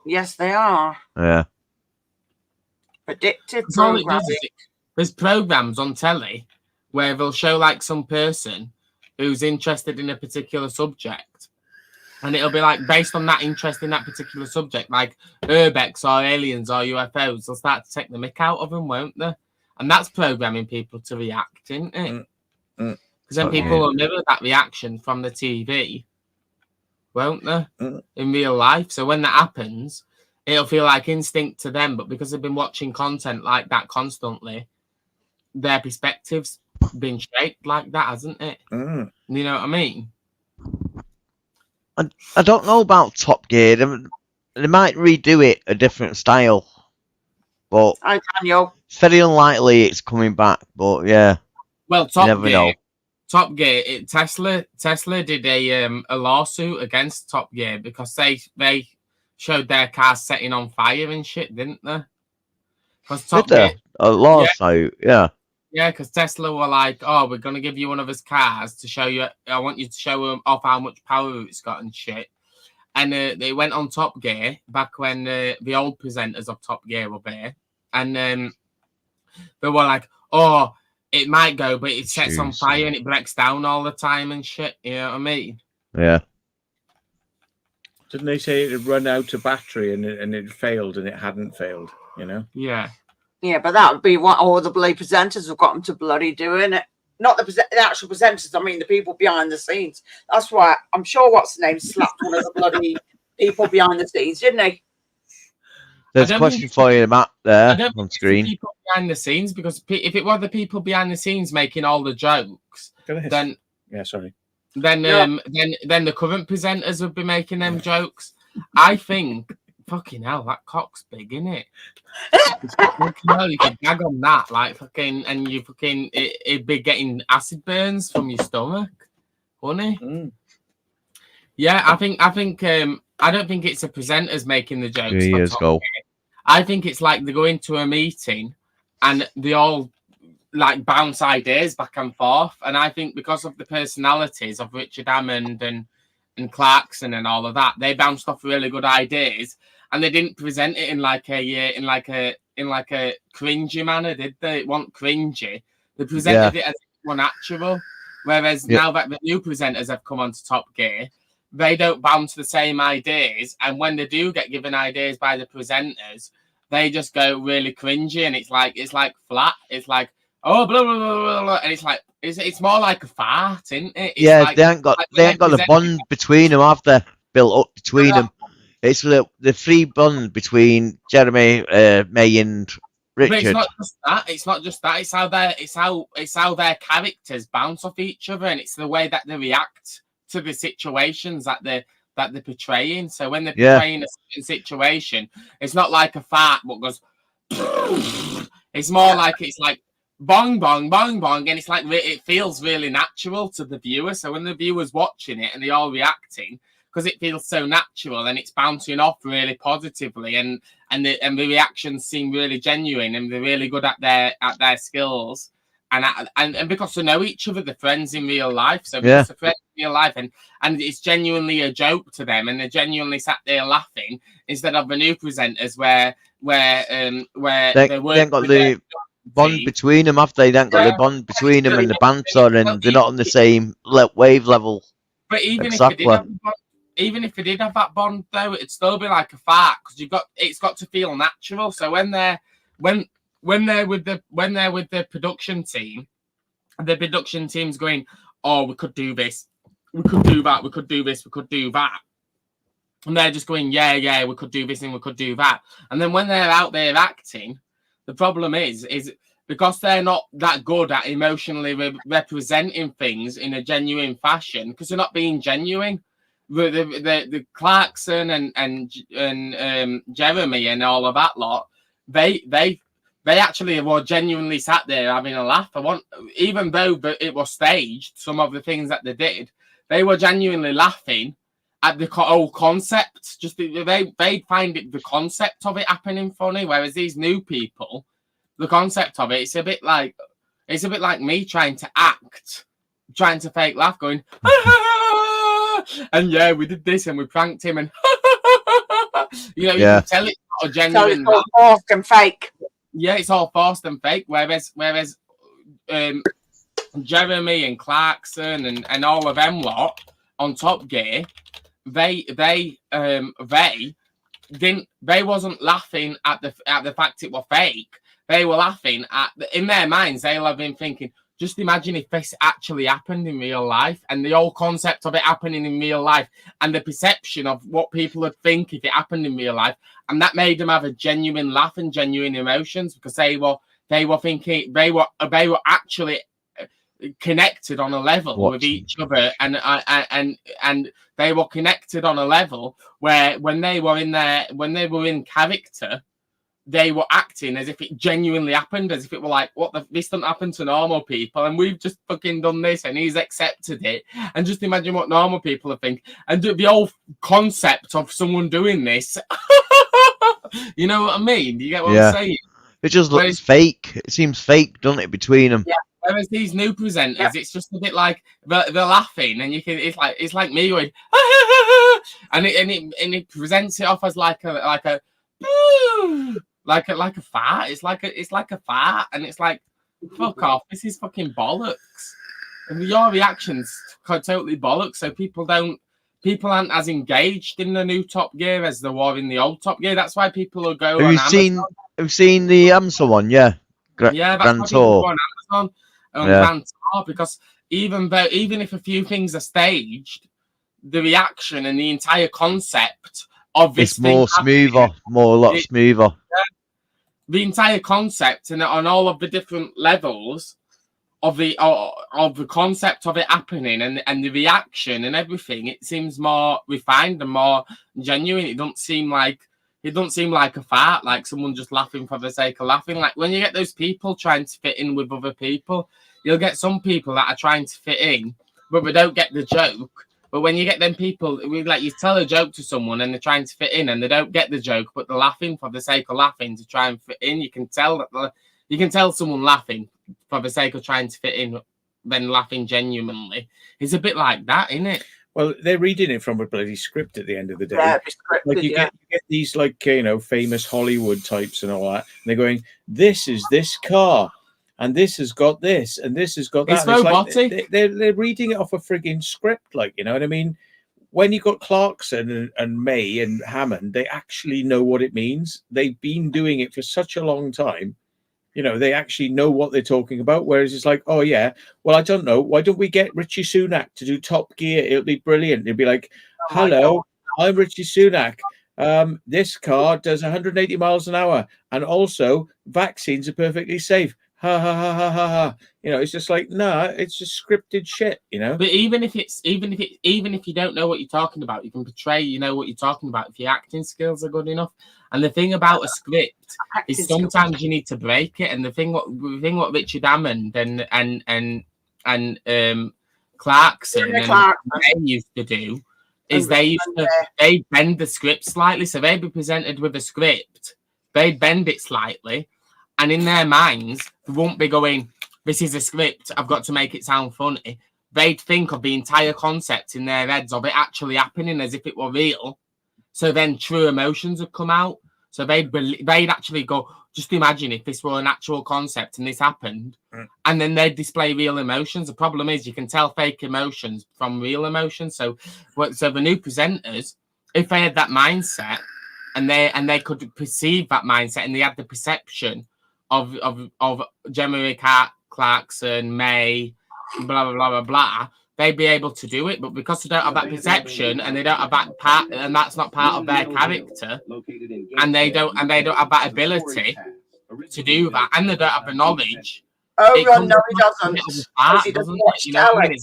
Yes, they are. Yeah. Predictive programming. There's programs on telly where they'll show like some person who's interested in a particular subject, and it'll be like based on that interest in that particular subject, like urbex or aliens or UFOs. They'll start to take the mick out of them, won't they? And that's programming people to react, isn't it? Because then people will mirror that reaction from the TV, won't they? In real life. So when that happens, it'll feel like instinct to them, but because they've been watching content like that constantly, their perspective's been shaped like that, hasn't it? You know what I mean? I don't know about Top Gear. They might redo it a different style, but it's very unlikely it's coming back. But yeah, well, Top Gear. Tesla did a lawsuit against Top Gear because they showed their cars setting on fire and shit, didn't they? Because Did Top they? Gear, Last night, yeah. yeah, because Tesla were like, "Oh, we're gonna give you one of his cars to show you. I want you to show them off how much power it's got and shit." And they went on Top Gear back when the old presenters of Top Gear were there, and they were like, "Oh, it might go, but it sets on Jeez. fire and it breaks down all the time and shit." You know what I mean? Yeah. Didn't they say it had run out of battery and it failed and it hadn't failed? You know. Yeah. Yeah, but that would be what all the bloody presenters have got them to bloody doing it. Not the actual presenters, I mean the people behind the scenes. That's why I'm sure what's the name slapped one of the bloody people behind the scenes, didn't he? There's a question for you, Matt, there on screen. People behind the scenes, because if it were the people behind the scenes making all the jokes, then yeah, sorry. Then the current presenters would be making them jokes. I think, fucking hell, that cock's big, isn't it? You could gag on that, like fucking, and you fucking, it'd be getting acid burns from your stomach, wouldn't it? Yeah, I think, I don't think it's the presenters making the jokes. 2 years ago. I think it's like they go into a meeting and they all like bounce ideas back and forth. And I think because of the personalities of Richard Hammond and Clarkson and all of that, they bounced off really good ideas, and they didn't present it in like a cringy manner, did they? It wasn't cringy. They presented it as more natural. Whereas now that the new presenters have come onto Top Gear, they don't bounce the same ideas, and when they do get given ideas by the presenters, they just go really cringy, and it's like flat. It's like, oh, blah blah blah blah, blah. And it's like it's more like a fart, isn't it? It's like, they ain't got the bond between them, have they? Built up between them. It's the free bond between Jeremy, May, and Richard. But it's not just that. It's not just that. It's how their characters bounce off each other, and it's the way that they react to the situations that they're portraying. So when they're portraying a certain situation, it's not like a fart what goes. It's more like it's like bong bong bong bong, and it's like it feels really natural to the viewer. So when the viewer's watching it and they're all reacting, because it feels so natural and it's bouncing off really positively, and the reactions seem really genuine, and they're really good at their skills. And because they know each other, they're friends in real life. So because they're friends in real life, and it's genuinely a joke to them, and they're genuinely sat there laughing, instead of the new presenters where they ain't got the bond between them, have they? They ain't got the bond between them and the banter, and they're not on the same wave level. But even if they did have that bond, though, it'd still be like a fart, because it's got to feel natural. So when they're with the production team, the production team's going, oh, we could do this, we could do that, we could do this, we could do that. And they're just going, yeah, we could do this and we could do that. And then when they're out there acting, the problem is because they're not that good at emotionally representing things in a genuine fashion, because they're not being genuine. The Clarkson and Jeremy and all of that lot, they actually were genuinely sat there having a laugh. Even though it was staged, some of the things that they did, they were genuinely laughing at the whole concept. Just they find the concept of it happening funny. Whereas these new people, the concept of it's a bit like me trying to fake laugh, going, and yeah, we did this and we pranked him, and you can tell it's not a genuine. So it's all forced and fake. Yeah, it's all forced and fake. Whereas Jeremy and Clarkson and all of them lot on Top Gear, they wasn't laughing at the fact it was fake. They were laughing in their minds. They'll have been thinking, just imagine if this actually happened in real life, and the whole concept of it happening in real life, and the perception of what people would think if it happened in real life, and that made them have a genuine laugh and genuine emotions, because they were thinking they were actually connected on a level with each other, and they were connected on a level where when they were in character, they were acting as if it genuinely happened, as if it were like, this doesn't happen to normal people, and we've just fucking done this, and he's accepted it. And just imagine what normal people are thinking. And the whole concept of someone doing this, you know what I mean? You get what I'm saying? It just looks fake. It seems fake, doesn't it, between them? Yeah. Whereas these new presenters, it's just a bit like they're laughing, and it's like me going, and it presents it off as like a fart. It's like a fart, and it's like, fuck off. This is fucking bollocks. And your reactions are totally bollocks. So people aren't as engaged in the new Top Gear as they were in the old Top Gear. That's why people will go. Have you seen the Amstel one? Yeah. That's why people go on Amazon and banter, because even if a few things are staged, the reaction and the entire concept of this it's more smoother, smoother. Yeah. The entire concept and on all of the different levels of the concept of it happening and the reaction and everything, it seems more refined and more genuine. It doesn't seem like a fart, like someone just laughing for the sake of laughing. Like when you get those people trying to fit in with other people, you'll get some people that are trying to fit in, but they don't get the joke. But when you get them people, like you tell a joke to someone and they're trying to fit in and they don't get the joke, but they're laughing for the sake of laughing to try and fit in, you can tell someone laughing for the sake of trying to fit in, then laughing genuinely. It's a bit like that, isn't it? Well, they're reading it from a bloody script at the end of the day. Yeah, it's scripted, like you get these famous Hollywood types and all that, and they're going, "This is this car, and this has got this, and this has got that." It's robotic. Like they're reading it off a frigging script, like, you know what I mean? When you got Clarkson and May and Hammond, they actually know what it means. They've been doing it for such a long time. You know, they actually know what they're talking about. Whereas it's like, oh, yeah, well, I don't know. Why don't we get Richie Sunak to do Top Gear? It'll be brilliant. It'll be like, hello, I'm Richie Sunak. This car does 180 miles an hour. And also, vaccines are perfectly safe. Ha, ha, ha, ha, ha, ha. You know, it's just like, nah, it's just scripted shit, you know? But even if you don't know what you're talking about, you can portray, you know what you're talking about if your acting skills are good enough. And the thing about a script is sometimes you need to break it. And the thing what Richard Hammond and Clarkson they used to do is they bend the script slightly. So they'd be presented with a script, they'd bend it slightly, and in their minds they won't be going, "This is a script, I've got to make it sound funny." They'd think of the entire concept in their heads of it actually happening as if it were real. So then true emotions would come out. So they'd actually go, just imagine if this were an actual concept and this happened, and then they'd display real emotions. The problem is you can tell fake emotions from real emotions. So the new presenters, if they had that mindset and they could perceive that mindset and they had the perception of Gemma Clarkson, May, blah, blah, blah, blah, blah, they'd be able to do it, but because they don't have that perception and they don't have that part, and that's not part of their character, and they don't have that ability to do that, and they don't have the knowledge. Oh, no, he doesn't. He doesn't watch telly.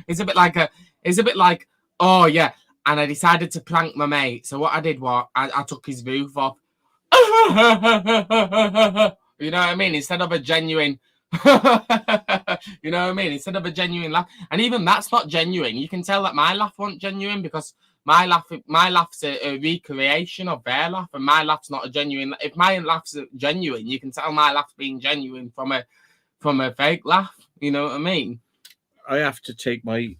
It's a bit like, oh yeah, and I decided to prank my mate. So what I did was I took his roof off. You know what I mean? Instead of a genuine. You know what I mean? Instead of a genuine laugh, and even that's not genuine. You can tell that my laugh wasn't genuine because my laugh's a recreation of their laugh, and my laugh's not a genuine. If my laugh's genuine, you can tell my laugh's being genuine from a fake laugh. You know what I mean? I have to take my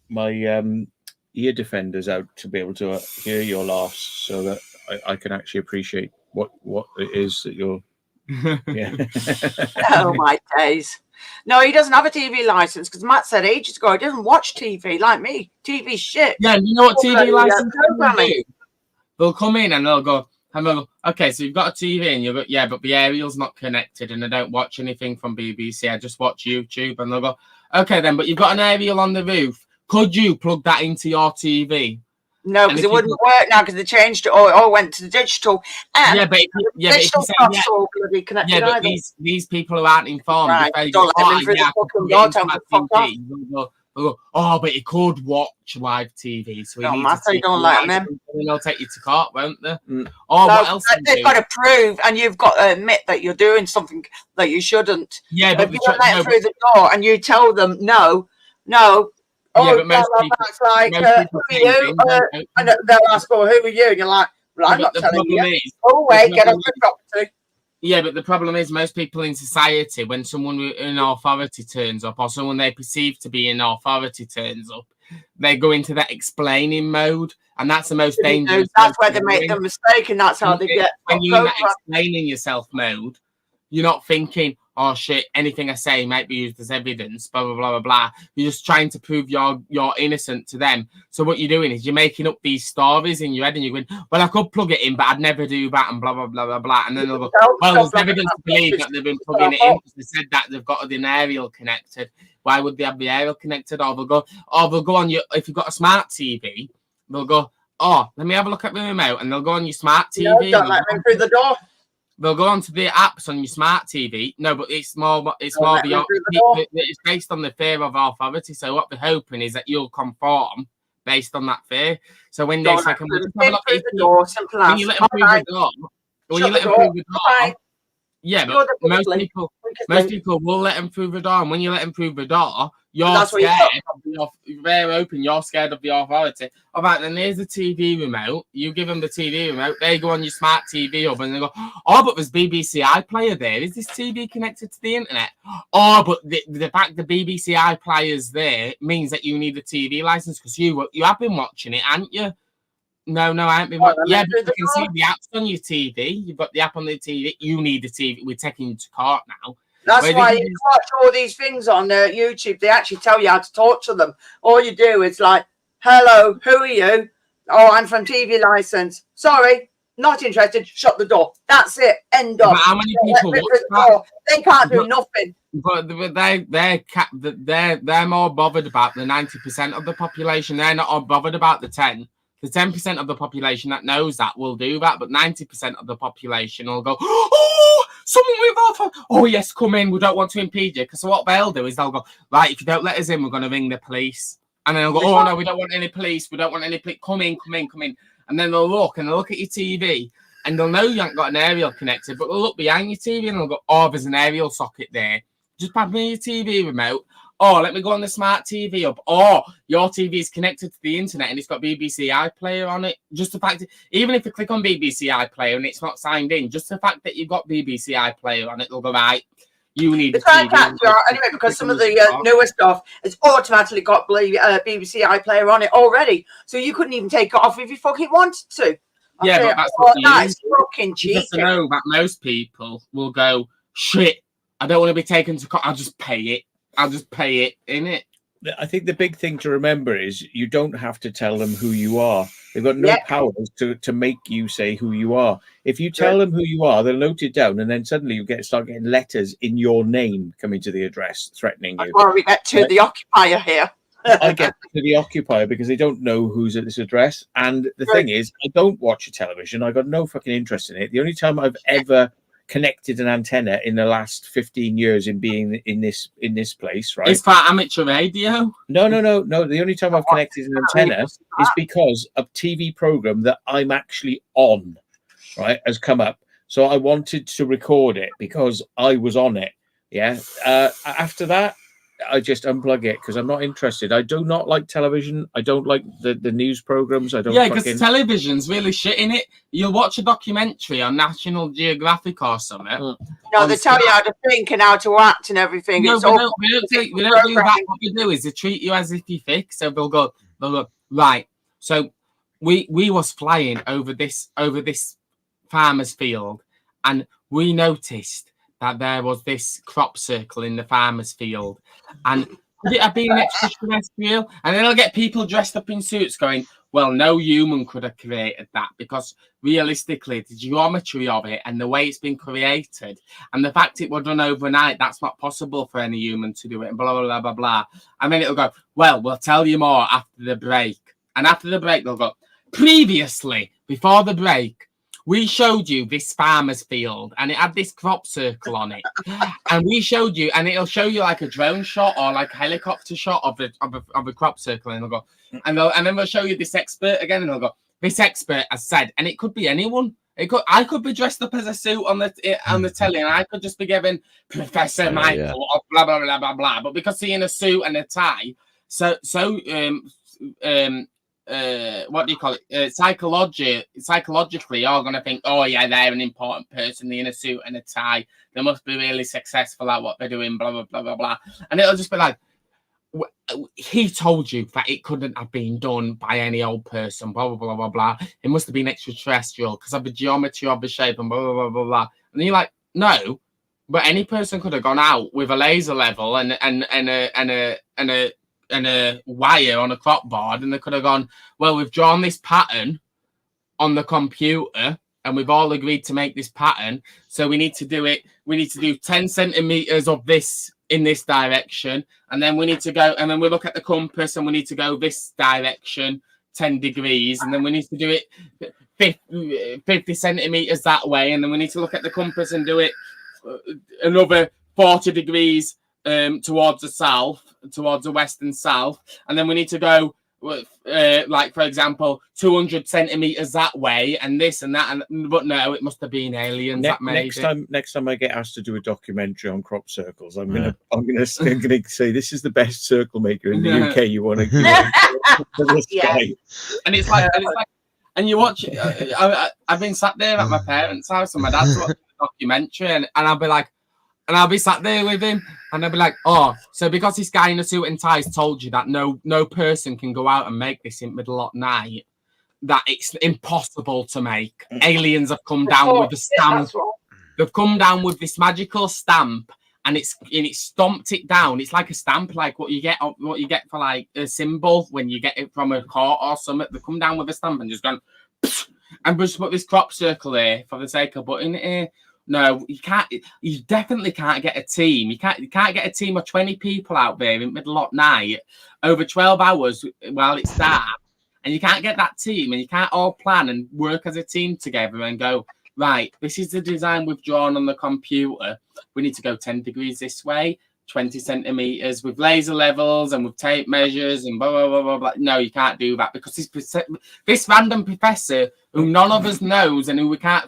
ear defenders out to be able to hear your laughs, so that I can actually appreciate what it is that you're. Yeah. Oh my days. No, he doesn't have a TV license because Matt said ages ago he doesn't watch TV like me. TV shit. Yeah, you know what TV license will do? They'll come in and they'll go, okay, so you've got a TV and you'll go, yeah, but the aerial's not connected and I don't watch anything from BBC. I just watch YouTube. And they'll go, okay then, but you've got an aerial on the roof. Could you plug that into your TV? No, because it wouldn't work now because they changed it or went to the digital. And digital's not so bloody connected either. These people who aren't informed, right, if they don't go, let them through the fucking door, tell them to fuck off. They'll go, oh, but he could watch live TV, so he Don't needs matter, to you don't let them in. and they'll take you to court, won't they? Mm. Oh, No, what else? they've got to prove, and you've got to admit that you're doing something that you shouldn't. Yeah, but if you don't let them through the door and you tell them no, oh, but most people, that's like, most who people are you? And they'll ask, well, who are you? And you're like, well, I'm not telling you. Oh, wait, get off the property. Yeah, but the problem is most people in society, when someone in authority turns up, or someone they perceive to be in authority turns up, they go into that explaining mode, and that's the most dangerous. That's where they make the mistake, and that's how they get. When you're in that explaining yourself mode, you're not thinking, oh shit, anything I say might be used as evidence, blah blah blah blah blah. You're just trying to prove you're innocent to them. So what you're doing is you're making up these stories in your head, and you're going, well, I could plug it in, but I'd never do that, and blah blah blah blah blah. And then they'll go, well, there's evidence to believe that they've been plugging it in because they said that they've got an aerial connected. Why would they have the aerial connected? Or they'll go on your, if you've got a smart TV, they'll go, oh, let me have a look at the remote, and they'll go on your smart TV. No, don't let them through the door. They'll go onto the apps on your smart TV. No, but it's more it's based on the fear of authority. So what they're hoping is that you'll conform based on that fear. So when they say, when you let them through the door, yeah, but most people will let them through the door, and when you let them through the door, you're scared of they're open, you're scared of the authority. All right, then here's the TV remote. You give them the TV remote, they go on your smart TV hub and they go, oh, but there's BBC iPlayer there. Is this TV connected to the internet? Oh, but the fact the BBC iPlayer's there means that you need a TV license because you have been watching it, haven't you? No, I haven't been watching. Yeah, but you can see the apps on your TV. You've got the app on the TV. You need a TV. We're taking you to court now. That's why you watch all these things on YouTube. They actually tell you how to talk to them. All you do is like, hello, who are you? Oh, I'm from TV license. Sorry, not interested. Shut the door. That's it. End of. How many people watch that? They can't do nothing. But they're more bothered about the 90% of the population. They're not bothered about the 10. The 10% of the population that knows that will do that, but 90% of the population will go, oh, someone with offer. Oh, yes, come in. We don't want to impede you. Because what they'll do is they'll go, right, if you don't let us in, we're going to ring the police. And then they'll go, oh, no, we don't want any police. We don't want any police. Come in. And then they'll look at your TV and they'll know you haven't got an aerial connected, but they'll look behind your TV and they'll go, oh, there's an aerial socket there. Just pad me your TV remote. Oh, let me go on the smart TV up. Oh, your TV is connected to the internet and it's got BBC iPlayer on it. Just the fact, even if you click on BBC iPlayer and it's not signed in, just the fact that you've got BBC iPlayer on it, they'll go, right, you need a TV. Anyway, because some of the newer stuff has automatically got BBC iPlayer on it already. So you couldn't even take it off if you fucking wanted to. Yeah, but that's what that's fucking cheeky. Just to know that most people will go, shit, I don't want to be taken to court. I'll just pay it, innit? I think the big thing to remember is you don't have to tell them who you are. They've got no powers to make you say who you are. If you tell them who you are, they'll note it down, and then suddenly you start getting letters in your name coming to the address threatening you. Or we get to the occupier here. I get to the occupier because they don't know who's at this address. And the thing is, I don't watch a television. I got no fucking interest in it. The only time I've ever connected an antenna in the last 15 years in being in this place, right? It's for amateur radio. No. The only time I've connected an antenna is because a TV program that I'm actually on, right, has come up. So I wanted to record it because I was on it. Yeah. After that, I just unplug it because I'm not interested. I do not like television. I don't like the news programs. I don't. Yeah, because television's really shit in it. You'll watch a documentary on National Geographic or something. No, they tell you how to think and how to act and everything. No, we don't do that. What they do is they treat you as if you thick. So they'll go, right. So we was flying over this farmer's field, and we noticed that there was this crop circle in the farmer's field. And could it have been extraterrestrial? And then I'll get people dressed up in suits going, well, no human could have created that because realistically, the geometry of it and the way it's been created and the fact it was done overnight, that's not possible for any human to do it, and blah, blah, blah, blah, blah. And then it'll go, well, we'll tell you more after the break. And after the break, they'll go, previously, before the break, we showed you this farmer's field and it had this crop circle on it. And we showed you, and it'll show you like a drone shot or like a helicopter shot of a crop circle. And they'll go, and then we'll show you this expert again, and they'll go, this expert has said, and it could be anyone. I could be dressed up as a suit on the telly, and I could just be given Professor Michael or blah blah blah blah blah. But because he's in a suit and a tie, what do you call it? Psychologically, you're gonna think, oh yeah, they're an important person. They're in a suit and a tie. They must be really successful at what they're doing. Blah blah blah blah blah. And it'll just be like, he told you that it couldn't have been done by any old person, blah, blah, blah, blah, blah. It must have been extraterrestrial because of the geometry of the shape and blah, blah, blah, blah, blah. And you're like, no, but any person could have gone out with a laser level and a wire on a crop board, and they could have gone, well, we've drawn this pattern on the computer and we've all agreed to make this pattern. So we need to do it. We need to do 10 centimeters of this in this direction, and then we need to go, and then we look at the compass and we need to go this direction 10 degrees, and then we need to do it 50 centimeters that way, and then we need to look at the compass and do it another 40 degrees towards the south, towards the west and south, and then we need to go like, for example, 200 centimeters that way, and this and that, and but no, it must have been aliens that made it. Next time I get asked to do a documentary on crop circles, I'm gonna say this is the best circle maker in the UK. You want to for this guy. And it's like, and you watch it. I've been sat there at my parents' house, and my dad's watching the documentary, and I'll be like. And I'll be sat there with him, and I'll be like, oh, so because this guy in a suit and tie has told you that no person can go out and make this in middle of night, that it's impossible to make. Aliens have come down with a stamp. They've come down with this magical stamp, and it's stomped it down. It's like a stamp, like what you get for like a symbol when you get it from a court or something. They come down with a stamp and just gone, and just put this crop circle here for the sake of putting it here. No, you can't. You definitely can't get a team. You can't get a team of 20 people out there in middle of night over 12 hours while it's dark, and you can't get that team, and you can't all plan and work as a team together and go, right, this is the design we've drawn on the computer. We need to go 10 degrees this way, 20 centimeters with laser levels and with tape measures and blah blah blah blah blah. No, you can't do that because this random professor who none of us knows and who we can't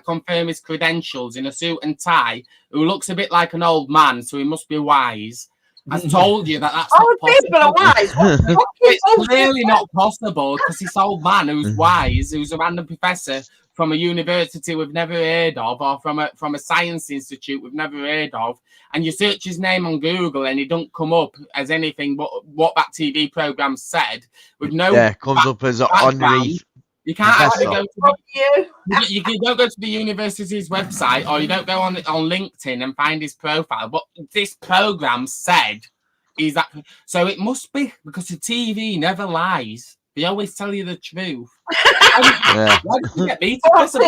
confirm his credentials, in a suit and tie, who looks a bit like an old man, so he must be wise, has told you that that's not possible. People are wise. It's clearly not possible because this old man who's wise, who's a random professor from a university we've never heard of, or from a science institute we've never heard of, and you search his name on Google and he don't come up as anything but what that TV program said, with no comes up as Henri. You can't actually go to you don't go to the university's website, or you don't go on LinkedIn and find his profile. But this program said he's that, so it must be, because the TV never lies. They always tell you the truth. Why did you get me to dress up?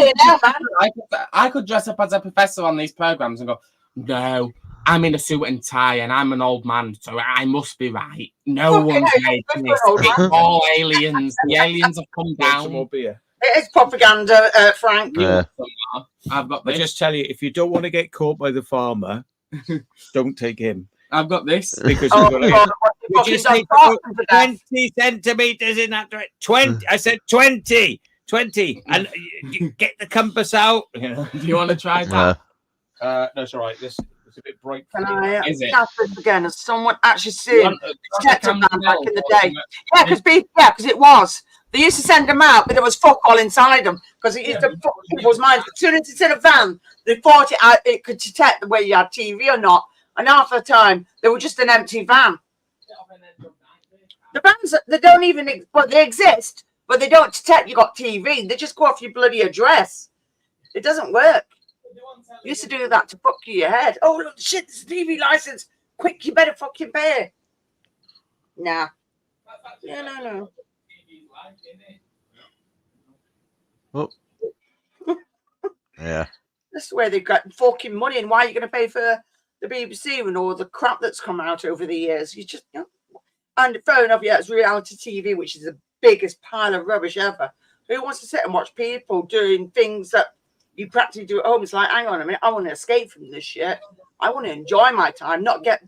I could dress up as a professor on these programs and go, no, I'm in a suit and tie and I'm an old man, so I must be right. No one's made this. It's all aliens. The aliens have come down. It is propaganda, Frank. Yeah. I've got this. I just tell you, if you don't want to get caught by the farmer, don't take him. I've got this. Because you just need to put 20 centimeters in that direction. 20. I said 20. 20. And you get the compass out. Do you want to try that? No, it's all right. This is a bit bright. Can I Is it? cast this again? Has someone actually seen Detective Man back in the day? Yeah, because it was. They used to send them out, but there was fuck all inside them because it used to fuck people's minds. As soon as it's in a van, they thought it could detect whether you had TV or not. And half the time, they were just an empty van. The vans, they don't even, well, they exist, but they don't detect you got TV. They just go off your bloody address. It doesn't work. You used to do that to fuck your head. Oh, look, shit, this TV license. Quick, you better fucking pay. Nah. Yeah, no. Oh. Yeah. That's where they got fucking money, and why are you going to pay for the BBC and all the crap that's come out over the years? You just, and fair enough, yeah, it's reality TV, which is the biggest pile of rubbish ever. Who wants to sit and watch people doing things that you practically do at home? It's like, hang on a minute, I want to escape from this shit. I want to enjoy my time, not get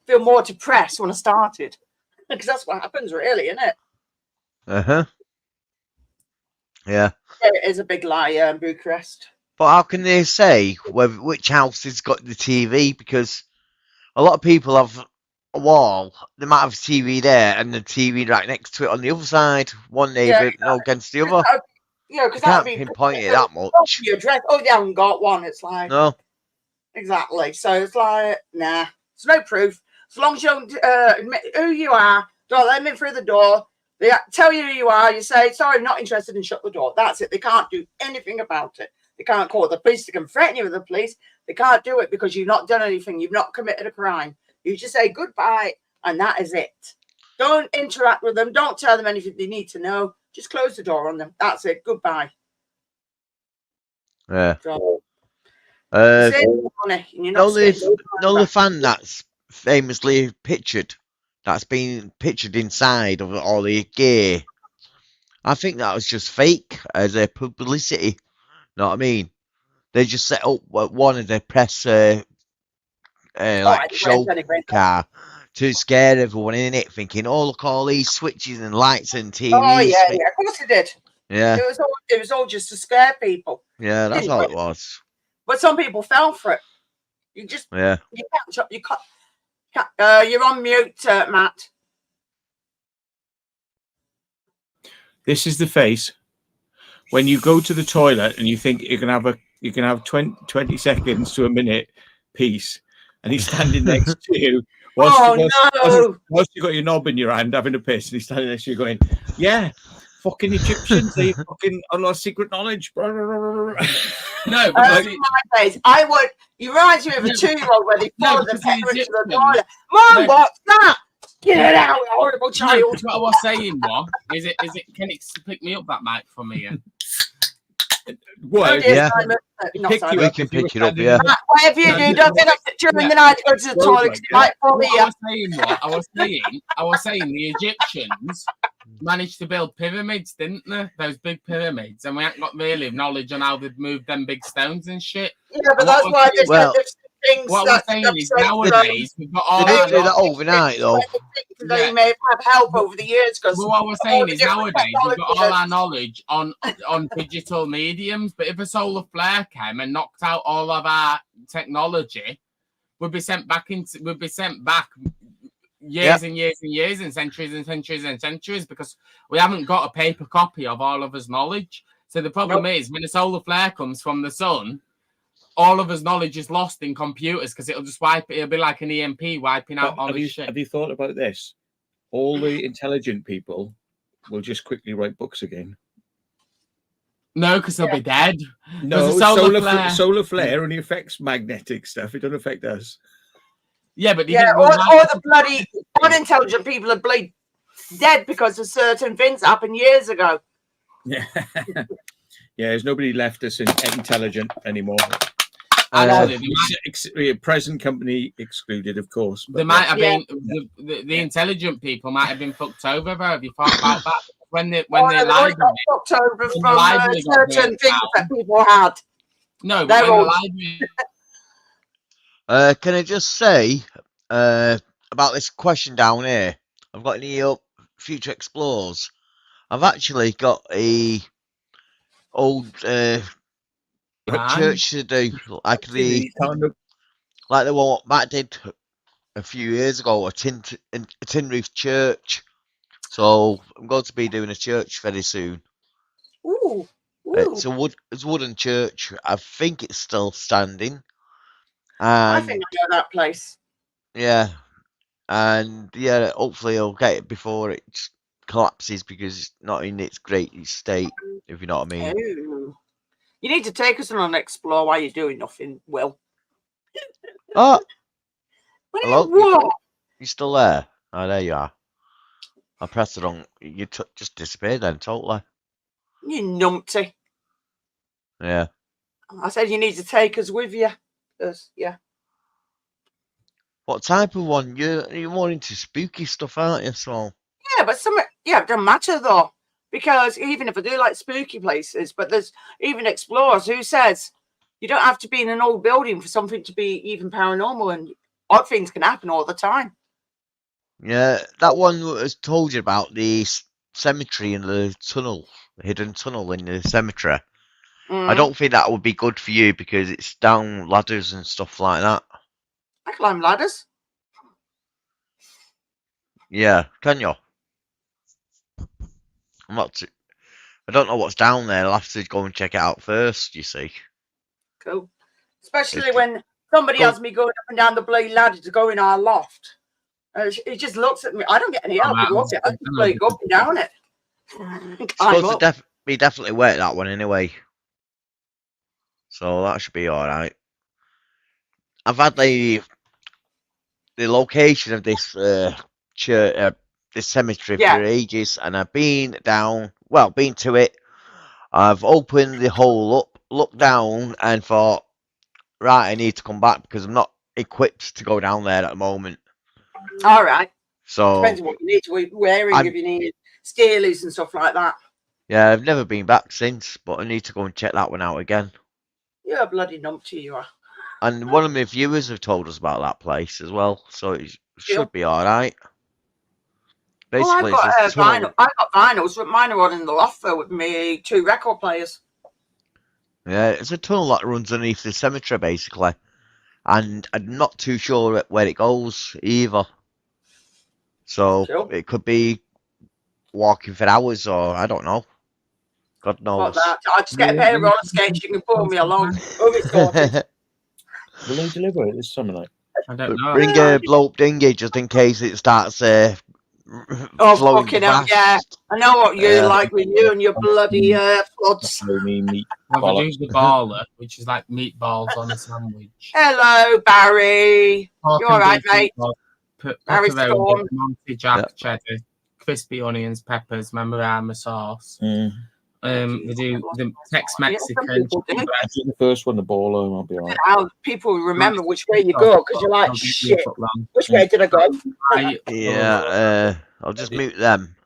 feel more depressed when I started. Because that's what happens, really, isn't it? Yeah. It is a big lie, Bucharest. But how can they say which house has got the TV? Because a lot of people have a wall. They might have a TV there and the TV right next to it on the other side. One neighbour against the other. Yeah, because you can't pinpoint it that much. Your address. Oh, they haven't got one. It's like no. Exactly. So it's like, nah. There's no proof. As long as you don't admit who you are, don't let them in through the door. They tell you who you are. You say, sorry, I'm not interested, and shut the door. That's it. They can't do anything about it. They can't call the police. They can threaten you with the police. They can't do it because you've not done anything. You've not committed a crime. You just say goodbye, and that is it. Don't interact with them. Don't tell them anything they need to know. Just close the door on them. That's it. Goodbye. Yeah. So, the fan that's famously pictured, that's been pictured inside of all the gear. I think that was just fake as a publicity. Know what I mean? They just set up one of the press show car to scare everyone in it, thinking, "Oh, look, all these switches and lights and TVs." Oh yeah, of course it did. Yeah, it was all just to scare people. Yeah, that's all it was. But some people fell for it. You can't. You're on mute, Matt. This is the face when you go to the toilet and you think you can have 20 seconds to a minute peace, and he's standing next to you. Whilst you got your knob in your hand having a piss, and he's standing next to you going, "Yeah, fucking Egyptians, they fucking a lot of secret knowledge." No, but my days, you remind me of a 2-year-old where they followed the parents to the toilet. Mom, what's that? Get out, horrible child. What I was saying was, can it pick me up that mic from me? What? Yeah. We can pick it up, yeah. Whatever you do, don't get up during the night to go to the toilet because it might fall here. I was saying the Egyptians managed to build pyramids, didn't they? Those big pyramids, and we haven't got really knowledge on how they've moved them big stones and shit. Yeah, but that's why things. What we're saying is nowadays we've got all. They didn't do that overnight though. They may have had help over the years. Because what we're saying is nowadays we've got all our knowledge on digital mediums, but if a solar flare came and knocked out all of our technology, we'd be sent back years and years and years and centuries and centuries and centuries because we haven't got a paper copy of all of us knowledge. So the problem is when a solar flare comes from the sun, all of us knowledge is lost in computers because it'll just it'll be like an EMP wiping out all this shit. Have you thought about this? All the intelligent people will just quickly write books again. No, because they'll be dead. No, solar flare only affects magnetic stuff. It doesn't affect us. Yeah, but or the bloody unintelligent people are bloody dead because of certain things that happened years ago. Yeah, there's nobody left us intelligent anymore. Present company excluded, of course. There might have been the intelligent people might have been fucked over. Though. Have you thought about that? When they lied, fucked over from certain things that people had. No, but when the can I just say about this question down here? I've got any future explorers. I've actually got a old church to do, like the one what Matt did a few years ago, a tin roof church. So I'm going to be doing a church very soon. Ooh. It's a wooden church. I think it's still standing. I think I know that place. Yeah, and hopefully I'll get it before it collapses because it's not in its great state. If you know what I mean. Ooh. You need to take us on an explore while you're doing nothing, Will. Oh, hello. What? You still there? Oh, there you are. I pressed it on. You just disappeared then, totally. You numpty. Yeah. I said you need to take us with you. Yeah. What type of one? You're more into spooky stuff, aren't you? So. Yeah, but it doesn't matter though. Because even if I do like spooky places, but there's even explorers who says you don't have to be in an old building for something to be even paranormal, and odd things can happen all the time. Yeah, that one that I told you about, the cemetery and the tunnel, the hidden tunnel in the cemetery. I don't think that would be good for you because it's down ladders and stuff like that. I climb ladders. Yeah, can you? I'm not too, I don't know what's down there. I'll have to go and check it out first, you see. Cool. Especially It's- when somebody Go- has me going up and down the bloody ladder to go in our loft. It just looks at me. I don't get any help to go up it. I just bloody go up and down it. It's Climb supposed up. to be definitely wet, that one, anyway. So that should be alright. I've had the location of this church, this cemetery Yeah. for ages, and I've been to it. I've opened the hole up, looked down, and thought, right, I need to come back because I'm not equipped to go down there at the moment. All right. So Depends on what you need to be wearing, if you need steelies and stuff like that. yeah, I've never been back since, but I need to go and check that one out again. You're a bloody numpty, you are. And one of my viewers have told us about that place as well, so it should be alright. Basically, I've got it's a tunnel. I've got vinyls, but mine are all in the loft though with me 2 record players. Yeah, it's a tunnel that runs underneath the cemetery, basically. And I'm not too sure where it goes either. So it could be walking for hours, or I don't know. God knows. That. I just get a pair of roller skates. You can pull me along. Will they deliver it this summer, like? I don't know. Bring a blow-up dinghy just in case it starts oh, flowing fucking hell, fast. yeah. I know what you like with you and your bloody floods. Well, they use the baller, which is like meatballs on a sandwich. Hello, Barry. You all right, mate? Barry Pepperoni, Storm. Monty Jack, cheddar, crispy onions, peppers, Mamarama sauce. They do the Tex-Mexican chicken breast. The first one, the baller, might be alright. How people remember which way you go because you're like, shit, which way did I go? Yeah, I'll just mute them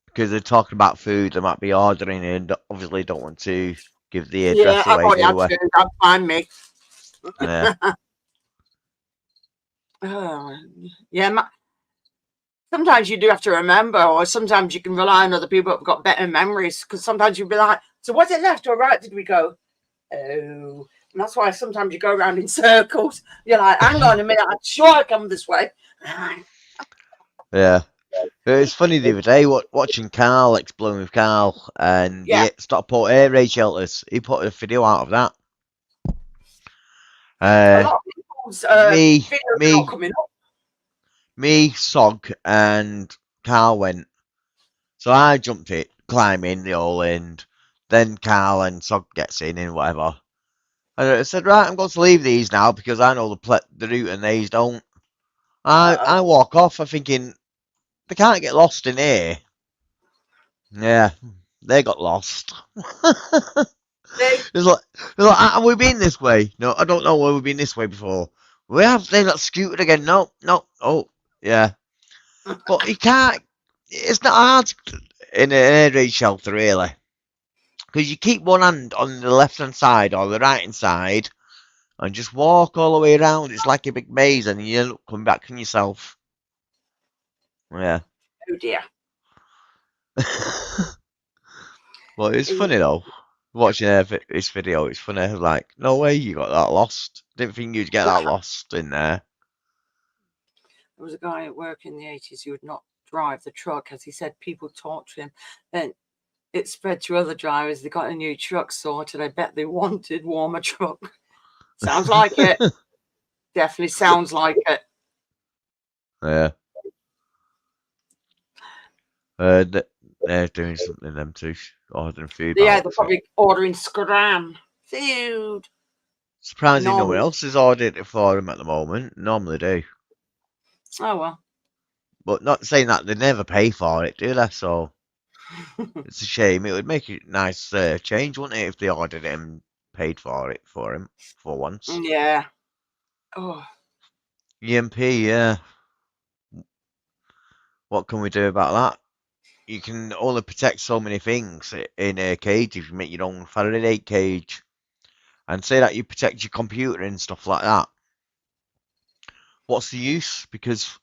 because they're talking about food. They might be ordering and obviously don't want to give the address I've away. already had Anyway. food. That's fine, me. Yeah. Sometimes you do have to remember, or sometimes you can rely on other people who've got better memories, because sometimes you'll be like, so was it left or right did we go? Oh, and that's why sometimes you go around in circles. You're like, hang on a minute, I'm sure I come this way. Yeah. It's funny the other day watching Carl, Exploring with Carl, and the Stockport air raid shelters. He put a video out of that. A lot of people's videos are not coming up. Me, Sog, and Carl went. So I jumped it, climbing the hole, and then Carl and Sog gets in and whatever. And I said, right, I'm going to leave these now because I know the route and these don't. I walk off, I'm thinking, they can't get lost in here. Yeah, they got lost. It's like, have we been this way? No, I don't know where we've been this way before. We have, they got scooted again. No, oh, yeah. But you can't, it's not hard in an air raid shelter, really. Because you keep one hand on the left-hand side or the right-hand side and just walk all the way around. It's like a big maze and you end up coming back on yourself. Yeah. Oh, dear. Well, it's funny, though. Watching this video, it's funny. Like, no way you got that lost. Didn't think you'd get that lost in there. There was a guy at work in the 80s who would not drive the truck, as he said people talked to him. Then it spread to other drivers. They got a new truck sorted. I bet they wanted warmer truck. Sounds like it. Definitely sounds like it. Yeah. They're doing something, them two. Ordering food. Yeah, they're probably ordering scram food. Surprisingly, no one else is ordering it for them at the moment. Normally do. Oh, well. But not saying that they never pay for it, do they? So it's a shame. It would make a nice change, wouldn't it, if they ordered it and paid for it for him for once. Yeah. Oh. EMP, yeah. What can we do about that? you can only protect so many things in a cage if you make your own Faraday cage. And say that you protect your computer and stuff like that. What's the use? Because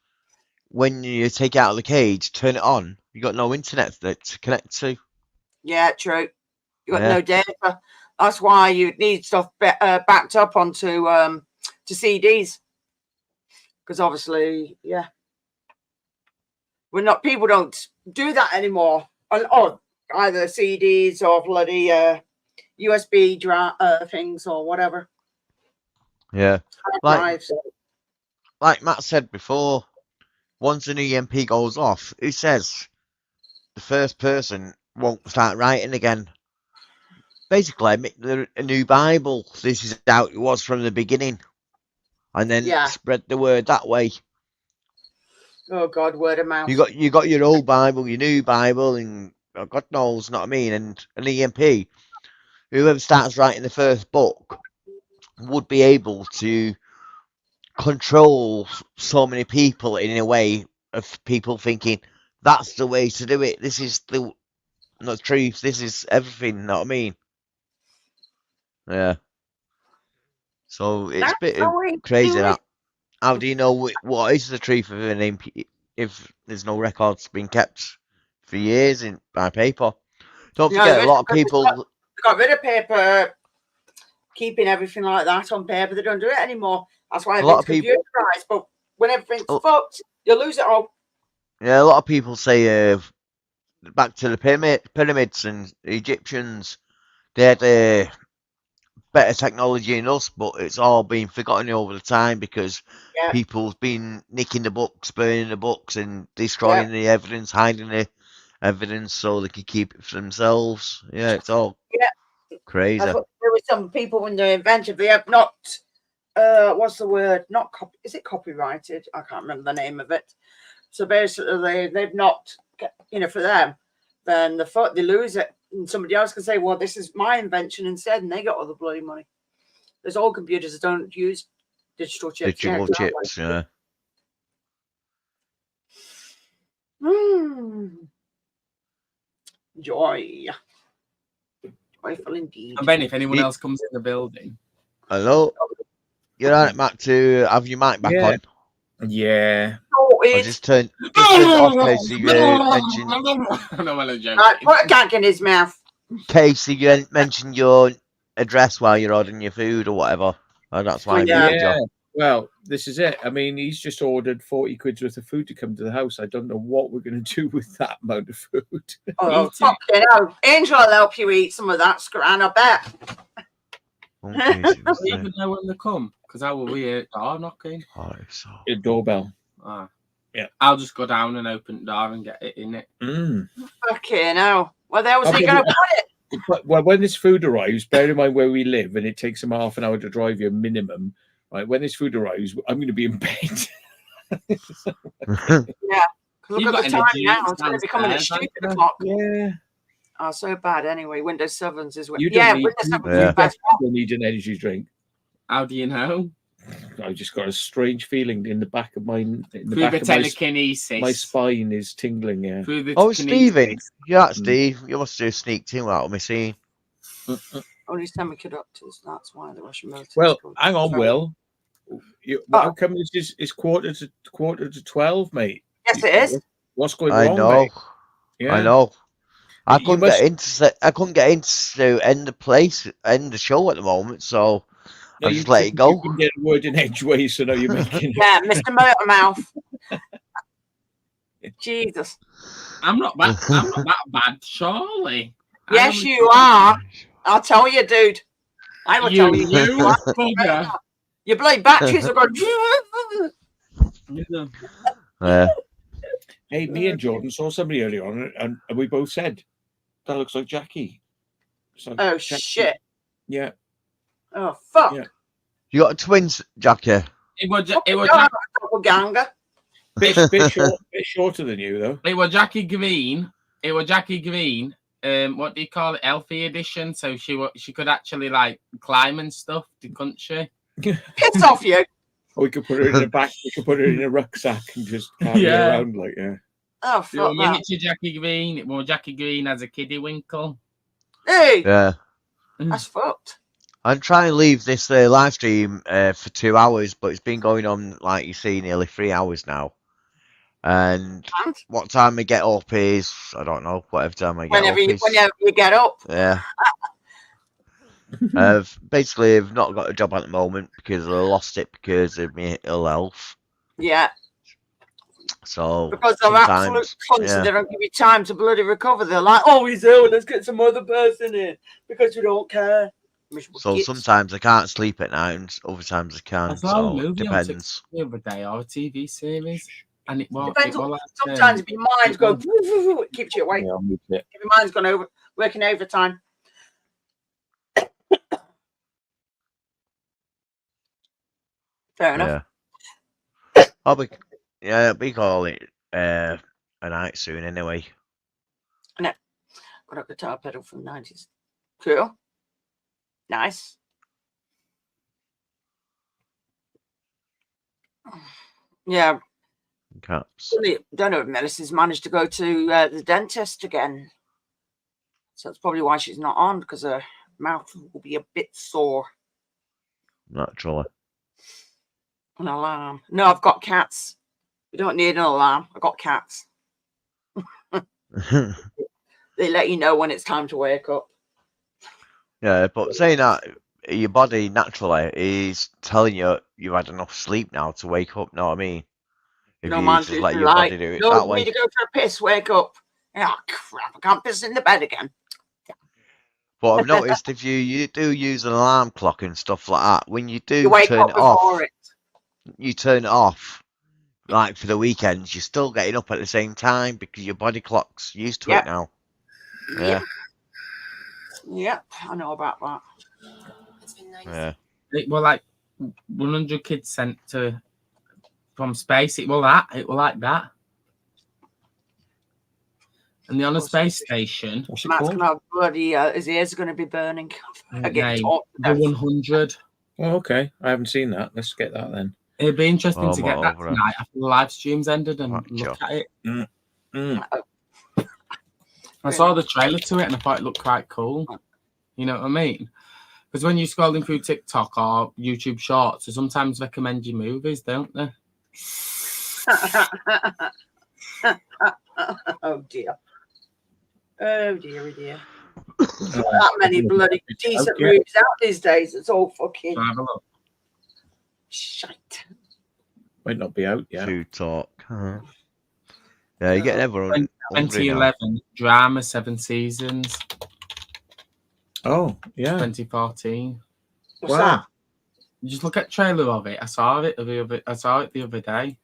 when you take it out of the cage, turn it on, you got no internet to connect to. Yeah, true. You got Yeah. no data. That's why you need stuff backed up onto to CDs. Because obviously, yeah, people don't do that anymore. Or either CDs or bloody USB things or whatever. Yeah. Drives. Like Matt said before, once an EMP goes off, who says the first person won't start writing again? Basically, make a new Bible. This is how it was from the beginning. And then spread the word that way. Oh God, word of mouth. You got your old Bible, your new Bible, and God knows, not what I mean, and an EMP. Whoever starts writing the first book would be able to control so many people in a way of people thinking that's the way to do it. This is not truth. This is everything. Know what I mean? Yeah. So it's a bit crazy that. How do you know what is the truth of an EMP if there's no records being kept for years by paper? Don't forget, a lot of people got rid of paper, keeping everything like that on paper. They don't do it anymore. That's why everything's computerized. But when everything's fucked, you lose it all. Yeah, a lot of people say back to the pyramids and the Egyptians, they had better technology than us, but it's all been forgotten over the time because people's been nicking the books, burning the books, and destroying the evidence, hiding the evidence so they can keep it for themselves. Yeah, it's all crazy. There were some people when they're inventive, they have not what's the word? Not copy. Is it copyrighted? I can't remember the name of it. So basically, they've not, for them, then they lose it, and somebody else can say, "Well, this is my invention" instead, and they got all the bloody money. There's old computers that don't use digital chips. Digital chips, yeah. Joy. Joyful indeed. And Ben, if anyone else comes in the building. Hello. You're right, Matt, to have your mic back on. Yeah. I just turned it off, Casey. You mentioned. Right, put a gag in his mouth. Casey, you mentioned your address while you're ordering your food or whatever. Oh, that's why I muted you. Well, this is it. I mean, he's just ordered 40 quid's worth of food to come to the house. I don't know what we're going to do with that amount of food. Oh, fucking hell. Angel will help you eat some of that, Scran, I bet. Do you even know when they come? Because how will we hear door knocking? A doorbell. Yeah. I'll just go down and open the door and get it in it. Fucking hell. Well, there was he going to put it. Well, when this food arrives, bear in mind where we live, and it takes them half an hour to drive here minimum. Right, when this food arrives, I'm going to be in bed. Yeah. Look at the time now. It's going to be coming at stupid o'clock. Yeah. Oh, so bad anyway. Windows 7s is Windows 7s is best. You need an energy drink. How do you know? I just got a strange feeling in the back of my telekinesis. My spine is tingling. Yeah. Stephen, Steve. You must do sneak two out of me seeing. Only semiconductors. That's why the Russian military. Well, hang on, Will. How come this is quarter to 12, mate? Yes, it is. What's going wrong? I know. Mate? Yeah. I know. I couldn't get into end the show at the moment, so I just let it go. You couldn't get a word in edgeways, so now you're making. Yeah, Mr. Motormouth. Jesus. I'm not that bad, surely. Yes, you are. I'll tell you, dude. I will tell you. Bugger. Your bloody batteries are going. Yeah. Hey, me and Jordan saw somebody earlier on, and we both said that looks like Jackie. Oh shit! Yeah. Oh fuck! Yeah. You got twins, Jackie? It was Ganga. Bit shorter than you though. It was Jackie Green. What do you call it? Healthy edition. So she could actually like climb and stuff, couldn't she? Piss off you. Or we could put her in the back. We could put her in a rucksack and just carry her around like Oh, Your fuck that. miniature Jackie Green. Well, Jackie Green has a kiddie winkle. Hey, Yeah. that's fucked. I'm trying to leave this live stream for 2 hours, but it's been going on, like you see, nearly 3 hours now. And And what time I get up is, I don't know, whatever time I get whenever up you, is. whenever you get up. Yeah. Basically, I've not got a job at the moment because I lost it because of my ill health. Yeah, So because they're absolute sometimes, cunts and yeah. they don't give you time to bloody recover. They're like, oh, he's ill, let's get some other person in because you don't care. Miserable So gits. sometimes I can't sleep at night, and other times I I can. saw a So movie on TikTok depends. the other day, or a TV series, and it was. Depends It on, was like, sometimes if your mind's it going, was- it keeps you awake. Yeah, I'll mute it. If your mind's gone over, working overtime. Fair enough. Yeah. I'll be calling it a night soon anyway. Got a guitar pedal from the 90s. Cool. Nice. Yeah. Caps. Don't know if Melissa's managed to go to the dentist again. So that's probably why she's not on, because her mouth will be a bit sore. Naturally. An alarm. No, I've got cats. We don't need an alarm. I've got cats. They let you know when it's time to wake up. Yeah, but saying that, your body naturally is telling you you've had enough sleep now to wake up. Know what I mean? If No, you man's just let usually your like, body do it no, that you way. need to go for a piss, wake up. Oh, crap, I can't piss in the bed again. But I've noticed if you do use an alarm clock and stuff like that, when you do You wake turn up it off, before it. you turn it off. Like for the weekends, you're still getting up at the same time because your body clock's used to Yep. it now. Yep. Yep, I know about that. Yeah. It was like 100 kids sent from space. It was like that. And they're on a space station. What's it Matt's called? gonna have bloody his ears are gonna be burning. I get Name, taught to the death. 100. Oh, okay. I haven't seen that. Let's get that then. It'd be interesting Oh, to get my that over it. tonight after the live stream's ended and Right, look sure. at it. Mm. I saw the trailer to it and I thought it looked quite cool. You know what I mean? Because when you're scrolling through TikTok or YouTube Shorts, they sometimes recommend you movies, don't they? Oh dear. Oh dear, dear. There's not that many bloody decent Okay. movies out these days. It's all fucking So have a look. shite. Might not be out yet. Food talk. Yeah, you're getting everyone hungry now. 2011 drama, 7 seasons. Oh, yeah. 2014. What's Wow. that? You just look at trailer of it. I saw it the other day.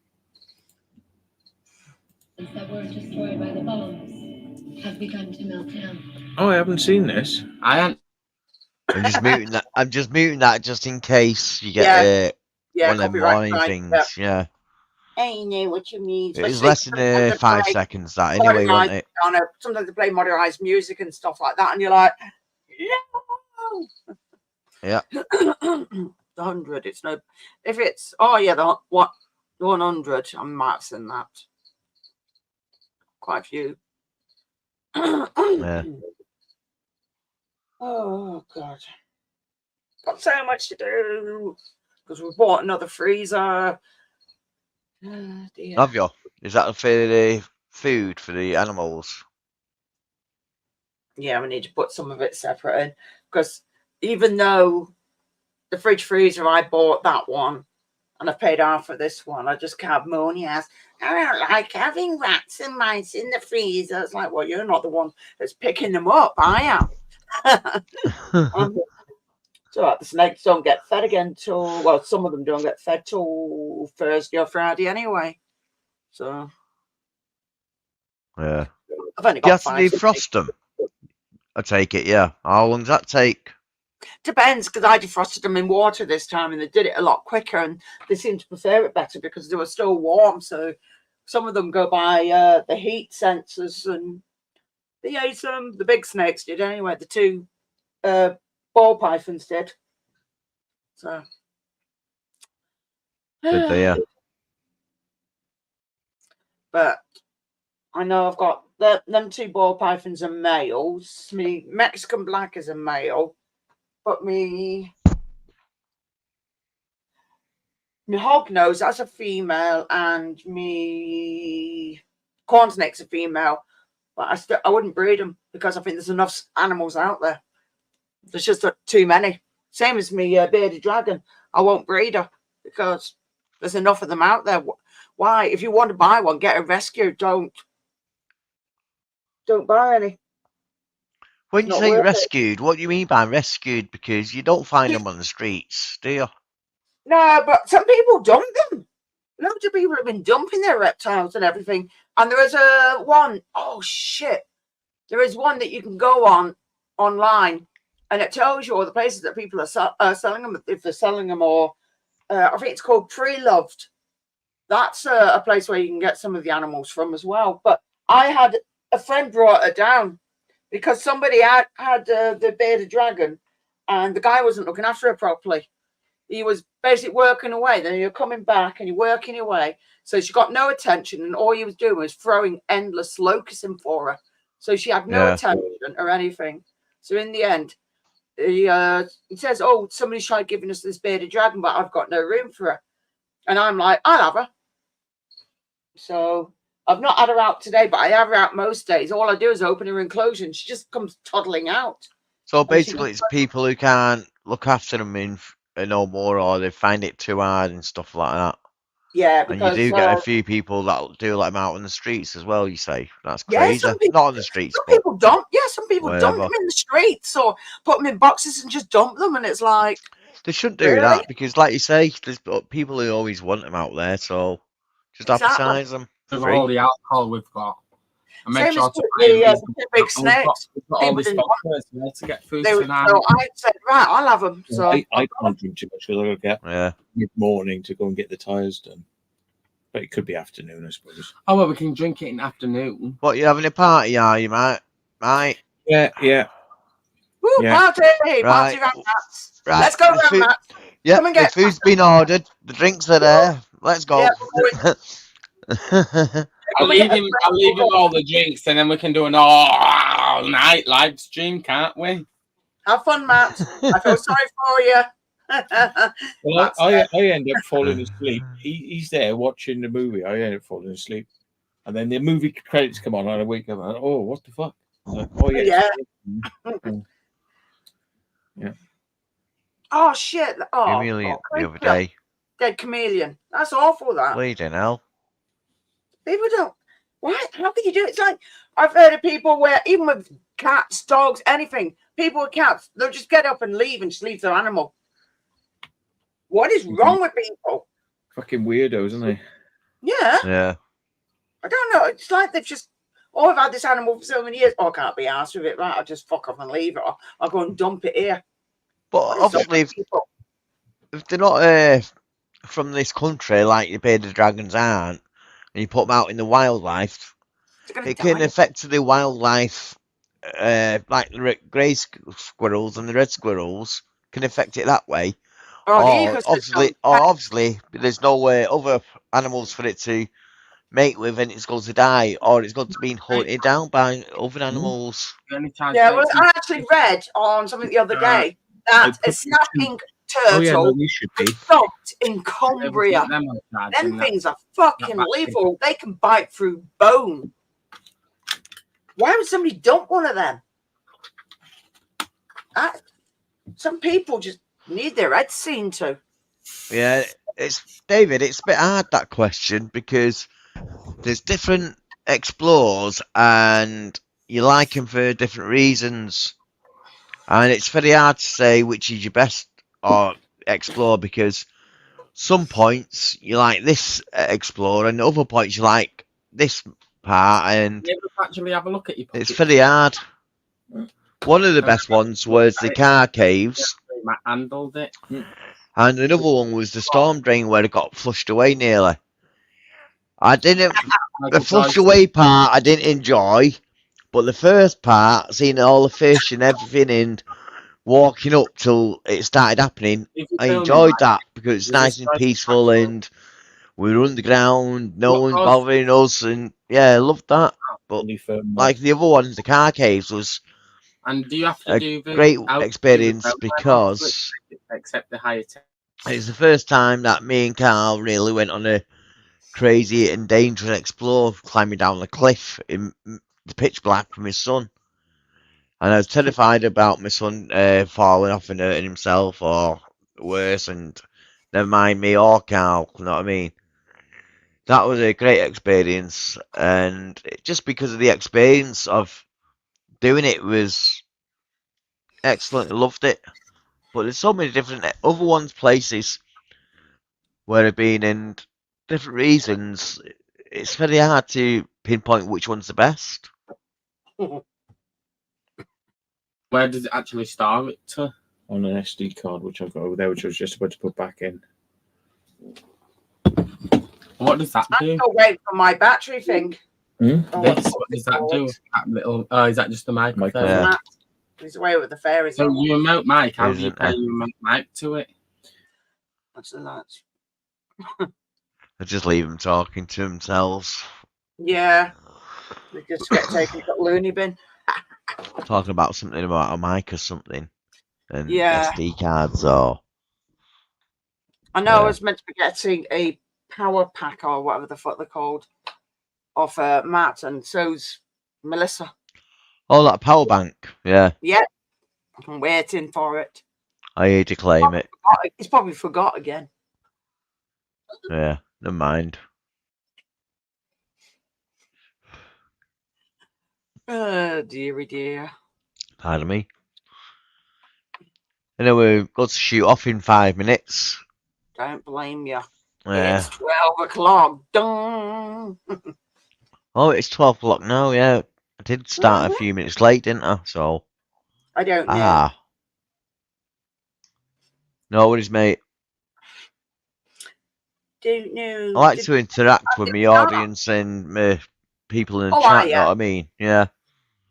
That were destroyed by the bombs have begun to melt down. Oh, I haven't seen this. I hadn't. I'm just muting that just in case you get Yeah, one of them copyright warning strike, things. Yeah. I know what you mean. It was Especially less than sometimes they 5 play seconds that anyway, wasn't it? I know sometimes they play modernized music and stuff like that, and you're like, no. Yeah. The 100. It's no. If it's the 100. I might have seen that. Quite a few. Yeah. Oh god, got so much to do because we bought another freezer. Oh, dear. Have you? Is that for the food for the animals? Yeah, we need to put some of it separate in because even though the fridge freezer, I bought that one and I paid half for this one, I just can't moan. Yes, I don't like having rats and mice in the freezer. It's like, well, you're not the one that's picking them up. I am. So the snakes don't get fed again till, well, some of them don't get fed till Thursday or Friday anyway. So Yeah. I've only Do you got have to 5. defrost them? I take it, yeah. How long does that take? Depends, because I defrosted them in water this time and they did it a lot quicker and they seem to prefer it better because they were still warm. So some of them go by the heat sensors and they ate them. The big snakes did anyway. The 2 ball pythons did. So Did they, yeah. but I know I've got them 2 ball pythons are males. Me Mexican black is a male, but me hognose, that's a female, and me corn snake's a female. But I wouldn't breed them because I think there's enough animals out there. There's just too many. Same as me bearded dragon. I won't breed her because there's enough of them out there. Why? If you want to buy one, get a rescue. Don't buy any. When you Not say worth it. rescued, what do you mean by rescued? Because you don't find them on the streets, do you? No, but some people dump them. Loads of people have been dumping their reptiles and everything. And there is one. Oh shit! There is one that you can go online, and it tells you all the places that people are selling them. If they're selling them, or I think it's called Pre-Loved. That's a place where you can get some of the animals from as well. But I had a friend brought her down because somebody had the bearded dragon, and the guy wasn't looking after her properly. He was basically working away. Then you're coming back and you're working away. So she got no attention, and all he was doing was throwing endless locusts in for her. So she had no attention or anything. So in the end, he says, "Oh, somebody's tried giving us this bearded dragon, but I've got no room for her." And I'm like, "I'll have her." So I've not had her out today, but I have her out most days. All I do is open her enclosure, and she just comes toddling out. So basically, it's people who can't look after them no more, or they find it too hard and stuff like that. Yeah, And because you do get a few people that do let them out on the streets as well. You say that's yeah, crazy. Not on the streets, some but people dump. Yeah, some people dump wherever. them in the streets or put them in boxes and just dump them, and it's like They shouldn't do really? that because, like you say, there's people who always want them out there. So just advertise them With free. all the alcohol we've got. I make Same sure as to the big snakes. We've got all People this didn't want vodka as well to get food They were, tonight. so I said, right, I'll have them. So I can't drink too much because I've got to Yeah. get mid-morning to go and get the tyres done. But it could be afternoon, I suppose. Oh, well, we can drink it in afternoon. What, you having a party, are you, mate? Yeah. woo, Yeah. party, Right. party round mats. Right. Let's go the round food, mats. yeah, Come and the get food's been ordered. The drinks are there. Let's go. Yeah, we're I'll leave him all the drinks, and then we can do an all-night live stream, can't we? Have fun, Matt. I feel sorry for you. Well, I end up falling asleep. He's there watching the movie. I end up falling asleep. And then the movie credits come on, and I wake up and oh, what the fuck? Like, oh, yeah. Yeah. Oh, shit. Oh, Chameleon the other day. Dead chameleon. That's awful, that. Bleeding hell. People don't. Why? How can you do it? It's like I've heard of people where even with cats, dogs, anything, people with cats, they'll just get up and leave and just leave their animal. What is wrong with people? Fucking weirdos, isn't they? Yeah. Yeah. I don't know. It's like they've just, I've had this animal for so many years. Oh, I can't be arsed with it. Right, I'll just fuck off and leave it. Or I'll go and dump it here. But obviously, if they're not from this country, like the bearded dragons aren't, and you put them out in the wildlife, it can affect the wildlife, like the grey squirrels and the red squirrels can affect it that way. Obviously, there's no other animals for it to mate with, and it's going to die, or it's going to be hunted down by other animals. Yeah, well, I actually read on something the other day that a snapping turtle was dumped in Cumbria. Them things are fucking lethal. They can bite through bone. Why would somebody dump one of them? Some people just need their heads seen to. Yeah, David, it's a bit hard, that question, because there's different explorers and you like them for different reasons, and it's very hard to say which is your best or explore, because some points you like this explore and other points you like this part, and actually have a look at your it's very hard. One of the best ones was the car caves, handled it, and another one was the storm drain where it got flushed away nearly. I didn't. The flushed away part I didn't enjoy, but the first part, seeing all the fish and everything and walking up till it started happening, I enjoyed that because it's nice and peaceful and we were underground, no one's bothering us, and yeah, I loved that. but Only firmware. like the other ones, the car caves was And do you have to a do the great out- experience do the because accept the higher tech? it's the first time that me and Carl really went on a crazy and dangerous explore, climbing down a cliff in the pitch black with my son. And I was terrified about my son falling off and hurting himself or worse, and never mind me or Carl, you know what I mean? That was a great experience, and just because of the experience of doing it was excellent. I loved it. But there's so many different other ones, places where I've been, and different reasons. It's very hard to pinpoint which one's the best. Where does it actually start it to? On an SD card, which I've got over there, which I was just about to put back in. What does that I'm do? still waiting for my battery thing. Hmm? Oh, What does that do? That little, is that just the microphone? Yeah. Matt, he's away with the fairies. So your remote mic, how do you Isn't pair it? your remote mic to it? What's that? I just leave them talking to themselves, Yeah, they just get taken to the loony bin. talking about something about a mic or something, and Yeah. SD cards or I know I Yeah. was meant to be getting a power pack or whatever the fuck they're called off Matt, and so's Melissa. oh, that power bank. Yeah, I'm waiting for it. I hear you claim it. He's probably forgot again. Yeah, never mind. Oh, dearie dear. Pardon me. Anyway, we've got to shoot off in 5 minutes. Don't blame you. Yeah. It's 12 o'clock. Dun. Oh, it's 12 o'clock now. Yeah, I did start a few minutes late, didn't I? So I don't know. No worries, mate. Don't know. I like to interact with my start? audience and my people in the Oh, chat. are Know ya? what I mean? Yeah.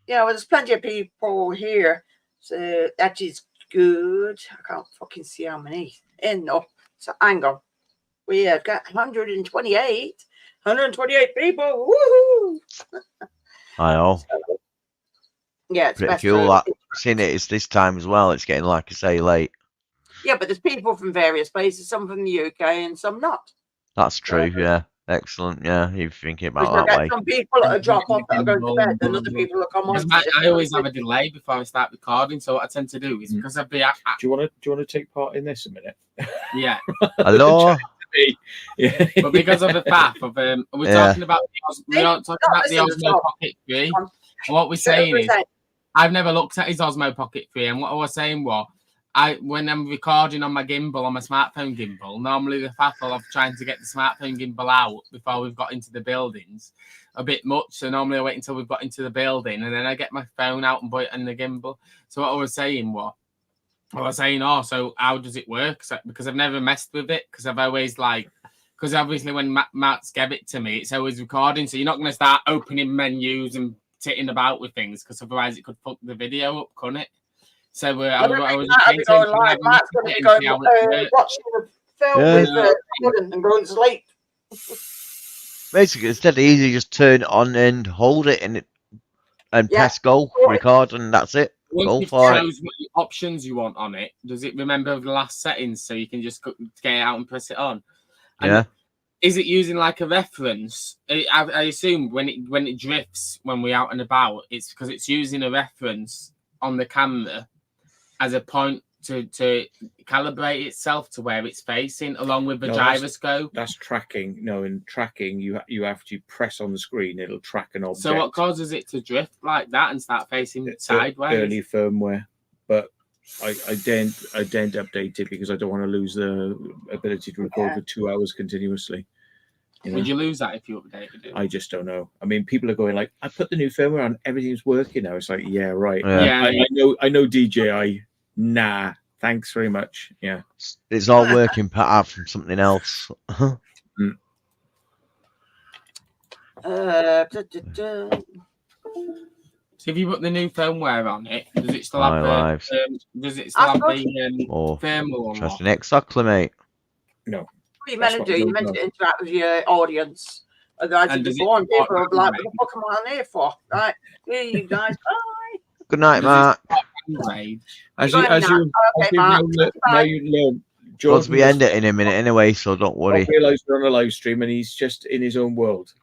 Yeah, well, there's plenty of people here, so that is good. I can't fucking see how many. Enough. So hang on. We have got 128 people. Woohoo! I know. Yeah, it's Pretty best cool. for- That seeing it is this time as well. It's getting, like I say, late. Yeah, but there's people from various places, some from the UK and some not. That's true. Yeah. Excellent. Yeah. You're thinking Because about you'll that get way. some people that drop off that are going to bed, and other people will come on. Because I always have a delay before I start recording. So what I tend to do is because I've been, Do you want to take part in this a minute? yeah, Hello. Yeah. but because of the fact of we're Yeah. talking about we're not talking about the Listen to Osmo talk. Pocket 3. And what we're saying is I've never looked at his Osmo Pocket 3, and what I was saying was when I'm recording on my gimbal, on my smartphone gimbal, normally the faffle of trying to get the smartphone gimbal out before we've got into the buildings a bit much. So normally I wait until we've got into the building and then I get my phone out and put it in the gimbal. So what I was saying was, oh, so how does it work? Because I've never messed with it, because I've always because obviously when Matt's gave it to me, it's always recording. So you're not going to start opening menus and titting about with things, because otherwise it could fuck the video up, couldn't it? So I was Matt's going to be going watching the film with Gordon and going to sleep. Basically, it's dead easy. Just turn it on and hold it, and press go, record, and that's it. Go for it. What options you want on it, does it remember the last settings so you can just get it out and press it on? And Yeah. Is it using like a reference? I assume when it drifts when we're out and about, it's because it's using a reference on the camera as a point to calibrate itself to where it's facing, along with the gyroscope. That's tracking. No, in tracking, you have to press on the screen. It'll track an object. So what causes it to drift like that and start facing sideways? Early firmware, but I don't update it because I don't want to lose the ability to record for 2 hours continuously. Would you lose that if you updated it? I just don't know. I mean, people are going like, I put the new firmware on, everything's working now. It's like, yeah, right. Yeah. I know DJI. Nah, thanks very much. Yeah. It's all working apart from something else. So if you put the new firmware on it, does it still have the firmware or Interesting. Exactly, mate. No. What are you meant to do? You're meant to interact with your audience As I And said does it before, and support people are like, downgrade? what the fuck am I on here for? Right, here you guys, bye. Good night, Does it Mark. support downgrade? As Go you ahead as now. you Okay, now Mark. you Bye. learn, Once Jordan we end it in a minute anyway, so don't worry. realised we're on a live stream and he's just in his own world.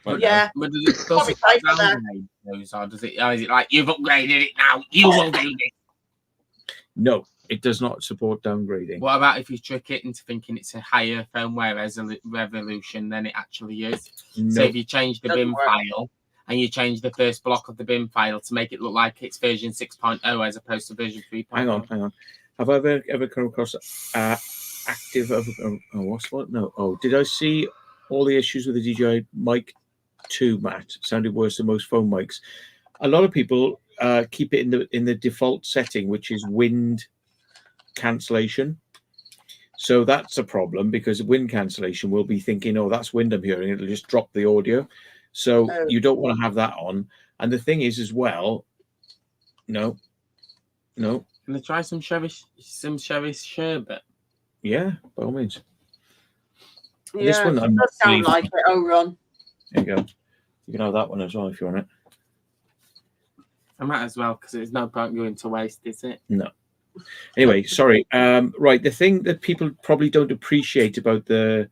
Right Yeah. now. But does it still Probably support safer there. downgrade those, or does it? Or is it like you've upgraded it now? You will do this. No, it does not support downgrading. What about if you trick it into thinking it's a higher firmware resolution than it actually is? No. So if you change the Doesn't bin work. file and you change the first block of the bin file to make it look like it's version 6.0 as opposed to version 3.0. Hang on. Have I ever come across active? What's what? No. Oh, did I see all the issues with the DJI Mic 2, Matt? Sounded worse than most phone mics. A lot of people keep it in the default setting, which is wind cancellation. So that's a problem because wind cancellation will be thinking, oh, that's wind I'm hearing. It'll just drop the audio. So Oh. you don't want to have that on. And the thing is as well, no. Can they try some sherry sherbet? Yeah, by all means. Yeah, This one it I'm not does sound pleased like with. it. Oh, run. There you go. You can have that one as well if you want it. I might as well because there's no point going to waste, is it? No. Anyway, sorry. Right, the thing that people probably don't appreciate about the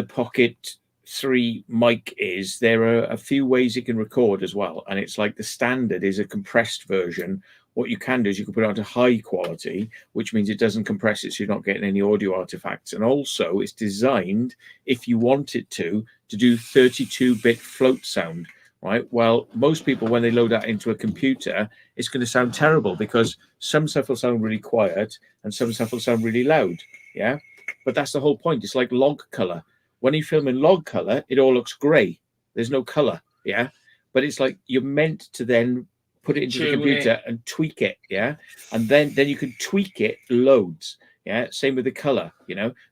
Pocket 3 mic is there are a few ways it can record as well, and it's like the standard is a compressed version. What you can do is you can put it onto high quality, which means it doesn't compress it, so you're not getting any audio artifacts. And also, it's designed, if you want it to do 32-bit float sound. Right. Well, most people, when they load that into a computer, it's going to sound terrible because some stuff will sound really quiet and some stuff will sound really loud. Yeah. But that's the whole point. It's like log color. When you film in log color, it all looks gray. There's no color. Yeah. But it's like you're meant to then put it into the computer and tweak it. Yeah. And then you can tweak it loads. Yeah. Same with the color,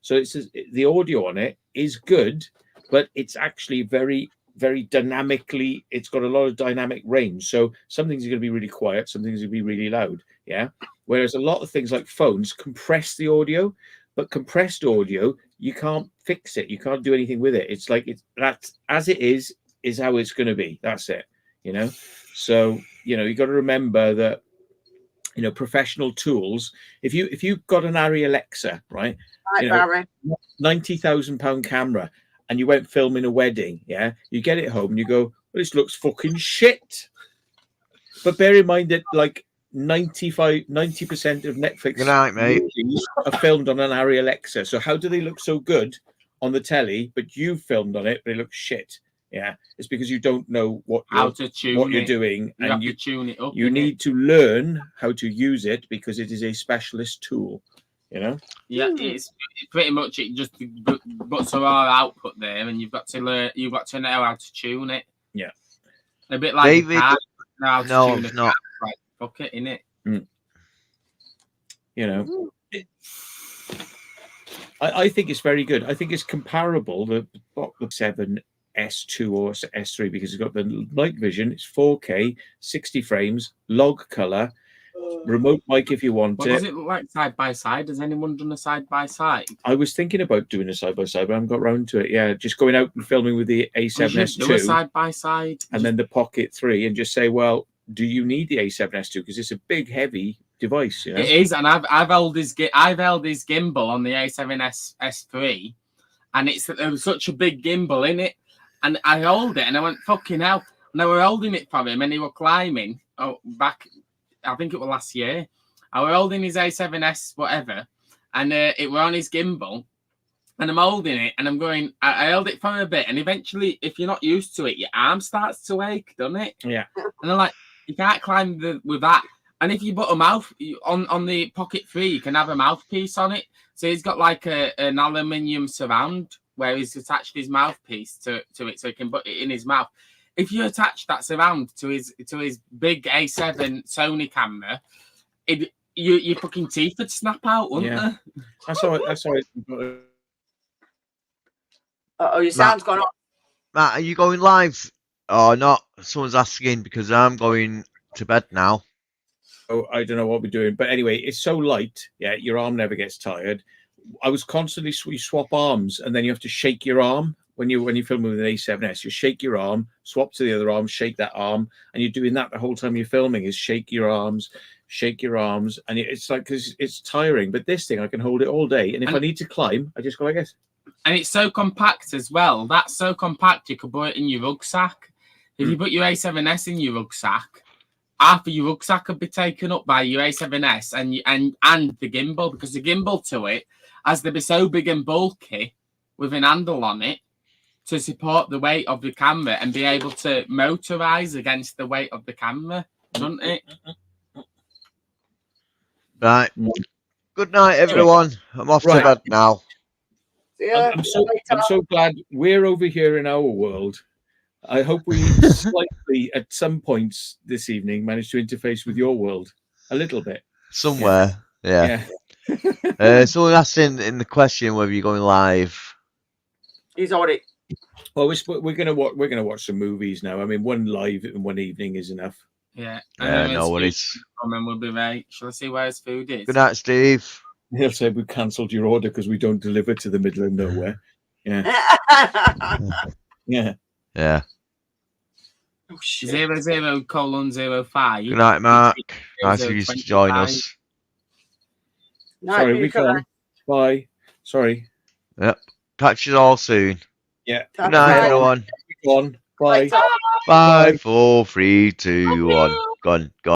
So it's the audio on it is good, but it's actually very dynamically, it's got a lot of dynamic range. So some things are going to be really quiet, some things are going to be really loud. Yeah. Whereas a lot of things like phones compress the audio, but compressed audio, you can't fix it. You can't do anything with it. It's like that's as it is how it's going to be. That's it. So you got to remember that professional tools. If you've got an Arri Alexa, right? Right, Barry. £90,000 camera. And you went filming a wedding, yeah? You get it home and you go, well, this looks fucking shit. But bear in mind that like 90% of Netflix Good night, mate. movies are filmed on an Arri Alexa. So how do they look so good on the telly, but you filmed on it, but it looks shit? Yeah, it's because you don't know what you're doing, You and have to tune it up. you need to learn how to use it because it is a specialist tool. Yeah, it's pretty much it just puts our output there, and you've got to learn. You've got to know how to tune it. Yeah, a bit like David. a car, know how to No, tune it's a not. car, like fuck it, innit? I think it's very good. I think it's comparable the 7 S2 or S3 because it's got the night vision. It's 4K, 60 frames, log color. Remote mic if you want What it. does it look like side by side? Has anyone done a side by side? I was thinking about doing a side by side, but I haven't got round to it. Yeah, just going out and filming with the A7S2 do a side by side, and then the Pocket 3, and just say, well, do you need the A7S2 because it's a big, heavy device? It is, and I've held his gimbal on the A7S S3, and there was such a big gimbal in it, and I held it, and I went fucking hell, and I were holding it for him, and he were climbing back. I think it was last year. I was holding his A7S, whatever, and it were on his gimbal, and I'm holding it, and I'm going. I held it for a bit, and eventually, if you're not used to it, your arm starts to ache, doesn't it? Yeah. And I'm like, you can't climb with that. And if you put a mouth on the Pocket 3, you can have a mouthpiece on it. So he's got like an aluminium surround where he's attached his mouthpiece to it, so he can put it in his mouth. If you attach that surround to his big A7 Sony camera, your fucking teeth would snap out, wouldn't they? That's how it. Your sound's gone off. Matt, are you going live or not? Someone's asking because I'm going to bed now. Oh, I don't know what we're doing, but anyway, it's so light. Yeah, your arm never gets tired. I was constantly you swap arms, and then you have to shake your arm when you're filming with an A7S. You shake your arm, swap to the other arm, shake that arm, and you're doing that the whole time you're filming. Is shake your arms, and it's like because it's tiring. But this thing, I can hold it all day, and if I need to climb, I just go like this. And it's so compact as well. That's so compact you could put it in your rucksack. If you put your A7S in your rucksack, half of your rucksack could be taken up by your A7S and the gimbal, because the gimbal to it has to be so big and bulky with an handle on it to support the weight of the camera and be able to motorize against the weight of the camera, doesn't it? Right. Good night, everyone. I'm off to bed now. I'm so glad we're over here in our world. I hope we slightly, at some points this evening, managed to interface with your world a little bit. Somewhere, yeah. Someone asked in the question whether you're going live. He's already. Well, we're gonna watch some movies now. I mean, one live in one evening is enough. Yeah. No worries. And then we'll be right. Shall I see where his food is? Good night, Steve. He'll say we cancelled your order because we don't deliver to the middle of nowhere. Yeah. Yeah. Yeah. Oh, shit. 00:05. Good night, Mark. Nice of you to join us. Sorry, we can't. Bye. Sorry. Yep. Catch you all soon. Yeah. Good night, everyone. Bye. Bye. 5, 4, 3, 2, 1. Gone.